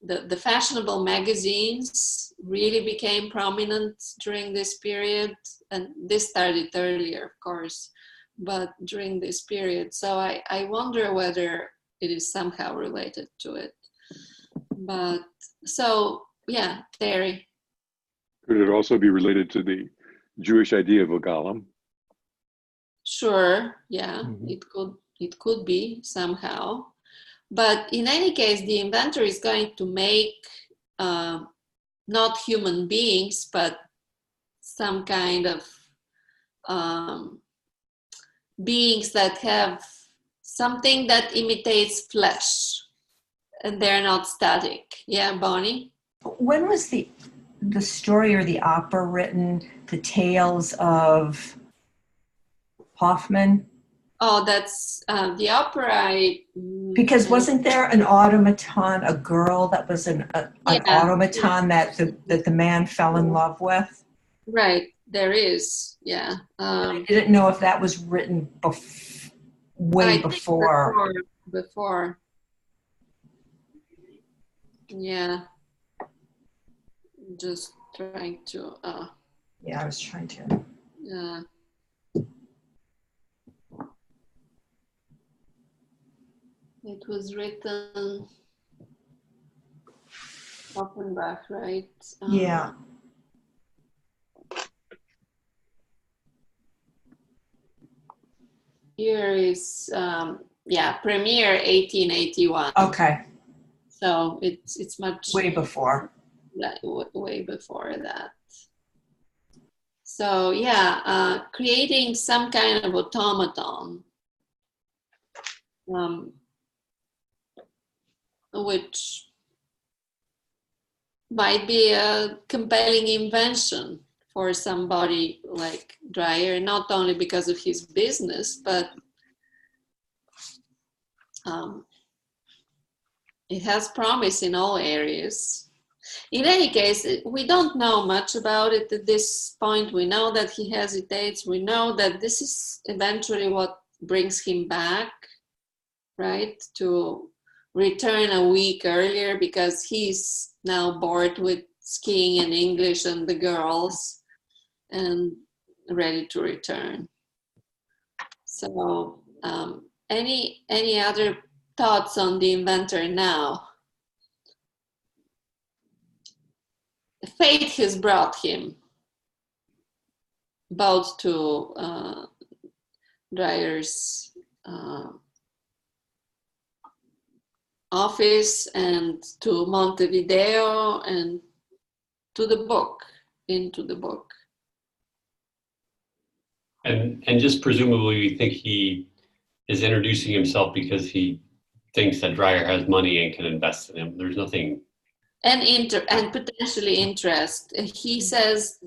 the fashionable magazines really became prominent during this period, and this started earlier, of course, but during this period. So I wonder whether it is somehow related to it. But so, yeah, Terry. Could it also be related to the Jewish idea of a golem? Sure, yeah, it could be somehow. But in any case, the inventor is going to make not human beings, but some kind of beings that have something that imitates flesh, and they're not static. Yeah, Bonnie? When was the story or the opera written, The Tales of Hoffman? Oh, that's the opera. Because wasn't there an automaton, a girl that was an automaton that the man fell in love with? Right, there is, yeah. I didn't know if that was written way before. before. Yeah. Just trying to, Yeah, I was trying to. yeah. It was written Offenbach, right? Yeah. Here is, yeah, premiere 1881. Okay. So it's much Way before. way before that. So yeah, creating some kind of automaton, which might be a compelling invention for somebody like Dreyer, not only because of his business, but it has promise in all areas. In any case, we don't know much about it at this point. We know that he hesitates. We know that this is eventually what brings him back, right? To return a week earlier because he's now bored with skiing and English and the girls and ready to return. So any other thoughts on the inventor now? Fate has brought him both to Dreyer's office and to Montevideo and to the book, into the book. And just presumably you think he is introducing himself because he thinks that Dreyer has money and can invest in him. There's nothing. And potentially interest. He says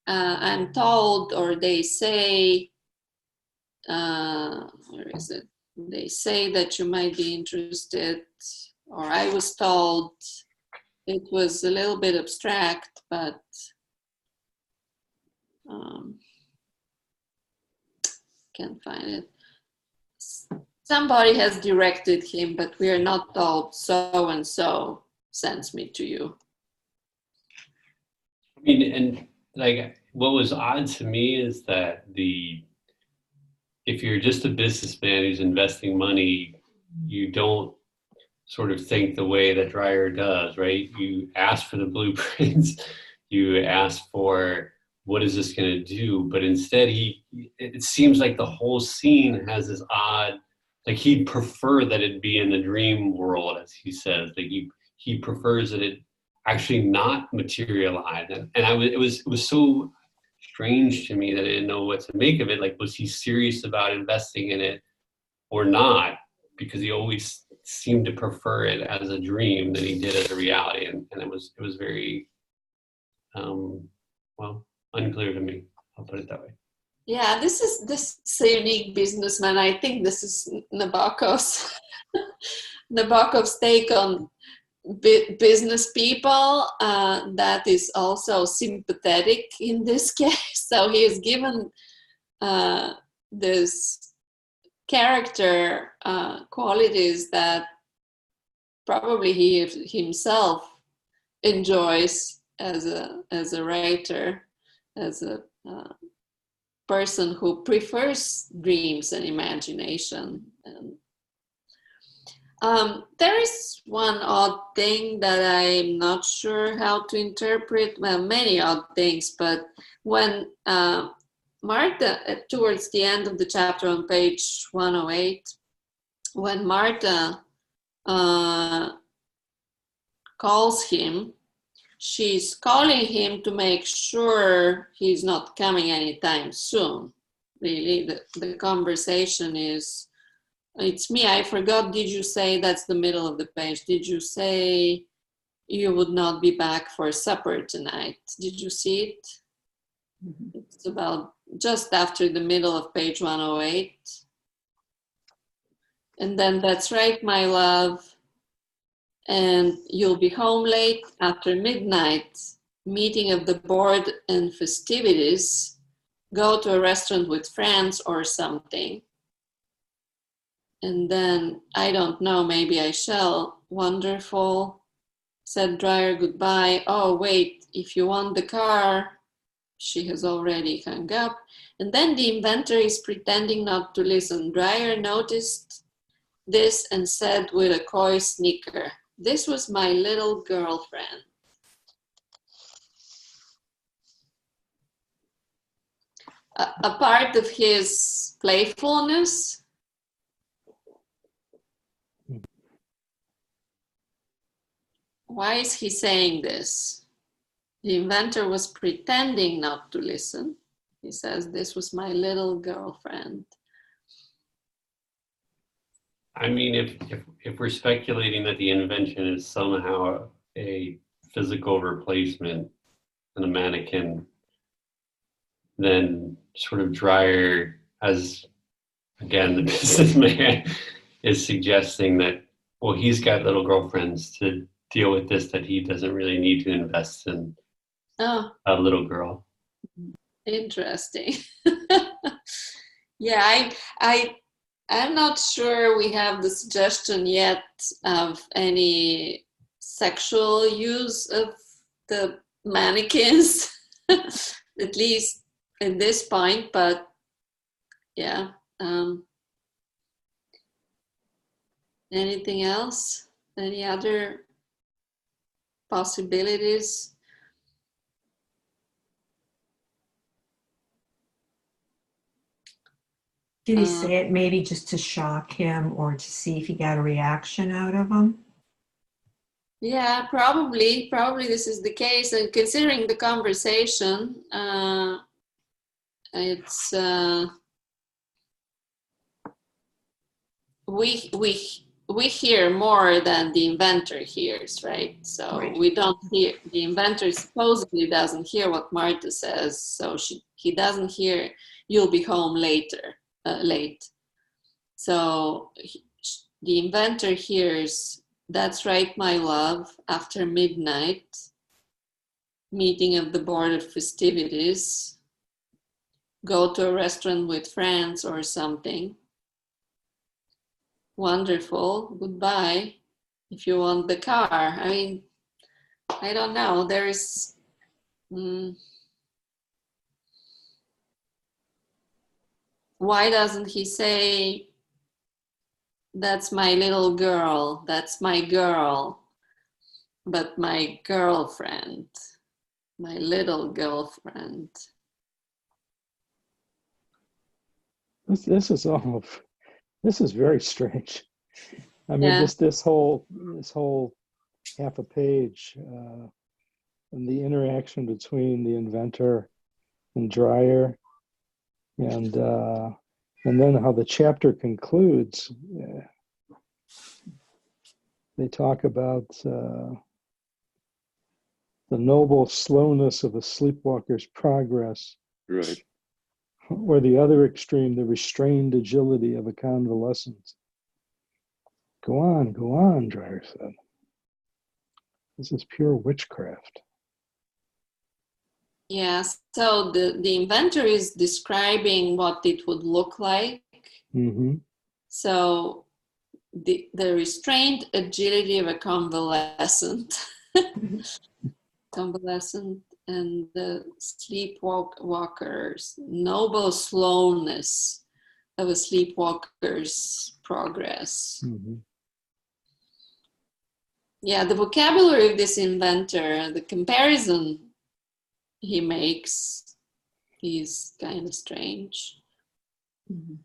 I'm told, or they say, where is it? They say that you might be interested, or I was told. It was a little bit abstract, but can't find it. Somebody has directed him, but we are not told so and so sends me to you. I mean, and like what was odd to me is that if you're just a businessman who's investing money, you don't sort of think the way that Dreyer does, right? You ask for the blueprints, you ask for what is this going to do, but instead it seems like the whole scene has this odd, like he'd prefer that it be in the dream world, as he says, like he prefers that it actually not materialize. And it was so strange to me that I didn't know what to make of it. Like, was he serious about investing in it or not? Because he always seemed to prefer it as a dream than he did as a reality. And it was very, well, unclear to me. I'll put it that way. Yeah, this is a unique businessman. I think this is Nabokov's take on business people that is also sympathetic in this case. So he is given this character qualities that probably he himself enjoys as a writer, as a person who prefers dreams and imagination. And there is one odd thing that I'm not sure how to interpret. Well, many odd things, but when Martha, towards the end of the chapter on page 108, when Martha calls him, she's calling him to make sure he's not coming anytime soon. Really, the conversation is, it's me, I forgot, did you say, that's the middle of the page, did you say you would not be back for supper tonight? Did you see it? Mm-hmm. It's about just after the middle of page 108. And then, that's right, my love. And you'll be home late after midnight, meeting of the board and festivities, go to a restaurant with friends or something. And then, I don't know, maybe I shall. Wonderful, said Dreyer goodbye. Oh, wait, if you want the car, she has already hung up. And then the inventor is pretending not to listen. Dreyer noticed this and said with a coy snicker, "This was my little girlfriend." A part of his playfulness. Why is he saying this? The inventor was pretending not to listen. He says, "This was my little girlfriend." I mean, if we're speculating that the invention is somehow a physical replacement and a mannequin, then sort of Dreyer, as again the businessman, is suggesting that, well, he's got little girlfriends to deal with this, that he doesn't really need to invest in a little girl. Interesting. Yeah, I'm not sure we have the suggestion yet of any sexual use of the mannequins, at least at this point, but yeah. Anything else? Any other possibilities? Did he say it maybe just to shock him or to see if he got a reaction out of him? Yeah, probably this is the case. And considering the conversation, it's we hear more than the inventor hears, right? So Right. we don't hear, the inventor supposedly doesn't hear what Martha says, so he doesn't hear, "You'll be home later." Late. So the inventor hears, "That's right, my love, after midnight, meeting of the board of festivities, go to a restaurant with friends or something. Wonderful, goodbye, if you want the car." I mean, I don't know, there is... Why doesn't he say, "That's my little girl, that's my girl, but my girlfriend, my little girlfriend"? This is very strange. I mean, Yeah. this whole half a page, and the interaction between the inventor and Dreyer, and then how the chapter concludes. They talk about the noble slowness of a sleepwalker's progress, Right. or the other extreme, the restrained agility of a convalescent. Go on, Dreyer said. This is pure witchcraft. Yeah, so the inventor is describing what it would look like. Mm-hmm. So the restrained agility of a convalescent, and the sleepwalker's noble slowness of a sleepwalker's progress. Mm-hmm. Yeah, the vocabulary of this inventor, the comparison he makes, is kind of strange. Mm-hmm.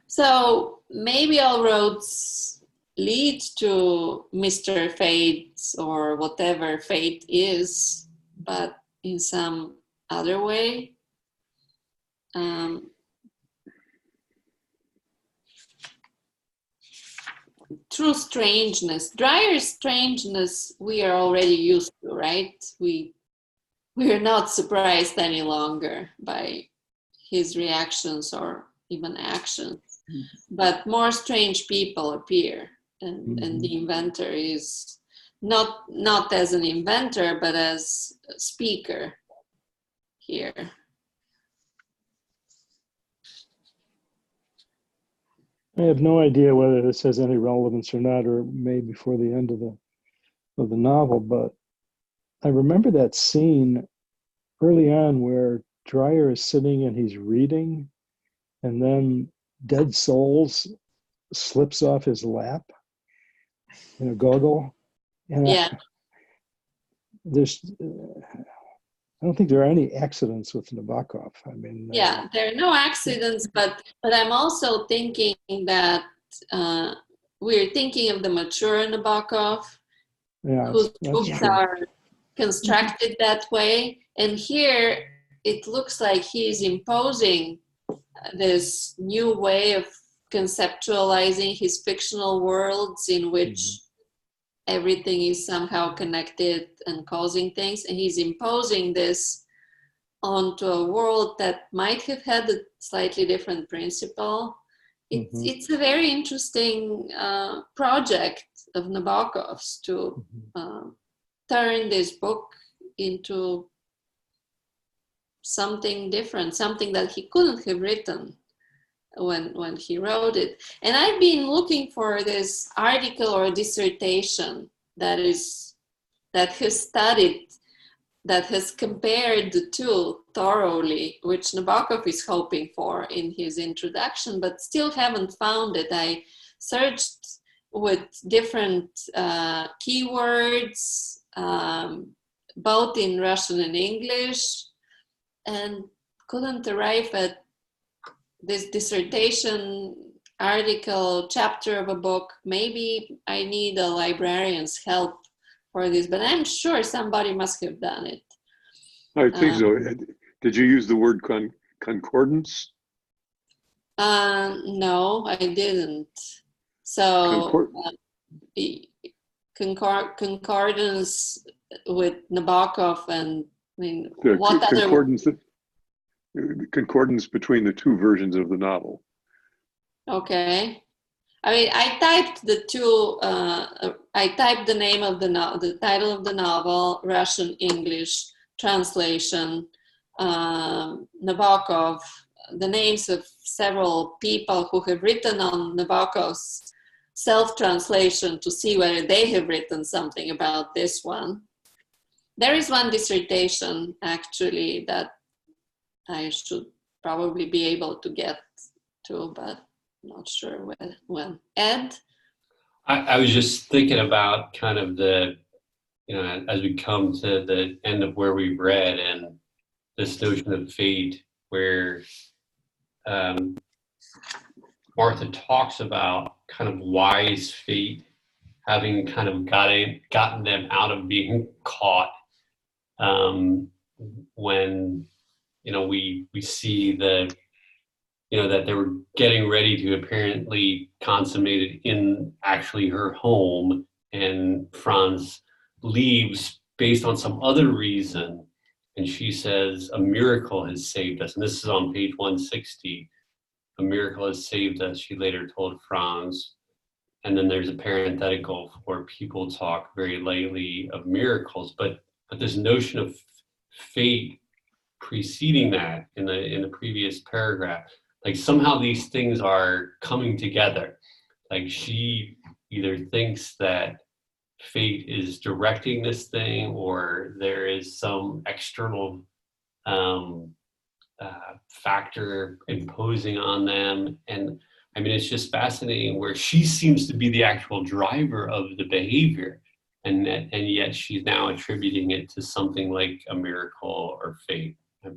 So maybe all roads lead to Mr. Fate, or whatever fate is, but in some other way. True strangeness, Dreyer's strangeness, we are already used to, right? We are not surprised any longer by his reactions or even actions. But more strange people appear, and the inventor is not as an inventor, but as a speaker here. I have no idea whether this has any relevance or not, or maybe before the end of the novel, but I remember that scene early on where Dreyer is sitting and he's reading, and then Dead Souls slips off his lap in a goggle. And Yeah. I don't think there are any accidents with Nabokov. I mean, Yeah, there are no accidents, but I'm also thinking that we're thinking of the mature Nabokov, yeah, whose that's books true. are constructed that way. And here it looks like he's imposing this new way of conceptualizing his fictional worlds in which everything is somehow connected and causing things. And he's imposing this onto a world that might have had a slightly different principle. It's a very interesting project of Nabokov's to turn this book into something different, something that he couldn't have written when he wrote it. And I've been looking for this article or dissertation that has studied, that has compared the two thoroughly, which Nabokov is hoping for in his introduction, but still haven't found it. I searched with different keywords, both in Russian and English, and couldn't arrive at this dissertation, article, chapter of a book. Maybe I need a librarian's help for this, but I'm sure somebody must have done it. I think so. Did you use the word concordance? No, I didn't. So concordance with Nabokov, and I mean, what concordance between the two versions of the novel. Okay. I mean, I typed the two. I typed the name of the title of the novel, Russian, English translation, Nabokov, the names of several people who have written on Nabokov's self-translation to see whether they have written something about this one. There is one dissertation actually that I should probably be able to get to, but not sure when. Ed? I was just thinking about kind of as we come to the end of where we read, and this notion of fate, where Martha talks about kind of wise fate having kind of gotten them out of being caught, when we see that they were getting ready to apparently consummate it in actually her home, and Franz leaves based on some other reason, and she says, "A miracle has saved us." And this is on page 160. "A miracle has saved us," she later told Franz. And then there's a parenthetical where people talk very lightly of miracles, but this notion of fate preceding that in the previous paragraph, like somehow these things are coming together. Like she either thinks that fate is directing this thing, or there is some external factor imposing on them. And I mean, it's just fascinating where she seems to be the actual driver of the behavior, and yet she's now attributing it to something like a miracle or fate. But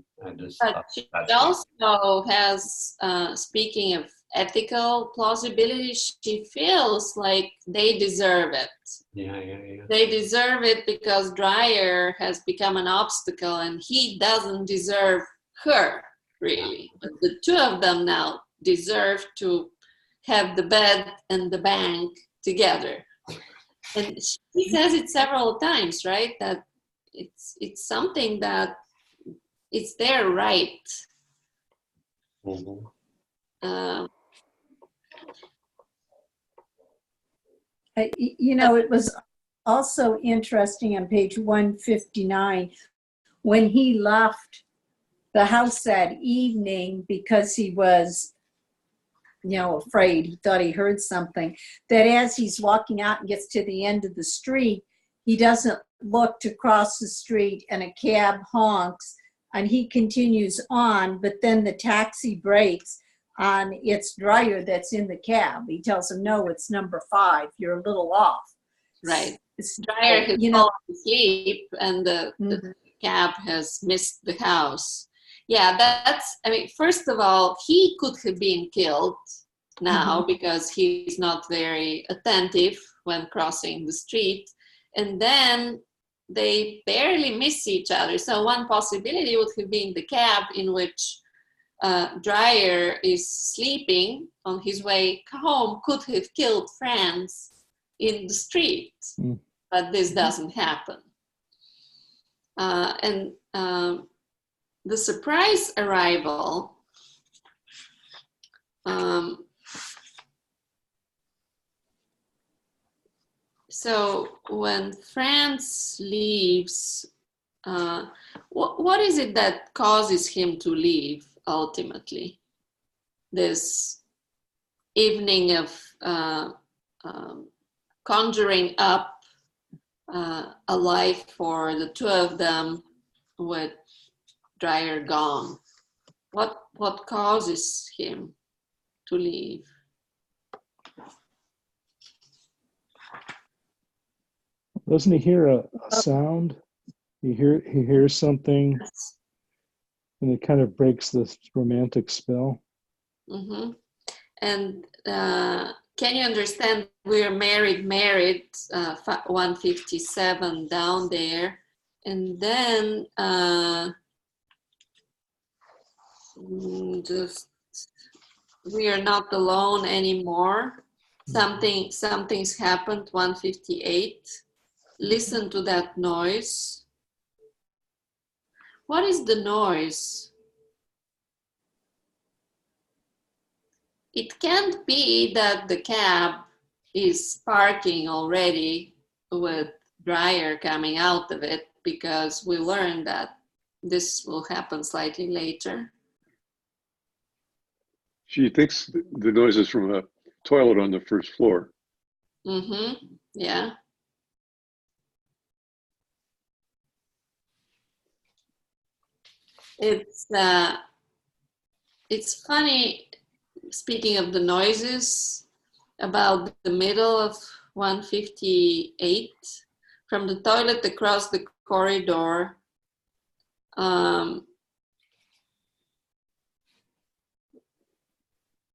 she also has, speaking of ethical plausibility, she feels like they deserve it. Yeah. They deserve it because Dreyer has become an obstacle and he doesn't deserve her, really. But the two of them now deserve to have the bed and the bank together. And she says it several times, right? That it's something that it's their right. Mm-hmm. It was also interesting on page 159 when he left the house that evening because he was afraid. He thought he heard something. That as he's walking out and gets to the end of the street, he doesn't look to cross the street and a cab honks and he continues on, but then the taxi brakes on its driver that's in the cab. He tells him, no, it's number 5. You're a little off. Right. Dreyer has fallen asleep and the cab has missed the house. Yeah, first of all, he could have been killed now because he's not very attentive when crossing the street. And then they barely miss each other. So one possibility would have been the cab in which Dreyer is sleeping on his way home could have killed Franz in the street. But this doesn't happen. And the surprise arrival, so when Franz leaves, what is it that causes him to leave ultimately? This evening of conjuring up a life for the two of them with Dreyer gone. What causes him to leave? Doesn't he hear a sound? He hears something, and it kind of breaks this romantic spell. And can you understand? We're married, 157 down there. And then just we are not alone anymore. Something's happened, 158. Listen to that noise. What is the noise? It can't be that the cab is parking already with Dreyer coming out of it, because we learned that this will happen slightly later. She thinks the noise is from a toilet on the first floor. Yeah. It's funny, speaking of the noises, about the middle of 158, from the toilet across the corridor,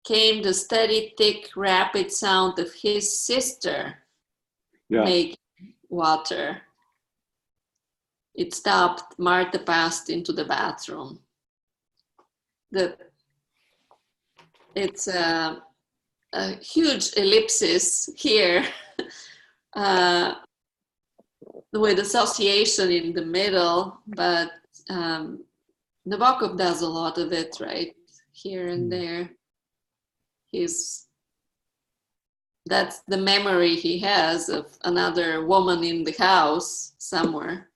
came the steady, thick, rapid sound of his sister making water. It stopped. Martha passed into the bathroom. It's a huge ellipsis here with association in the middle, but Nabokov does a lot of it, right? Here and there. That's the memory he has of another woman in the house somewhere.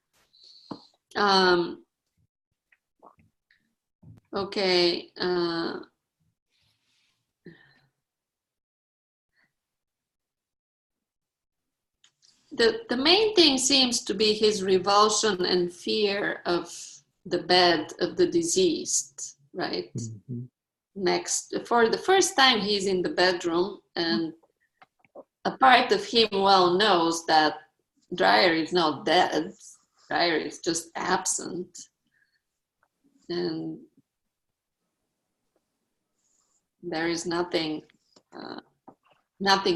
Okay. The main thing seems to be his revulsion and fear of the bed of the deceased, right? For the first time, he's in the bedroom, and a part of him well knows that Dreyer is not dead. Dreyer is just absent. And there is nothing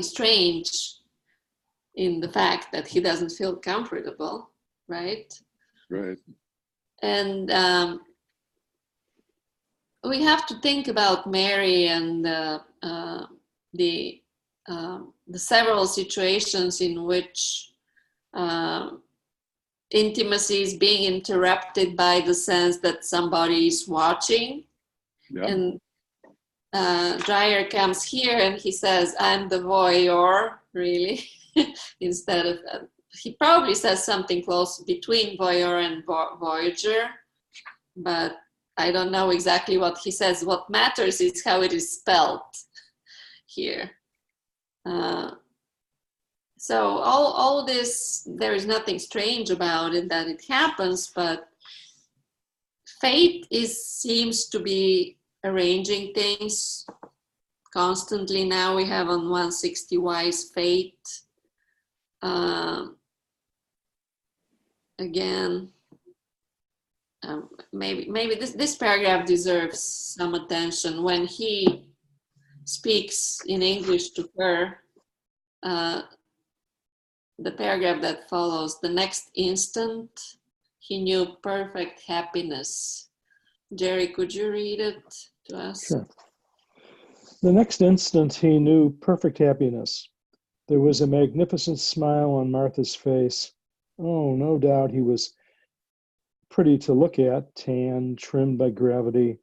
strange in the fact that he doesn't feel comfortable, right? Right. And we have to think about Mary and the several situations in which intimacy is being interrupted by the sense that somebody is watching. And Dreyer comes here and he says, I'm the voyeur, really. Instead of, he probably says something close between voyeur and voyager, but I don't know exactly what he says. What matters is how it is spelled. here. So all this, there is nothing strange about it that it happens, but fate seems to be arranging things constantly. Now we have on 160 wise fate. Again, maybe this paragraph deserves some attention. When he speaks in English to her, the paragraph that follows, the next instant, he knew perfect happiness. Jerry, could you read it to us? Sure. The next instant, he knew perfect happiness. There was a magnificent smile on Martha's face. Oh, no doubt he was pretty to look at, tan, trimmed by gravity,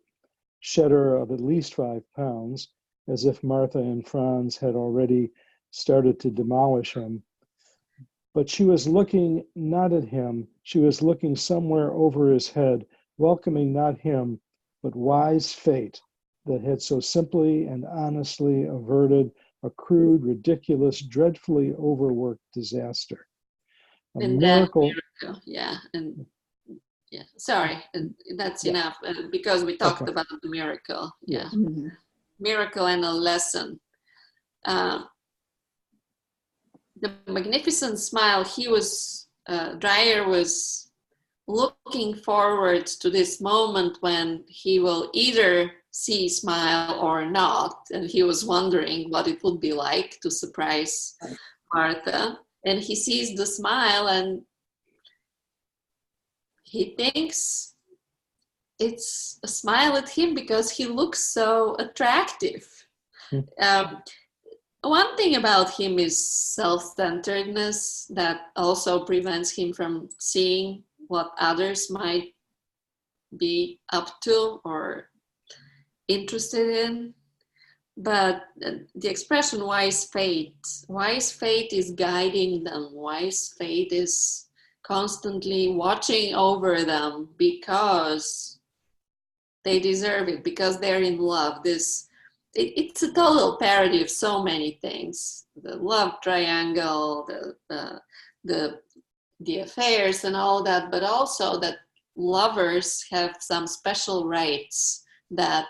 shedder of at least 5 pounds, as if Martha and Franz had already started to demolish him. But she was looking not at him, she was looking somewhere over his head, welcoming not him, but wise fate that had so simply and honestly averted a crude, ridiculous, dreadfully overworked disaster. A And miracle. Yeah, and yeah, sorry, that's Yeah. enough, because we talked Okay. about the miracle. Yeah, Mm-hmm. miracle and a lesson. The magnificent smile, Dreyer was looking forward to this moment when he will either see smile or not, and he was wondering what it would be like to surprise Martha, and he sees the smile and he thinks it's a smile at him because he looks so attractive. One thing about him is self-centeredness that also prevents him from seeing what others might be up to or interested in. But the expression wise fate is guiding them. Wise fate is constantly watching over them because they deserve it, because they're in love. It's a total parody of so many things. The love triangle, the affairs and all that, but also that lovers have some special rights that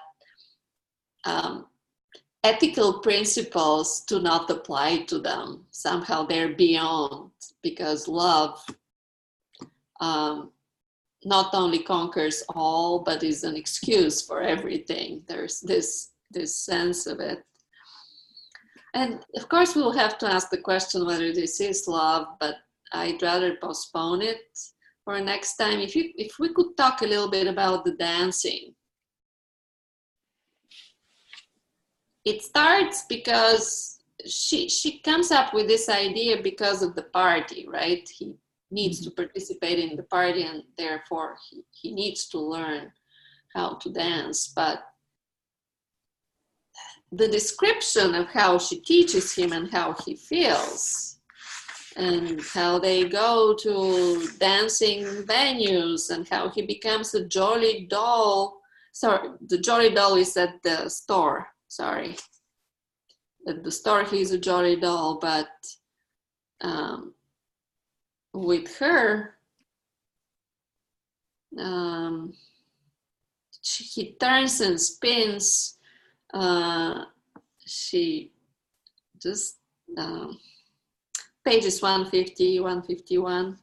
ethical principles do not apply to them. Somehow they're beyond, because love not only conquers all, but is an excuse for everything. There's this sense of it. And of course, we'll have to ask the question whether this is love, but I'd rather postpone it for next time. If we could talk a little bit about the dancing. It starts because she comes up with this idea because of the party, right? He needs to participate in the party, and therefore he needs to learn how to dance. But the description of how she teaches him and how he feels and how they go to dancing venues and how he becomes a jolly doll. Sorry, the jolly doll is at the store. Sorry. At the store he's a jolly doll, but with her, he turns and spins. She just, pages 150, 151.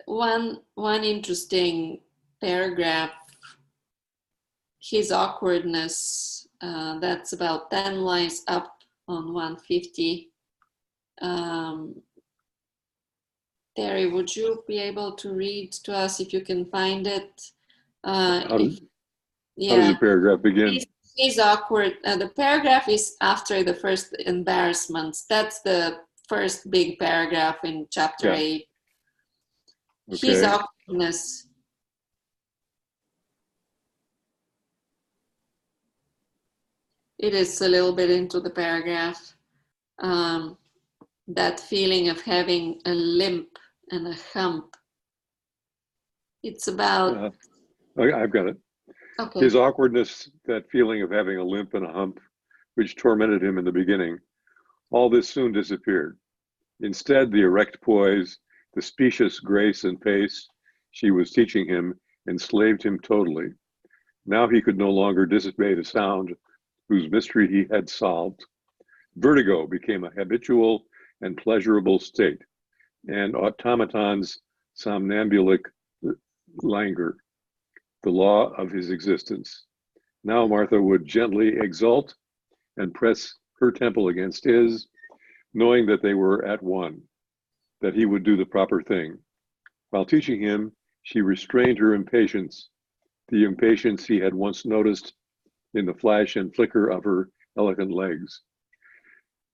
One interesting paragraph, his awkwardness, that's about 10 lines up on 150. Terry, would you be able to read to us if you can find it? How does the paragraph begin? He's awkward. The paragraph is after the first embarrassments. That's the first big paragraph in chapter 8. Okay. His awkwardness. It is a little bit into the paragraph. That feeling of having a limp and a hump. It's about... I've got it. Okay. His awkwardness, that feeling of having a limp and a hump, which tormented him in the beginning, all this soon disappeared. Instead, the erect poise, the specious grace and pace she was teaching him enslaved him totally. Now he could no longer dissipate a sound whose mystery he had solved. Vertigo became a habitual and pleasurable state, and automaton's somnambulic languor, the law of his existence. Now Martha would gently exult and press her temple against his, knowing that they were at one, that he would do the proper thing. While teaching him, she restrained her impatience, the impatience he had once noticed in the flash and flicker of her elegant legs.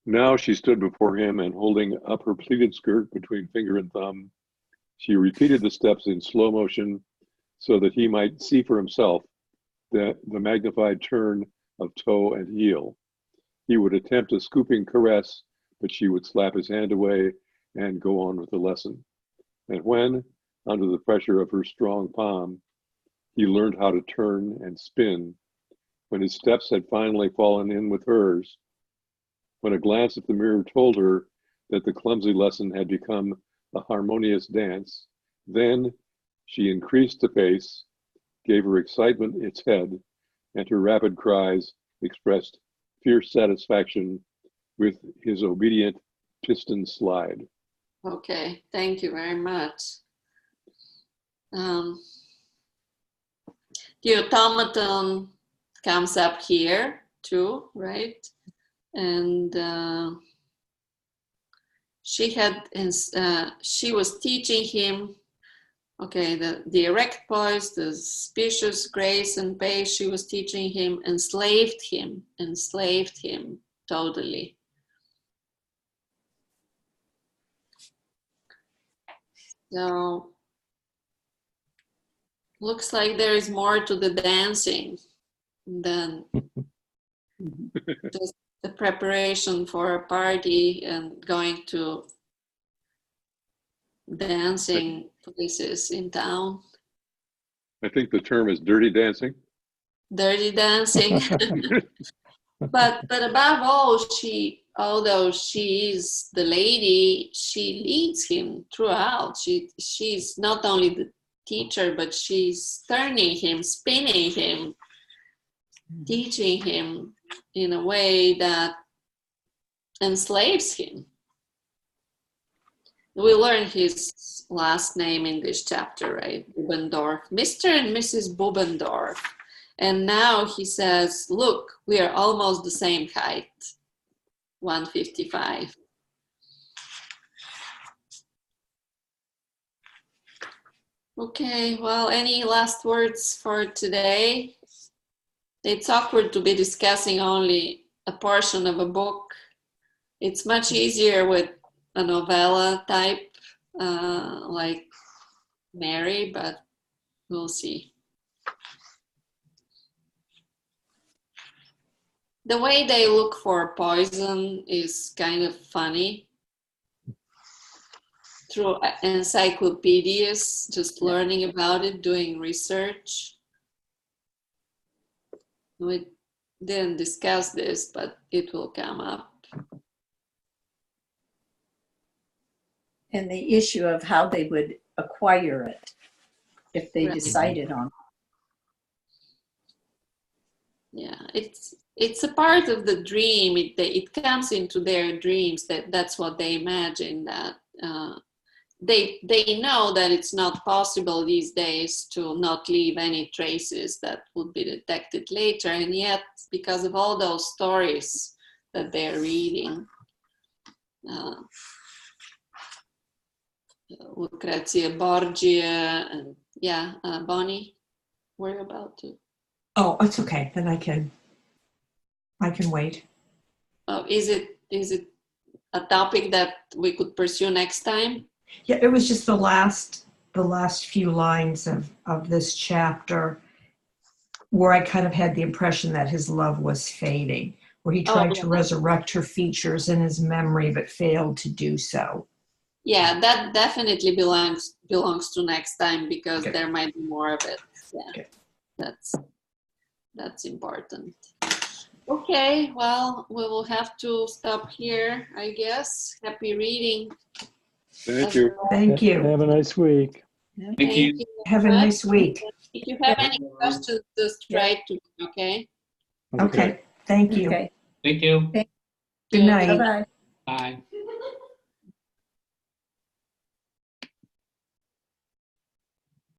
Now she stood before him and holding up her pleated skirt between finger and thumb, she repeated the steps in slow motion so that he might see for himself the magnified turn of toe and heel. He would attempt a scooping caress, but she would slap his hand away and go on with the lesson. And when, under the pressure of her strong palm, he learned how to turn and spin, when his steps had finally fallen in with hers, when a glance at the mirror told her that the clumsy lesson had become a harmonious dance, then she increased the pace, gave her excitement its head, and her rapid cries expressed fierce satisfaction with his obedient piston slide. Okay, thank you very much. The automaton comes up here too, right? And she was teaching him, okay, the erect poise, the specious grace and pace she was teaching him enslaved him totally. So, looks like there is more to the dancing than just the preparation for a party and going to dancing places in town. I think the term is dirty dancing. Dirty dancing. but above all, although she is the lady, she leads him throughout. She's not only the teacher, but she's turning him, spinning him, teaching him in a way that enslaves him. We learn his last name in this chapter, right? Bubendorf, Mr. and Mrs. Bubendorf. And now he says, look, we are almost the same height, 155. Okay, well, any last words for today? It's awkward to be discussing only a portion of a book. It's much easier with a novella type like Mary, but we'll see. The way they look for poison is kind of funny. Through encyclopedias, just learning about it, doing research. We didn't discuss this, but it will come up. And the issue of how they would acquire it if they decided on it. Yeah, it's a part of the dream. It comes into their dreams. That's what they imagine, that they know that it's not possible these days to not leave any traces that would be detected later, and yet because of all those stories that they're reading, Lucrezia Borgia, and Bonnie, we're about to. Oh, it's okay. Then I can wait. Oh, is it a topic that we could pursue next time? Yeah, it was just the last few lines of this chapter where I kind of had the impression that his love was fading, where he tried to resurrect her features in his memory but failed to do so. Yeah, that definitely belongs to next time, because there might be more of it. Yeah, okay. That's That's important. Okay, well, we will have to stop here, I guess. Happy reading. Thank you. Thank you. Have a nice week. Thank you. Have a much. nice week. If you have any questions, just write to me, okay? Okay. Thank you. Okay. Thank you. Good night. Bye-bye. Bye.